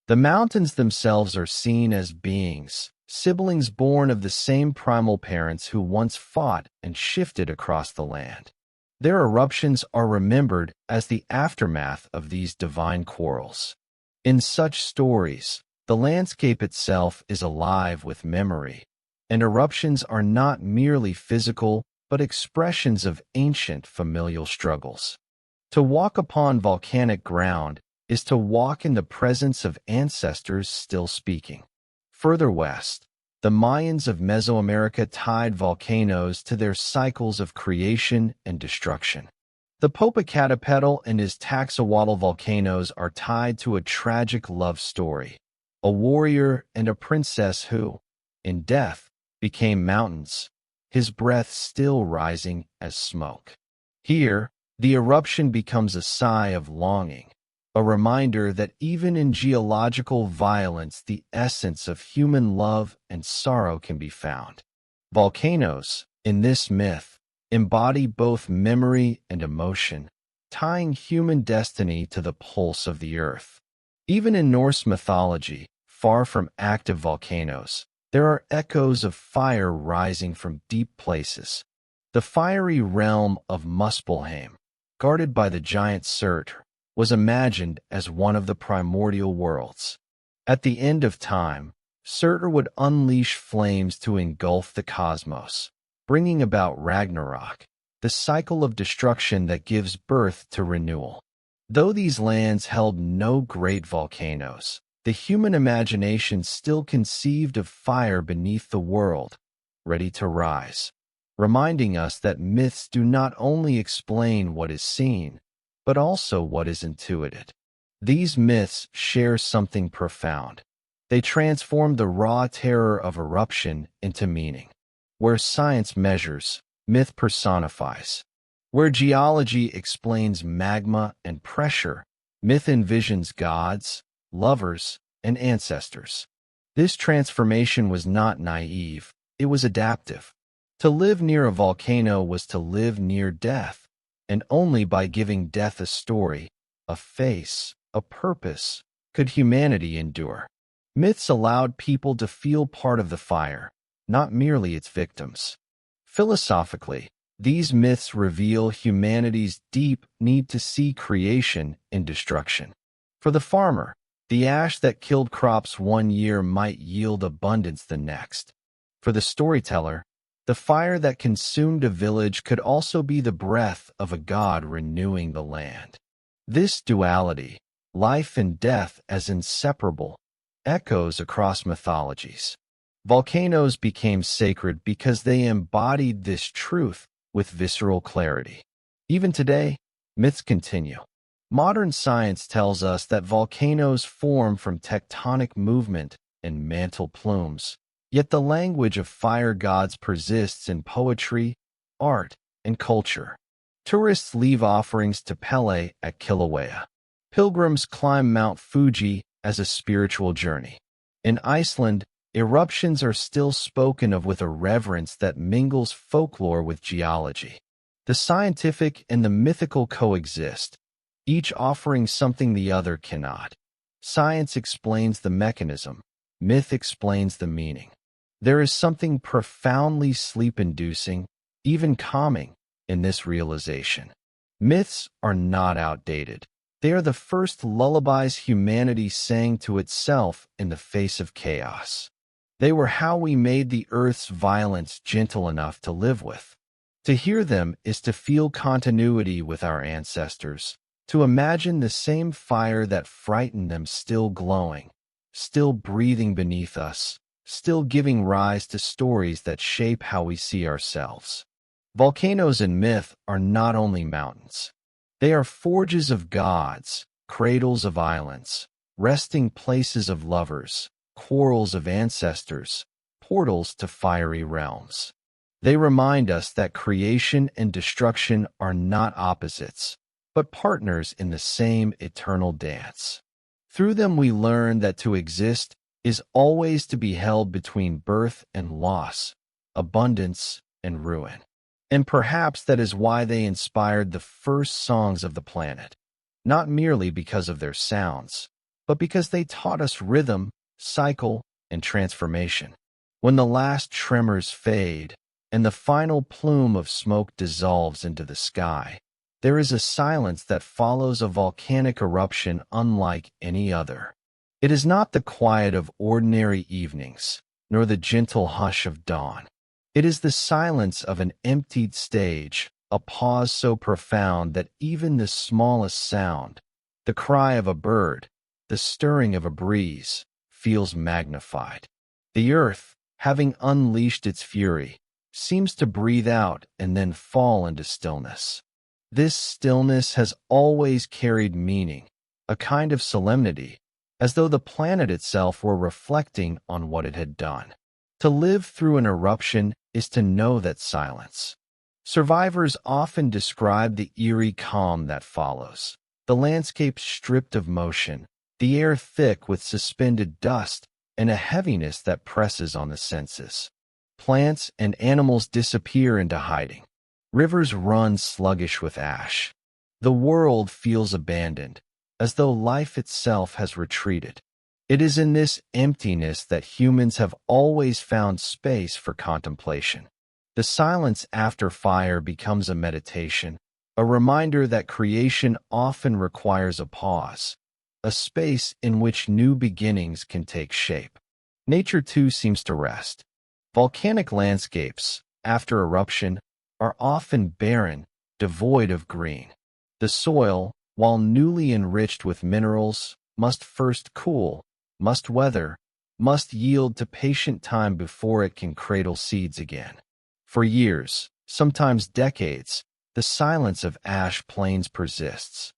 The mountains themselves are seen as beings, siblings born of the same primal parents who once fought and shifted across the land. Their eruptions are remembered as the aftermath of these divine quarrels. In such stories, the landscape itself is alive with memory, and eruptions are not merely physical but expressions of ancient familial struggles. To walk upon volcanic ground is to walk in the presence of ancestors still speaking. Further west, the Mayans of Mesoamerica tied volcanoes to their cycles of creation and destruction. The Popocatépetl and his Taxawatl volcanoes are tied to a tragic love story, a warrior and a princess who, in death, became mountains, his breath still rising as smoke. Here, the eruption becomes a sigh of longing, a reminder that even in geological violence the essence of human love and sorrow can be found. Volcanoes, in this myth, embody both memory and emotion, tying human destiny to the pulse of the earth. Even in Norse mythology, far from active volcanoes, there are echoes of fire rising from deep places. The fiery realm of Muspelheim, guarded by the giant Surtur, was imagined as one of the primordial worlds. At the end of time, Surtur would unleash flames to engulf the cosmos, bringing about Ragnarok, the cycle of destruction that gives birth to renewal. Though these lands held no great volcanoes, the human imagination still conceived of fire beneath the world, ready to rise, reminding us that myths do not only explain what is seen, but also what is intuited. These myths share something profound. They transform the raw terror of eruption into meaning. Where science measures, myth personifies. Where geology explains magma and pressure, myth envisions gods, lovers, and ancestors. This transformation was not naive, it was adaptive. To live near a volcano was to live near death, and only by giving death a story, a face, a purpose, could humanity endure. Myths allowed people to feel part of the fire, not merely its victims. Philosophically, these myths reveal humanity's deep need to see creation in destruction. For the farmer, the ash that killed crops one year might yield abundance the next. For the storyteller, the fire that consumed a village could also be the breath of a god renewing the land. This duality, life and death as inseparable, echoes across mythologies. Volcanoes became sacred because they embodied this truth with visceral clarity. Even today, myths continue. Modern science tells us that volcanoes form from tectonic movement and mantle plumes. Yet the language of fire gods persists in poetry, art, and culture. Tourists leave offerings to Pele at Kilauea. Pilgrims climb Mount Fuji as a spiritual journey. In Iceland, eruptions are still spoken of with a reverence that mingles folklore with geology. The scientific and the mythical coexist, each offering something the other cannot. Science explains the mechanism, myth explains the meaning. There is something profoundly sleep-inducing, even calming, in this realization. Myths are not outdated. They are the first lullabies humanity sang to itself in the face of chaos. They were how we made the Earth's violence gentle enough to live with. To hear them is to feel continuity with our ancestors, to imagine the same fire that frightened them still glowing, still breathing beneath us, still giving rise to stories that shape how we see ourselves. Volcanoes in myth are not only mountains. They are forges of gods, cradles of islands, resting places of lovers, quarrels of ancestors, portals to fiery realms. They remind us that creation and destruction are not opposites, but partners in the same eternal dance. Through them we learn that to exist is always to be held between birth and loss, abundance and ruin. And perhaps that is why they inspired the first songs of the planet, not merely because of their sounds, but because they taught us rhythm, cycle, and transformation. When the last tremors fade and the final plume of smoke dissolves into the sky, there is a silence that follows a volcanic eruption unlike any other. It is not the quiet of ordinary evenings, nor the gentle hush of dawn. It is the silence of an emptied stage, a pause so profound that even the smallest sound, the cry of a bird, the stirring of a breeze, feels magnified. The earth, having unleashed its fury, seems to breathe out and then fall into stillness. This stillness has always carried meaning, a kind of solemnity, as though the planet itself were reflecting on what it had done. To live through an eruption is to know that silence. Survivors often describe the eerie calm that follows, the landscape stripped of motion, the air thick with suspended dust, and a heaviness that presses on the senses. Plants and animals disappear into hiding. Rivers run sluggish with ash. The world feels abandoned, as though life itself has retreated. It is in this emptiness that humans have always found space for contemplation. The silence after fire becomes a meditation, a reminder that creation often requires a pause, a space in which new beginnings can take shape. Nature too seems to rest. Volcanic landscapes, after eruption, are often barren, devoid of green. The soil, while newly enriched with minerals, must first cool, must weather, must yield to patient time before it can cradle seeds again. For years, sometimes decades, the silence of ash plains persists.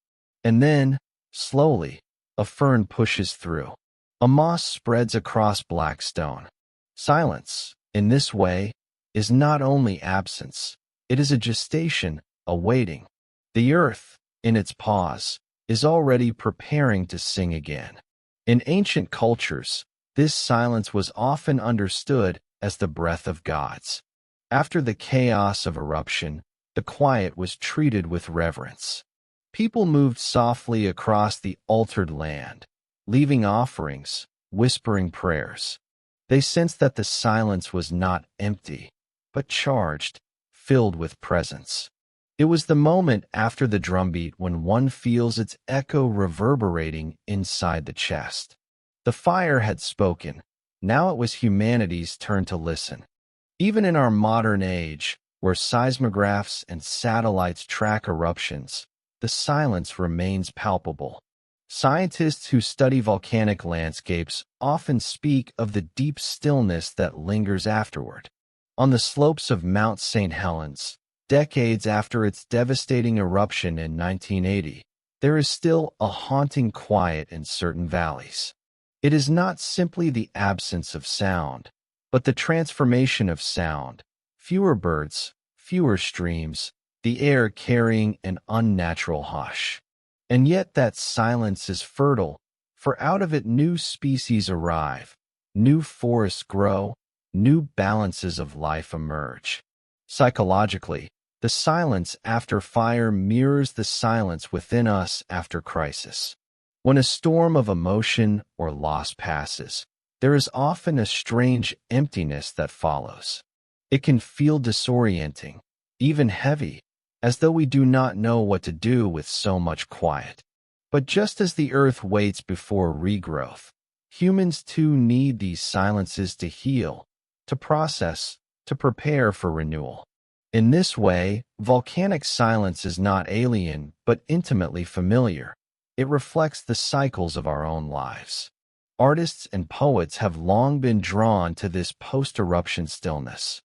And then, slowly, a fern pushes through. A moss spreads across black stone. Silence, in this way, is not only absence, it is a gestation, awaiting. The earth, in its pause, is already preparing to sing again. In ancient cultures, this silence was often understood as the breath of gods. After the chaos of eruption, the quiet was treated with reverence. People moved softly across the altered land, leaving offerings, whispering prayers. They sensed that the silence was not empty, but charged, filled with presence. It was the moment after the drumbeat when one feels its echo reverberating inside the chest. The fire had spoken. Now it was humanity's turn to listen. Even in our modern age, where seismographs and satellites track eruptions, the silence remains palpable. Scientists who study volcanic landscapes often speak of the deep stillness that lingers afterward. On the slopes of Mount St. Helens, decades after its devastating eruption in 1980, there is still a haunting quiet in certain valleys. It is not simply the absence of sound, but the transformation of sound. Fewer birds, fewer streams, the air carrying an unnatural hush. And yet that silence is fertile, for out of it new species arrive, new forests grow, new balances of life emerge. Psychologically, the silence after fire mirrors the silence within us after crisis. When a storm of emotion or loss passes, there is often a strange emptiness that follows. It can feel disorienting, even heavy, as though we do not know what to do with so much quiet. But just as the earth waits before regrowth, humans too need these silences to heal, to process, to prepare for renewal. In this way, volcanic silence is not alien but intimately familiar. It reflects the cycles of our own lives. Artists and poets have long been drawn to this post-eruption stillness.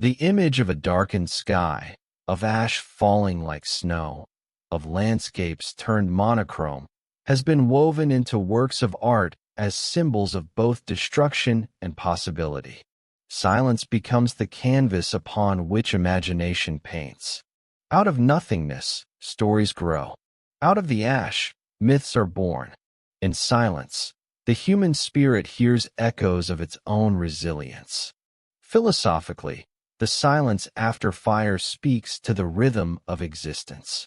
The image of a darkened sky, of ash falling like snow, of landscapes turned monochrome, has been woven into works of art as symbols of both destruction and possibility. Silence becomes the canvas upon which imagination paints. Out of nothingness, stories grow. Out of the ash, myths are born. In silence, the human spirit hears echoes of its own resilience. Philosophically, the silence after fire speaks to the rhythm of existence.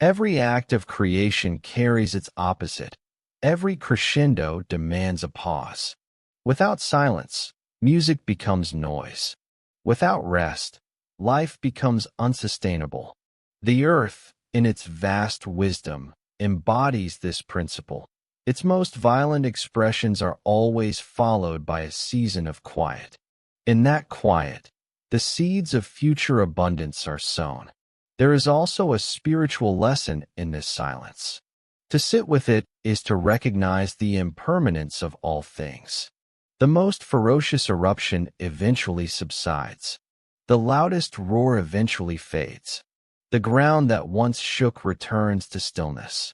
Every act of creation carries its opposite. Every crescendo demands a pause. Without silence, music becomes noise. Without rest, life becomes unsustainable. The earth, in its vast wisdom, embodies this principle. Its most violent expressions are always followed by a season of quiet. In that quiet, the seeds of future abundance are sown. There is also a spiritual lesson in this silence. To sit with it is to recognize the impermanence of all things. The most ferocious eruption eventually subsides. The loudest roar eventually fades. The ground that once shook returns to stillness.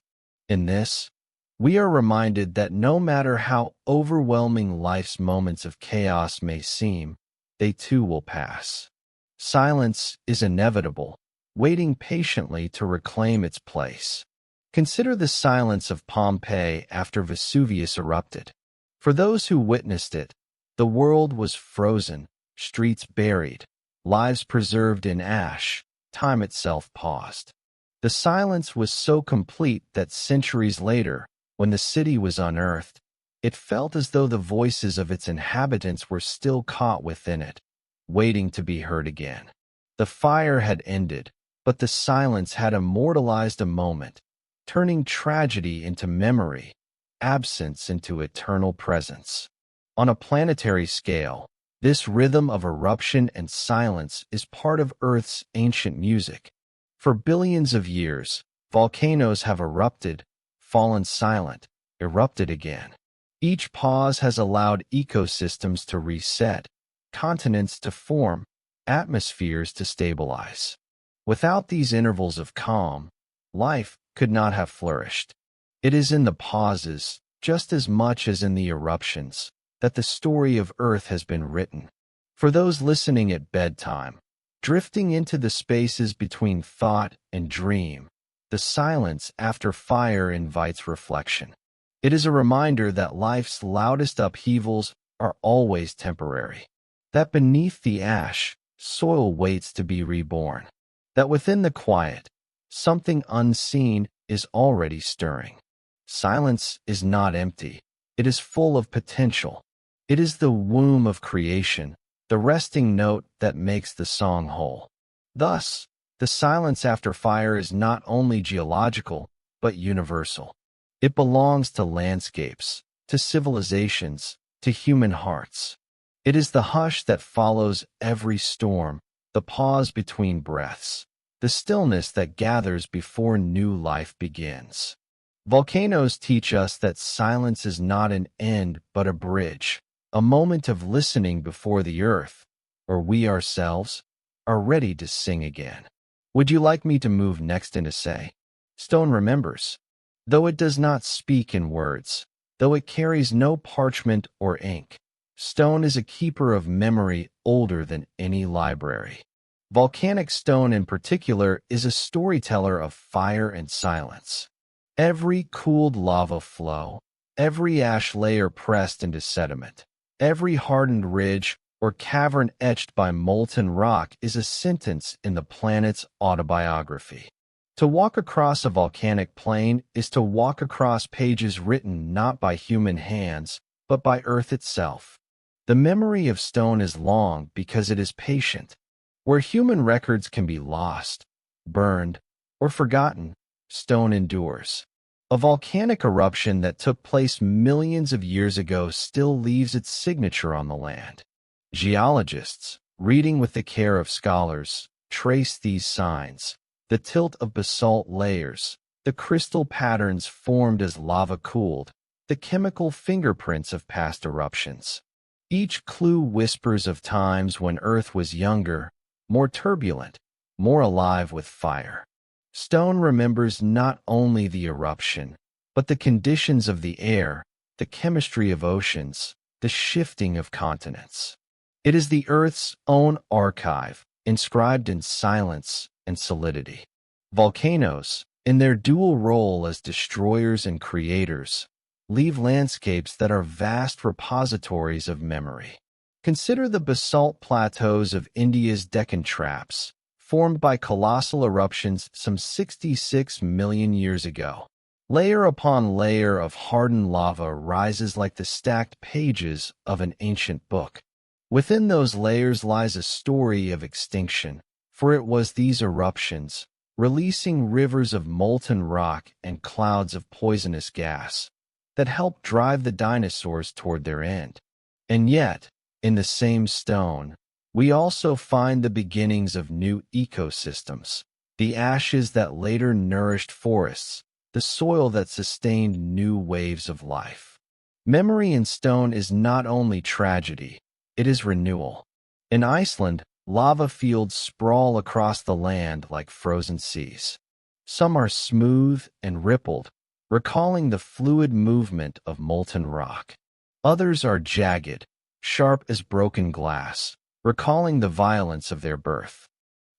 In this, we are reminded that no matter how overwhelming life's moments of chaos may seem, they too will pass. Silence is inevitable, waiting patiently to reclaim its place. Consider the silence of Pompeii after Vesuvius erupted. For those who witnessed it, the world was frozen, streets buried, lives preserved in ash, time itself paused. The silence was so complete that centuries later, when the city was unearthed, it felt as though the voices of its inhabitants were still caught within it, waiting to be heard again. The fire had ended, but the silence had immortalized a moment, turning tragedy into memory, absence into eternal presence. On a planetary scale, this rhythm of eruption and silence is part of Earth's ancient music. For billions of years, volcanoes have erupted, fallen silent, erupted again. Each pause has allowed ecosystems to reset, continents to form, atmospheres to stabilize. Without these intervals of calm, life could not have flourished. It is in the pauses, just as much as in the eruptions, that the story of Earth has been written. For those listening at bedtime, drifting into the spaces between thought and dream. The silence after fire invites reflection. It is a reminder that life's loudest upheavals are always temporary. That beneath the ash, soil waits to be reborn. That within the quiet, something unseen is already stirring. Silence is not empty. It is full of potential. It is the womb of creation, the resting note that makes the song whole. Thus, the silence after fire is not only geological, but universal. It belongs to landscapes, to civilizations, to human hearts. It is the hush that follows every storm, the pause between breaths, the stillness that gathers before new life begins. Volcanoes teach us that silence is not an end but a bridge, a moment of listening before the earth, or we ourselves, are ready to sing again. Would you like me to move next and to say? Stone remembers. Though it does not speak in words, though it carries no parchment or ink, stone is a keeper of memory older than any library. Volcanic stone in particular is a storyteller of fire and silence. Every cooled lava flow, every ash layer pressed into sediment, every hardened ridge or cavern etched by molten rock is a sentence in the planet's autobiography. To walk across a volcanic plain is to walk across pages written not by human hands, but by Earth itself. The memory of stone is long because it is patient. Where human records can be lost, burned, or forgotten, stone endures. A volcanic eruption that took place millions of years ago still leaves its signature on the land. Geologists, reading with the care of scholars, trace these signs: the tilt of basalt layers, the crystal patterns formed as lava cooled, the chemical fingerprints of past eruptions. Each clue whispers of times when Earth was younger, more turbulent, more alive with fire. Stone remembers not only the eruption, but the conditions of the air, the chemistry of oceans, the shifting of continents. It is the Earth's own archive, inscribed in silence and solidity. Volcanoes, in their dual role as destroyers and creators, leave landscapes that are vast repositories of memory. Consider the basalt plateaus of India's Deccan Traps, formed by colossal eruptions some 66 million years ago. Layer upon layer of hardened lava rises like the stacked pages of an ancient book. Within those layers lies a story of extinction, for it was these eruptions, releasing rivers of molten rock and clouds of poisonous gas, that helped drive the dinosaurs toward their end. And yet, in the same stone, we also find the beginnings of new ecosystems, the ashes that later nourished forests, the soil that sustained new waves of life. Memory in stone is not only tragedy, it is renewal. In Iceland, lava fields sprawl across the land like frozen seas. Some are smooth and rippled, recalling the fluid movement of molten rock. Others are jagged, sharp as broken glass, recalling the violence of their birth.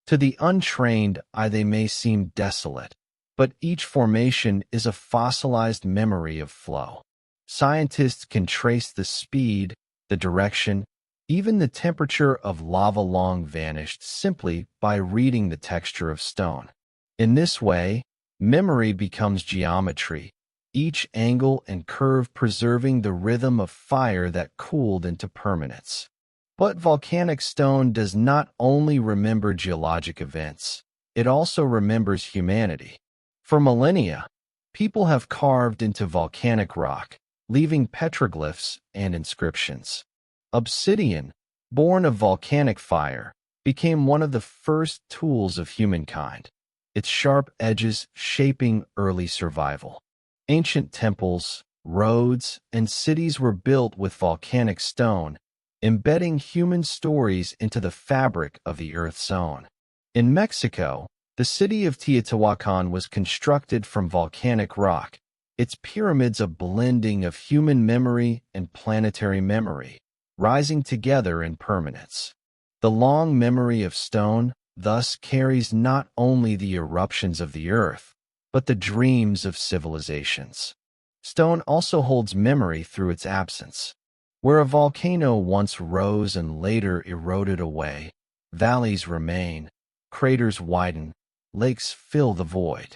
To the untrained eye they may seem desolate, but each formation is a fossilized memory of flow. Scientists can trace the speed, the direction, even the temperature of lava long vanished simply by reading the texture of stone. In this way, memory becomes geometry, each angle and curve preserving the rhythm of fire that cooled into permanence. But volcanic stone does not only remember geologic events, it also remembers humanity. For millennia, people have carved into volcanic rock, leaving petroglyphs and inscriptions. Obsidian, born of volcanic fire, became one of the first tools of humankind, its sharp edges shaping early survival. Ancient temples, roads, and cities were built with volcanic stone, embedding human stories into the fabric of the Earth's own. In Mexico, the city of Teotihuacan was constructed from volcanic rock, its pyramids a blending of human memory and planetary memory, rising together in permanence. The long memory of stone thus carries not only the eruptions of the earth, but the dreams of civilizations. Stone also holds memory through its absence. Where a volcano once rose and later eroded away, valleys remain, craters widen, lakes fill the void.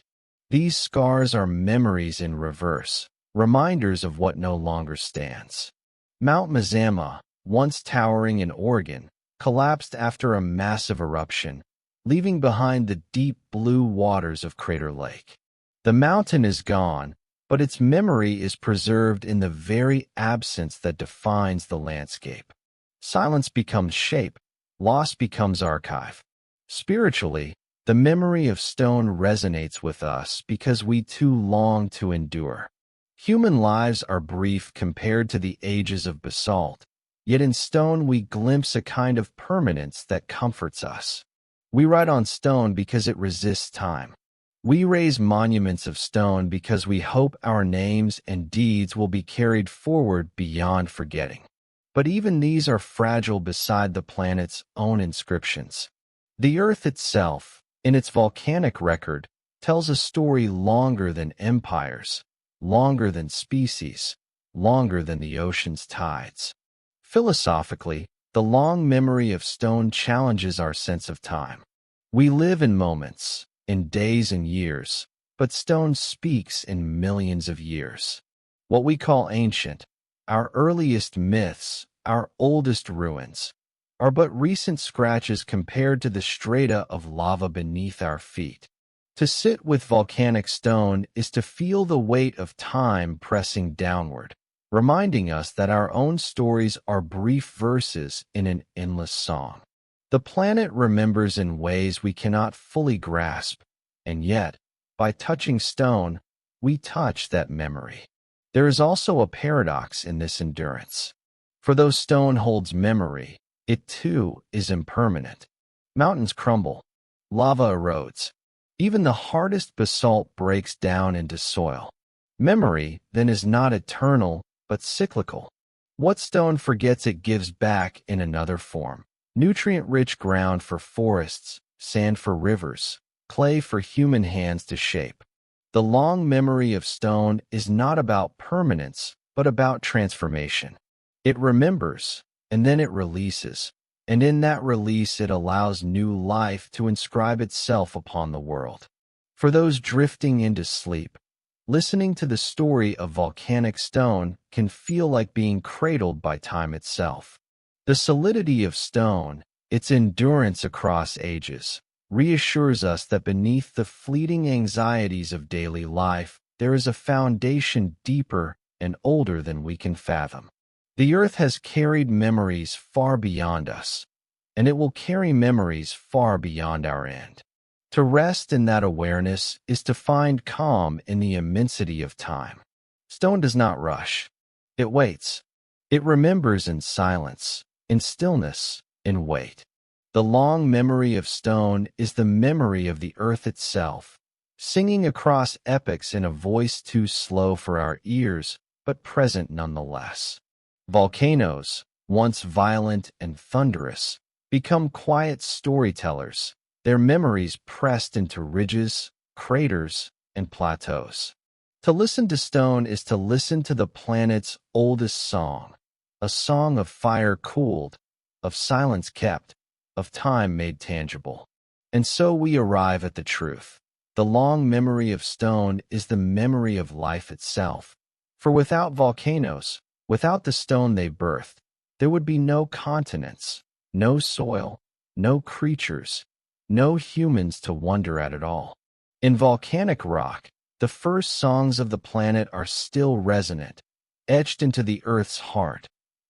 These scars are memories in reverse, reminders of what no longer stands. Mount Mazama, once towering in Oregon, collapsed after a massive eruption, leaving behind the deep blue waters of Crater Lake. The mountain is gone, but its memory is preserved in the very absence that defines the landscape. Silence becomes shape, loss becomes archive. Spiritually, the memory of stone resonates with us because we too long to endure. Human lives are brief compared to the ages of basalt, yet in stone we glimpse a kind of permanence that comforts us. We write on stone because it resists time. We raise monuments of stone because we hope our names and deeds will be carried forward beyond forgetting. But even these are fragile beside the planet's own inscriptions. The Earth itself, in its volcanic record, tells a story longer than empires, longer than species, longer than the ocean's tides. Philosophically, the long memory of stone challenges our sense of time. We live in moments, in days and years, but stone speaks in millions of years. What we call ancient, our earliest myths, our oldest ruins, are but recent scratches compared to the strata of lava beneath our feet. To sit with volcanic stone is to feel the weight of time pressing downward, reminding us that our own stories are brief verses in an endless song. The planet remembers in ways we cannot fully grasp, and yet, by touching stone, we touch that memory. There is also a paradox in this endurance. For though stone holds memory, it too is impermanent. Mountains crumble, lava erodes. Even the hardest basalt breaks down into soil. Memory, then, is not eternal, but cyclical. What stone forgets it gives back in another form. Nutrient-rich ground for forests, sand for rivers, clay for human hands to shape. The long memory of stone is not about permanence, but about transformation. It remembers, and then it releases, and in that release it allows new life to inscribe itself upon the world. For those drifting into sleep, listening to the story of volcanic stone can feel like being cradled by time itself. The solidity of stone, its endurance across ages, reassures us that beneath the fleeting anxieties of daily life, there is a foundation deeper and older than we can fathom. The earth has carried memories far beyond us, and it will carry memories far beyond our end. To rest in that awareness is to find calm in the immensity of time. Stone does not rush. It waits. It remembers in silence, in stillness, in wait. The long memory of stone is the memory of the earth itself, singing across epochs in a voice too slow for our ears, but present nonetheless. Volcanoes, once violent and thunderous, become quiet storytellers, their memories pressed into ridges, craters, and plateaus. To listen to stone is to listen to the planet's oldest song, a song of fire cooled, of silence kept, of time made tangible. And so we arrive at the truth. The long memory of stone is the memory of life itself. For without volcanoes, without the stone they birthed, there would be no continents, no soil, no creatures, no humans to wonder at all. In volcanic rock, the first songs of the planet are still resonant, etched into the Earth's heart,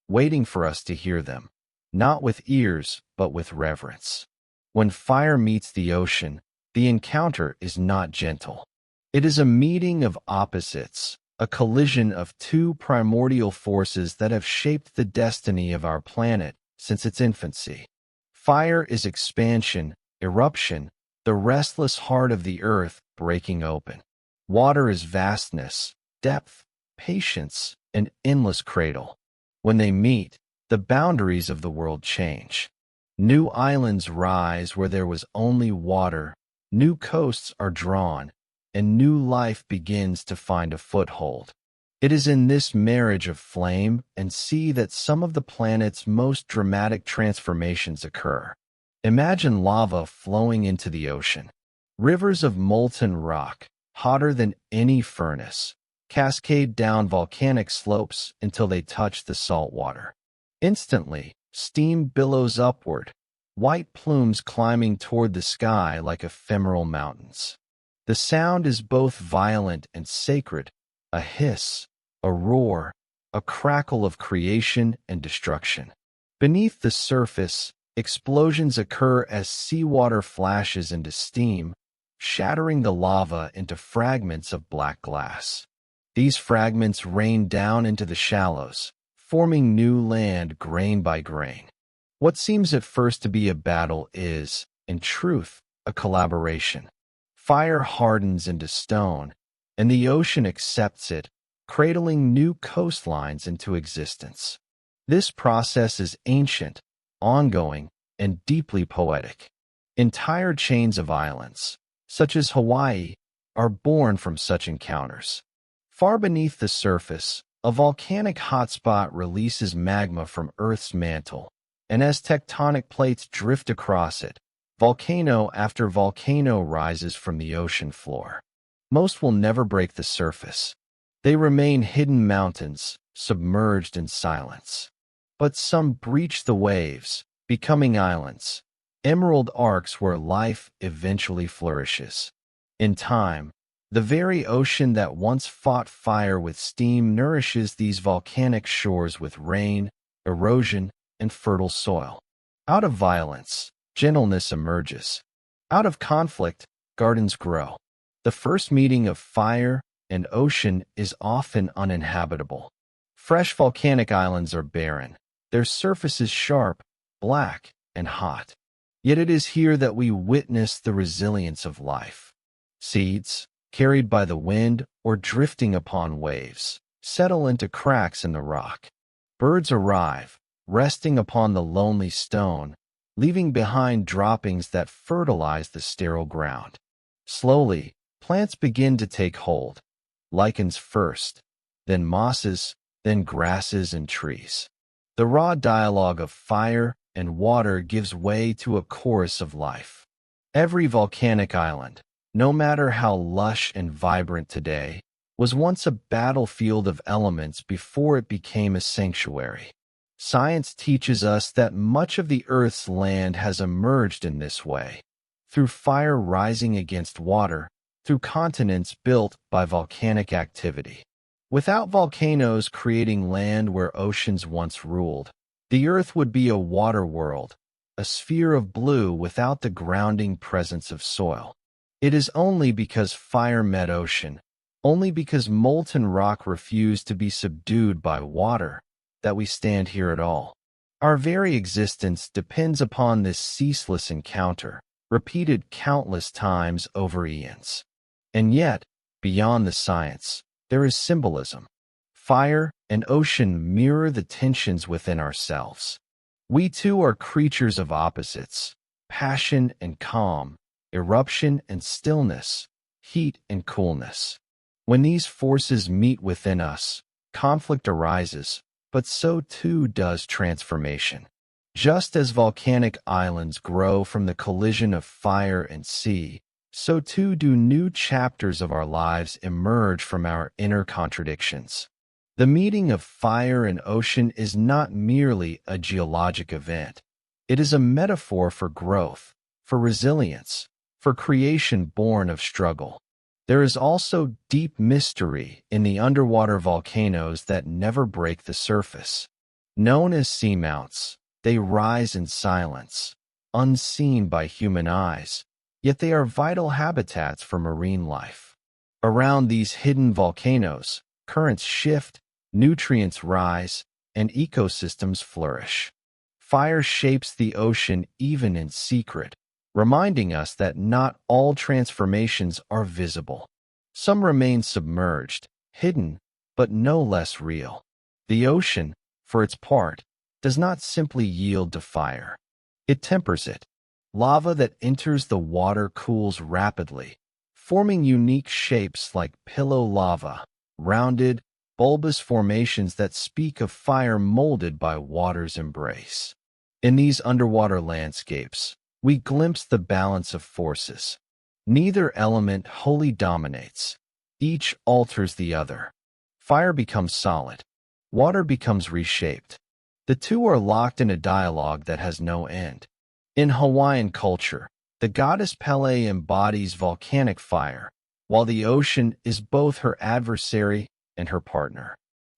waiting for us to hear them, not with ears, but with reverence. When fire meets the ocean, the encounter is not gentle. It is a meeting of opposites, a collision of two primordial forces that have shaped the destiny of our planet since its infancy. Fire is expansion, eruption, the restless heart of the earth breaking open. Water is vastness, depth, patience, an endless cradle. When they meet, the boundaries of the world change. New islands rise where there was only water, new coasts are drawn, and new life begins to find a foothold. It is in this marriage of flame and sea that some of the planet's most dramatic transformations occur. Imagine lava flowing into the ocean. Rivers of molten rock, hotter than any furnace, cascade down volcanic slopes until they touch the salt water. Instantly, steam billows upward, white plumes climbing toward the sky like ephemeral mountains. The sound is both violent and sacred, a hiss, a roar, a crackle of creation and destruction. Beneath the surface, explosions occur as seawater flashes into steam, shattering the lava into fragments of black glass. These fragments rain down into the shallows, forming new land grain by grain. What seems at first to be a battle is, in truth, a collaboration. Fire hardens into stone, and the ocean accepts it, cradling new coastlines into existence. This process is ancient, ongoing, and deeply poetic. Entire chains of islands, such as Hawaii, are born from such encounters. Far beneath the surface, a volcanic hotspot releases magma from Earth's mantle, and as tectonic plates drift across it, volcano after volcano rises from the ocean floor. Most will never break the surface. They remain hidden mountains, submerged in silence. But some breach the waves, becoming islands, emerald arcs where life eventually flourishes. In time, the very ocean that once fought fire with steam nourishes these volcanic shores with rain, erosion, and fertile soil. Out of violence, gentleness emerges. Out of conflict, gardens grow. The first meeting of fire and ocean is often uninhabitable. Fresh volcanic islands are barren, their surfaces sharp, black, and hot. Yet it is here that we witness the resilience of life. Seeds, carried by the wind or drifting upon waves, settle into cracks in the rock. Birds arrive, resting upon the lonely stone, leaving behind droppings that fertilize the sterile ground. Slowly, plants begin to take hold, lichens first, then mosses, then grasses and trees. The raw dialogue of fire and water gives way to a chorus of life. Every volcanic island, no matter how lush and vibrant today, was once a battlefield of elements before it became a sanctuary. Science teaches us that much of the Earth's land has emerged in this way, through fire rising against water, through continents built by volcanic activity. Without volcanoes creating land where oceans once ruled, the Earth would be a water world, a sphere of blue without the grounding presence of soil. It is only because fire met ocean, only because molten rock refused to be subdued by water, that we stand here at all. Our very existence depends upon this ceaseless encounter, repeated countless times over eons. And yet, beyond the science, there is symbolism. Fire and ocean mirror the tensions within ourselves. We too are creatures of opposites, passion and calm, eruption and stillness, heat and coolness. When these forces meet within us, conflict arises, but so too does transformation. Just as volcanic islands grow from the collision of fire and sea, so too do new chapters of our lives emerge from our inner contradictions. The meeting of fire and ocean is not merely a geologic event. It is a metaphor for growth, for resilience, for creation born of struggle. There is also deep mystery in the underwater volcanoes that never break the surface. Known as seamounts, they rise in silence, unseen by human eyes, yet they are vital habitats for marine life. Around these hidden volcanoes, currents shift, nutrients rise, and ecosystems flourish. Fire shapes the ocean even in secret, reminding us that not all transformations are visible. Some remain submerged, hidden, but no less real. The ocean, for its part, does not simply yield to fire. It tempers it. Lava that enters the water cools rapidly, forming unique shapes like pillow lava, rounded, bulbous formations that speak of fire molded by water's embrace. In these underwater landscapes, we glimpse the balance of forces. Neither element wholly dominates. Each alters the other. Fire becomes solid. Water becomes reshaped. The two are locked in a dialogue that has no end. In Hawaiian culture, the goddess Pele embodies volcanic fire, while the ocean is both her adversary and her partner.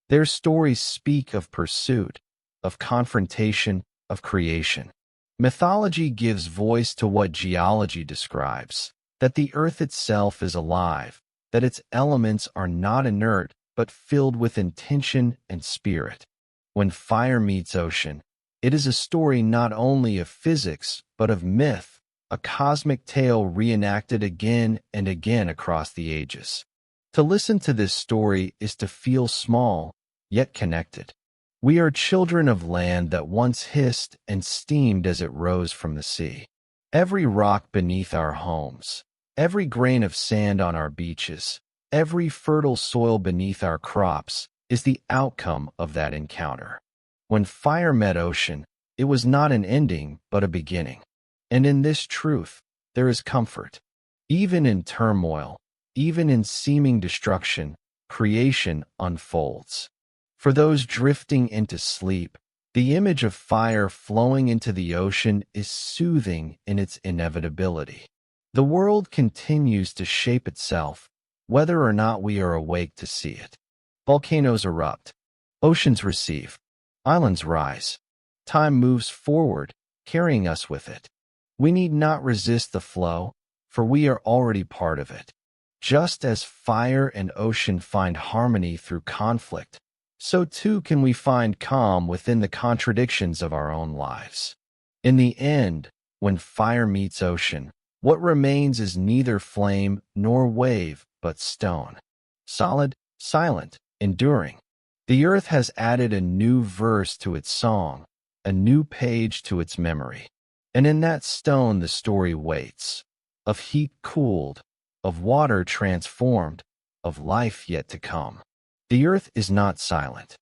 Their stories speak of pursuit, of confrontation, of creation. Mythology gives voice to what geology describes, that the earth itself is alive, that its elements are not inert but filled with intention and spirit. When fire meets ocean, it is a story not only of physics but of myth, a cosmic tale reenacted again and again across the ages. To listen to this story is to feel small, yet connected. We are children of land that once hissed and steamed as it rose from the sea. Every rock beneath our homes, every grain of sand on our beaches, every fertile soil beneath our crops is the outcome of that encounter. When fire met ocean, it was not an ending but a beginning. And in this truth, there is comfort. Even in turmoil, even in seeming destruction, creation unfolds. For those drifting into sleep, the image of fire flowing into the ocean is soothing in its inevitability. The world continues to shape itself, whether or not we are awake to see it. Volcanoes erupt. Oceans receive. Islands rise. Time moves forward, carrying us with it. We need not resist the flow, for we are already part of it. Just as fire and ocean find harmony through conflict, so too can we find calm within the contradictions of our own lives. In the end, when fire meets ocean, what remains is neither flame nor wave, but stone. Solid, silent, enduring. The earth has added a new verse to its song, a new page to its memory. And in that stone the story waits, of heat cooled, of water transformed, of life yet to come. The earth is not silent.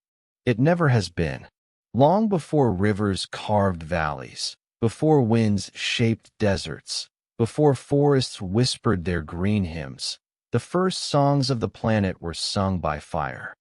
It never has been. Long before rivers carved valleys, before winds shaped deserts, before forests whispered their green hymns, the first songs of the planet were sung by fire.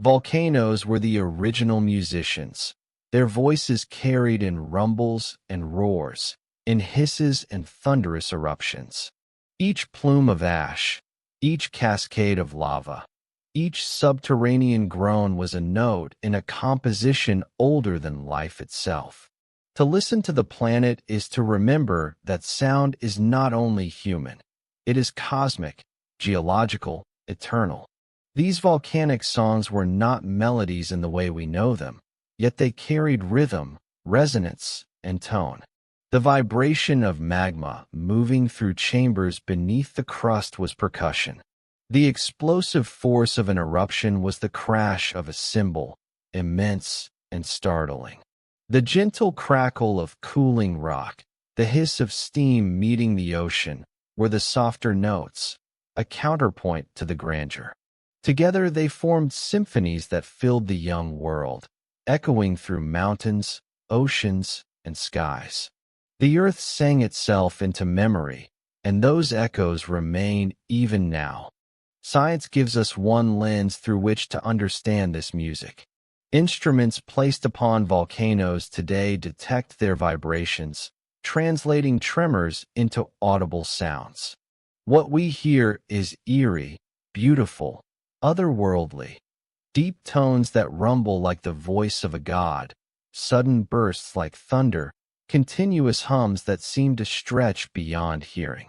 Volcanoes were the original musicians. Their voices carried in rumbles and roars, in hisses and thunderous eruptions. Each plume of ash, each cascade of lava, each subterranean groan was a note in a composition older than life itself. To listen to the planet is to remember that sound is not only human. It is cosmic, geological, eternal. These volcanic songs were not melodies in the way we know them, yet they carried rhythm, resonance, and tone. The vibration of magma moving through chambers beneath the crust was percussion. The explosive force of an eruption was the crash of a cymbal, immense and startling. The gentle crackle of cooling rock, the hiss of steam meeting the ocean, were the softer notes, a counterpoint to the grandeur. Together they formed symphonies that filled the young world, echoing through mountains, oceans, and skies. The earth sang itself into memory, and those echoes remain even now. Science gives us one lens through which to understand this music. Instruments placed upon volcanoes today detect their vibrations, translating tremors into audible sounds. What we hear is eerie, beautiful, otherworldly. Deep tones that rumble like the voice of a god, sudden bursts like thunder, continuous hums that seem to stretch beyond hearing.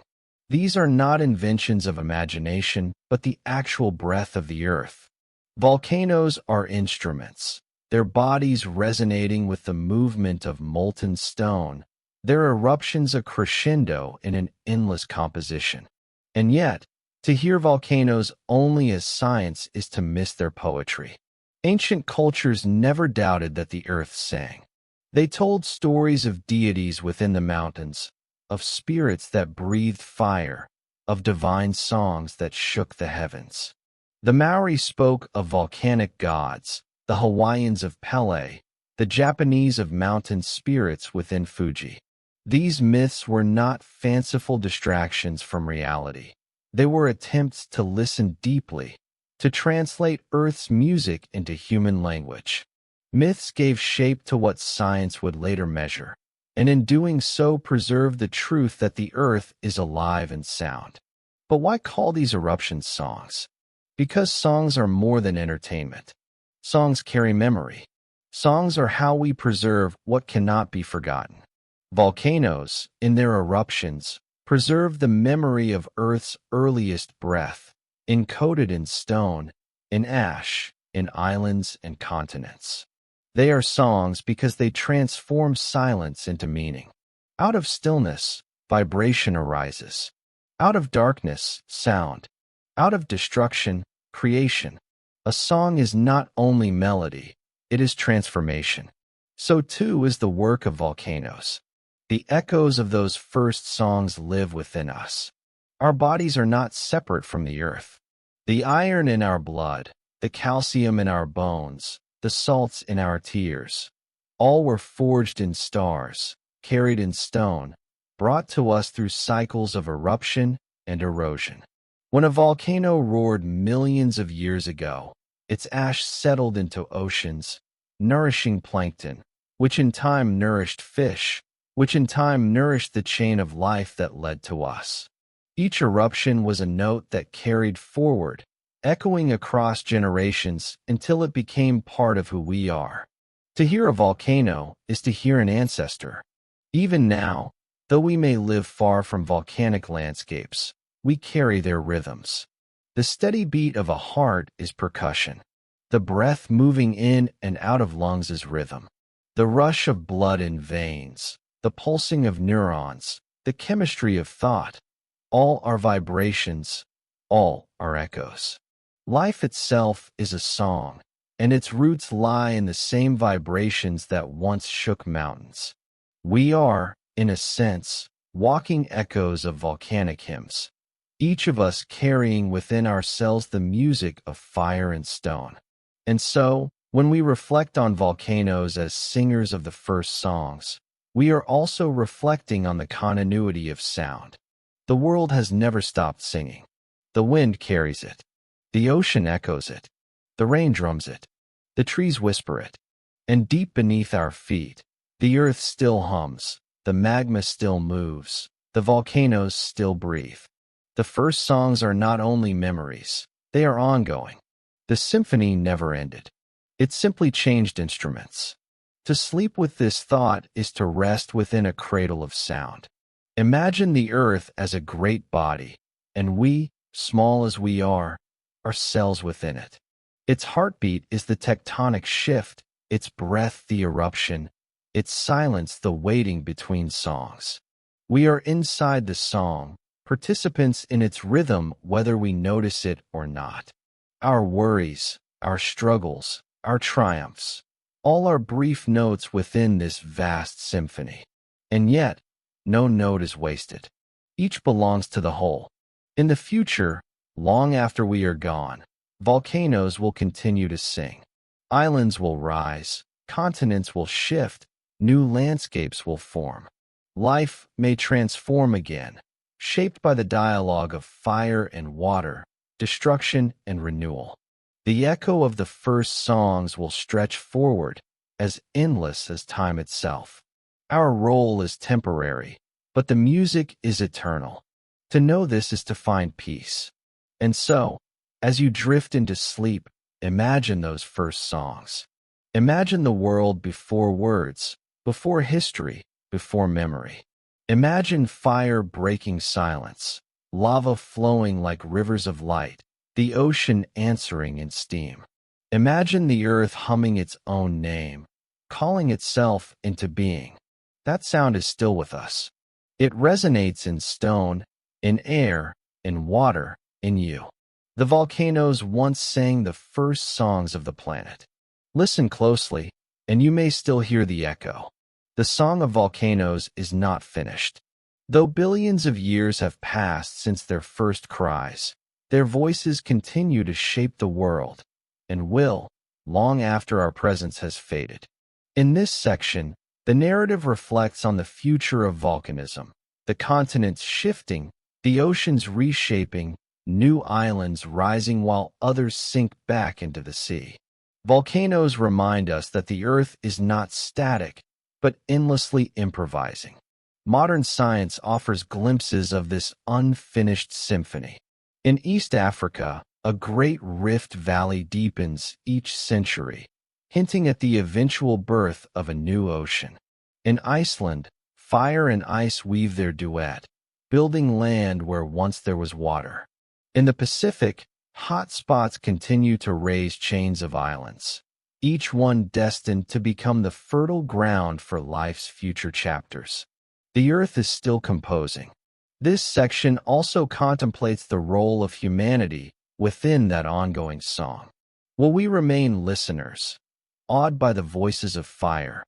These are not inventions of imagination, but the actual breath of the earth. Volcanoes are instruments, their bodies resonating with the movement of molten stone, their eruptions a crescendo in an endless composition. And yet, to hear volcanoes only as science is to miss their poetry. Ancient cultures never doubted that the earth sang. They told stories of deities within the mountains, of spirits that breathed fire, of divine songs that shook the heavens. The Maori spoke of volcanic gods, the Hawaiians of Pele, the Japanese of mountain spirits within Fuji. These myths were not fanciful distractions from reality. They were attempts to listen deeply, to translate Earth's music into human language. Myths gave shape to what science would later measure, and in doing so preserved the truth that the Earth is alive and sound. But why call these eruptions songs? Because songs are more than entertainment. Songs carry memory. Songs are how we preserve what cannot be forgotten. Volcanoes, in their eruptions, preserve the memory of Earth's earliest breath, encoded in stone, in ash, in islands and continents. They are songs because they transform silence into meaning. Out of stillness, vibration arises. Out of darkness, sound. Out of destruction, creation. A song is not only melody, it is transformation. So too is the work of volcanoes. The echoes of those first songs live within us. Our bodies are not separate from the earth. The iron in our blood, the calcium in our bones, the salts in our tears, all were forged in stars, carried in stone, brought to us through cycles of eruption and erosion. When a volcano roared millions of years ago, its ash settled into oceans, nourishing plankton, which in time nourished fish, which in time nourished the chain of life that led to us. Each eruption was a note that carried forward, echoing across generations until it became part of who we are. To hear a volcano is to hear an ancestor. Even now, though we may live far from volcanic landscapes, we carry their rhythms. The steady beat of a heart is percussion. The breath moving in and out of lungs is rhythm. The rush of blood in veins, the pulsing of neurons, the chemistry of thought, all are vibrations, all are echoes. Life itself is a song, and its roots lie in the same vibrations that once shook mountains. We are, in a sense, walking echoes of volcanic hymns, each of us carrying within ourselves the music of fire and stone. And so, when we reflect on volcanoes as singers of the first songs, we are also reflecting on the continuity of sound. The world has never stopped singing. The wind carries it. The ocean echoes it. The rain drums it. The trees whisper it. And deep beneath our feet, the earth still hums. The magma still moves. The volcanoes still breathe. The first songs are not only memories, they are ongoing. The symphony never ended. It simply changed instruments. To sleep with this thought is to rest within a cradle of sound. Imagine the earth as a great body, and we, small as we are cells within it. Its heartbeat is the tectonic shift, its breath the eruption, its silence the waiting between songs. We are inside the song, participants in its rhythm whether we notice it or not. Our worries, our struggles, our triumphs, all are brief notes within this vast symphony. And yet, no note is wasted. Each belongs to the whole. In the future, long after we are gone, volcanoes will continue to sing. Islands will rise, continents will shift, new landscapes will form. Life may transform again, shaped by the dialogue of fire and water, destruction and renewal. The echo of the first songs will stretch forward, as endless as time itself. Our role is temporary, but the music is eternal. To know this is to find peace. And so, as you drift into sleep, imagine those first songs. Imagine the world before words, before history, before memory. Imagine fire breaking silence, lava flowing like rivers of light, the ocean answering in steam. Imagine the earth humming its own name, calling itself into being. That sound is still with us. It resonates in stone, in air, in water, in you. The volcanoes once sang the first songs of the planet. Listen closely, and you may still hear the echo. The Song of Volcanoes is not finished. Though billions of years have passed since their first cries, their voices continue to shape the world, and will, long after our presence has faded. In this section, the narrative reflects on the future of volcanism, the continents shifting, the oceans reshaping, new islands rising while others sink back into the sea. Volcanoes remind us that the Earth is not static, but endlessly improvising. Modern science offers glimpses of this unfinished symphony. In East Africa, a great rift valley deepens each century, hinting at the eventual birth of a new ocean. In Iceland, fire and ice weave their duet, building land where once there was water. In the Pacific, hot spots continue to raise chains of islands, each one destined to become the fertile ground for life's future chapters. The Earth is still composing. This section also contemplates the role of humanity within that ongoing song. Will we remain listeners, awed by the voices of fire,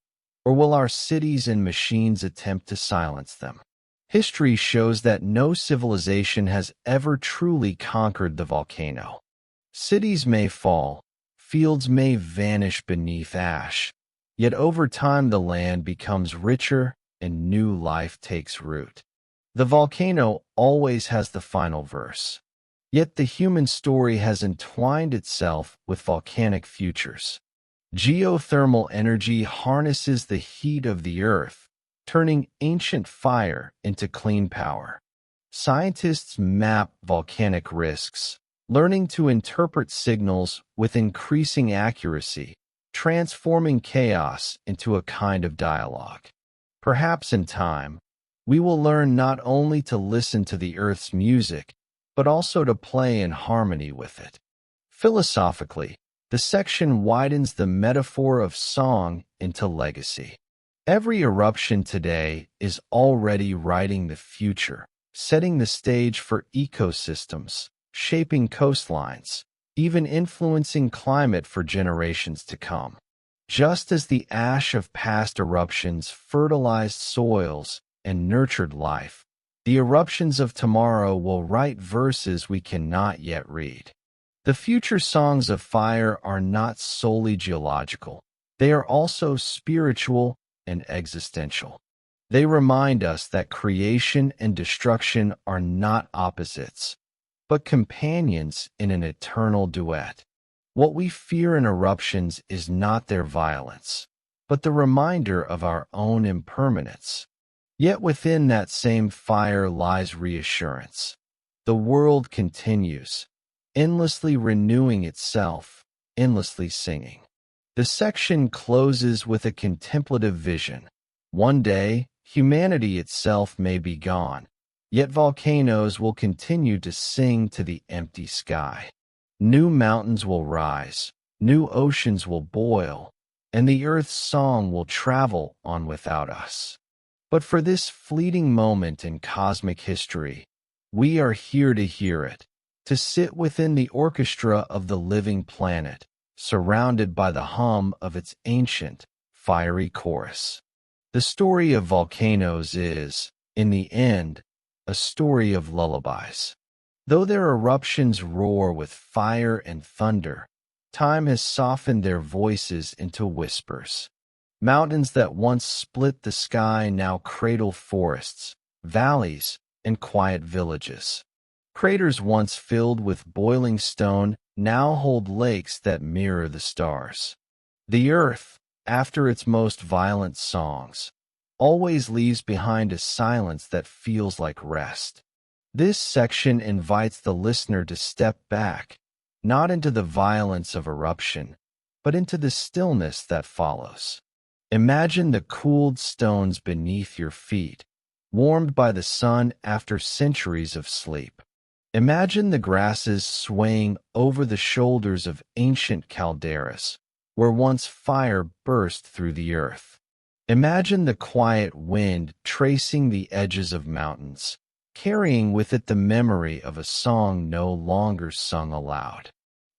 or will our cities and machines attempt to silence them? History shows that no civilization has ever truly conquered the volcano. Cities may fall, fields may vanish beneath ash, yet over time the land becomes richer and new life takes root. The volcano always has the final verse, yet the human story has entwined itself with volcanic futures. Geothermal energy harnesses the heat of the earth, turning ancient fire into clean power. Scientists map volcanic risks, learning to interpret signals with increasing accuracy, transforming chaos into a kind of dialogue. Perhaps in time, we will learn not only to listen to the Earth's music, but also to play in harmony with it. Philosophically, the section widens the metaphor of song into legacy. Every eruption today is already writing the future, setting the stage for ecosystems, shaping coastlines, even influencing climate for generations to come. Just as the ash of past eruptions fertilized soils and nurtured life, the eruptions of tomorrow will write verses we cannot yet read. The future songs of fire are not solely geological. They are also spiritual and existential. They remind us that creation and destruction are not opposites, but companions in an eternal duet. What we fear in eruptions is not their violence, but the reminder of our own impermanence. Yet within that same fire lies reassurance. The world continues, endlessly renewing itself, endlessly singing. The section closes with a contemplative vision. One day, humanity itself may be gone, yet volcanoes will continue to sing to the empty sky. New mountains will rise, new oceans will boil, and the earth's song will travel on without us. But for this fleeting moment in cosmic history, we are here to hear it, to sit within the orchestra of the living planet, surrounded by the hum of its ancient, fiery chorus. The story of volcanoes is, in the end, a story of lullabies. Though their eruptions roar with fire and thunder, time has softened their voices into whispers. Mountains that once split the sky now cradle forests, valleys, and quiet villages. Craters once filled with boiling stone now hold lakes that mirror the stars. The earth, after its most violent songs, always leaves behind a silence that feels like rest. This section invites the listener to step back, not into the violence of eruption, but into the stillness that follows. Imagine the cooled stones beneath your feet, warmed by the sun after centuries of sleep. Imagine the grasses swaying over the shoulders of ancient calderas, where once fire burst through the earth. Imagine the quiet wind tracing the edges of mountains, carrying with it the memory of a song no longer sung aloud.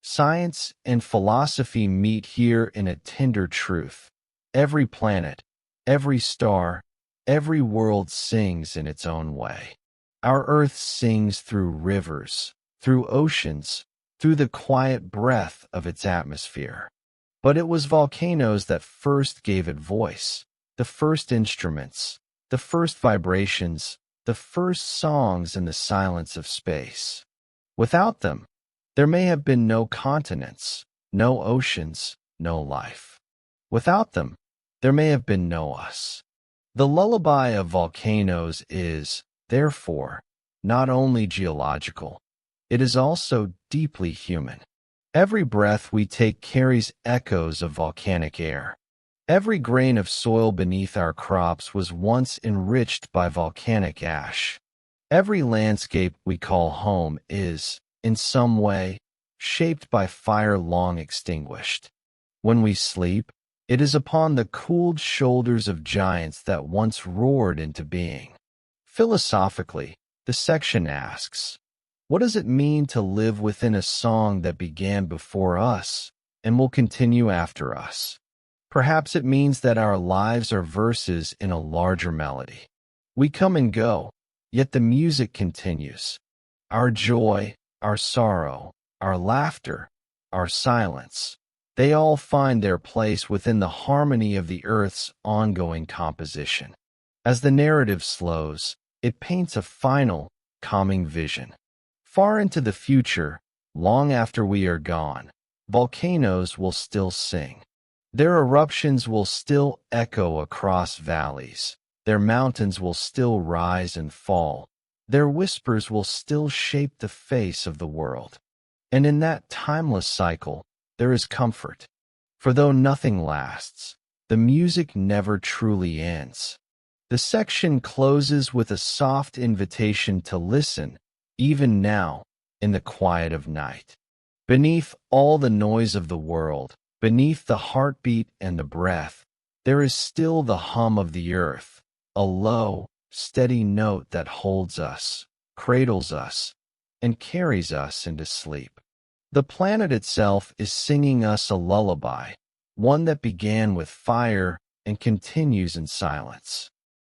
Science and philosophy meet here in a tender truth. Every planet, Every star, every world sings in its own way. Our earth sings through rivers, through oceans, through the quiet breath of its atmosphere. But it was volcanoes that first gave it voice, the first instruments, the first vibrations, the first songs in the silence of space. Without them, there may have been no continents, no oceans, no life. Without them, there may have been no us. The lullaby of volcanoes is, therefore, not only geological, it is also deeply human. Every breath we take carries echoes of volcanic air. Every grain of soil beneath our crops was once enriched by volcanic ash. Every landscape we call home is, in some way, shaped by fire long extinguished. When we sleep, it is upon the cooled shoulders of giants that once roared into being. Philosophically, the section asks, what does it mean to live within a song that began before us and will continue after us? Perhaps it means that our lives are verses in a larger melody. We come and go, yet the music continues. Our joy, our sorrow, our laughter, our silence, they all find their place within the harmony of the earth's ongoing composition. As the narrative slows, it paints a final, calming vision. Far into the future, long after we are gone, volcanoes will still sing. Their eruptions will still echo across valleys. Their mountains will still rise and fall. Their whispers will still shape the face of the world. And in that timeless cycle, there is comfort. For though nothing lasts, the music never truly ends. The section closes with a soft invitation to listen, even now, in the quiet of night. Beneath all the noise of the world, beneath the heartbeat and the breath, there is still the hum of the earth, a low, steady note that holds us, cradles us, and carries us into sleep. The planet itself is singing us a lullaby, one that began with fire and continues in silence.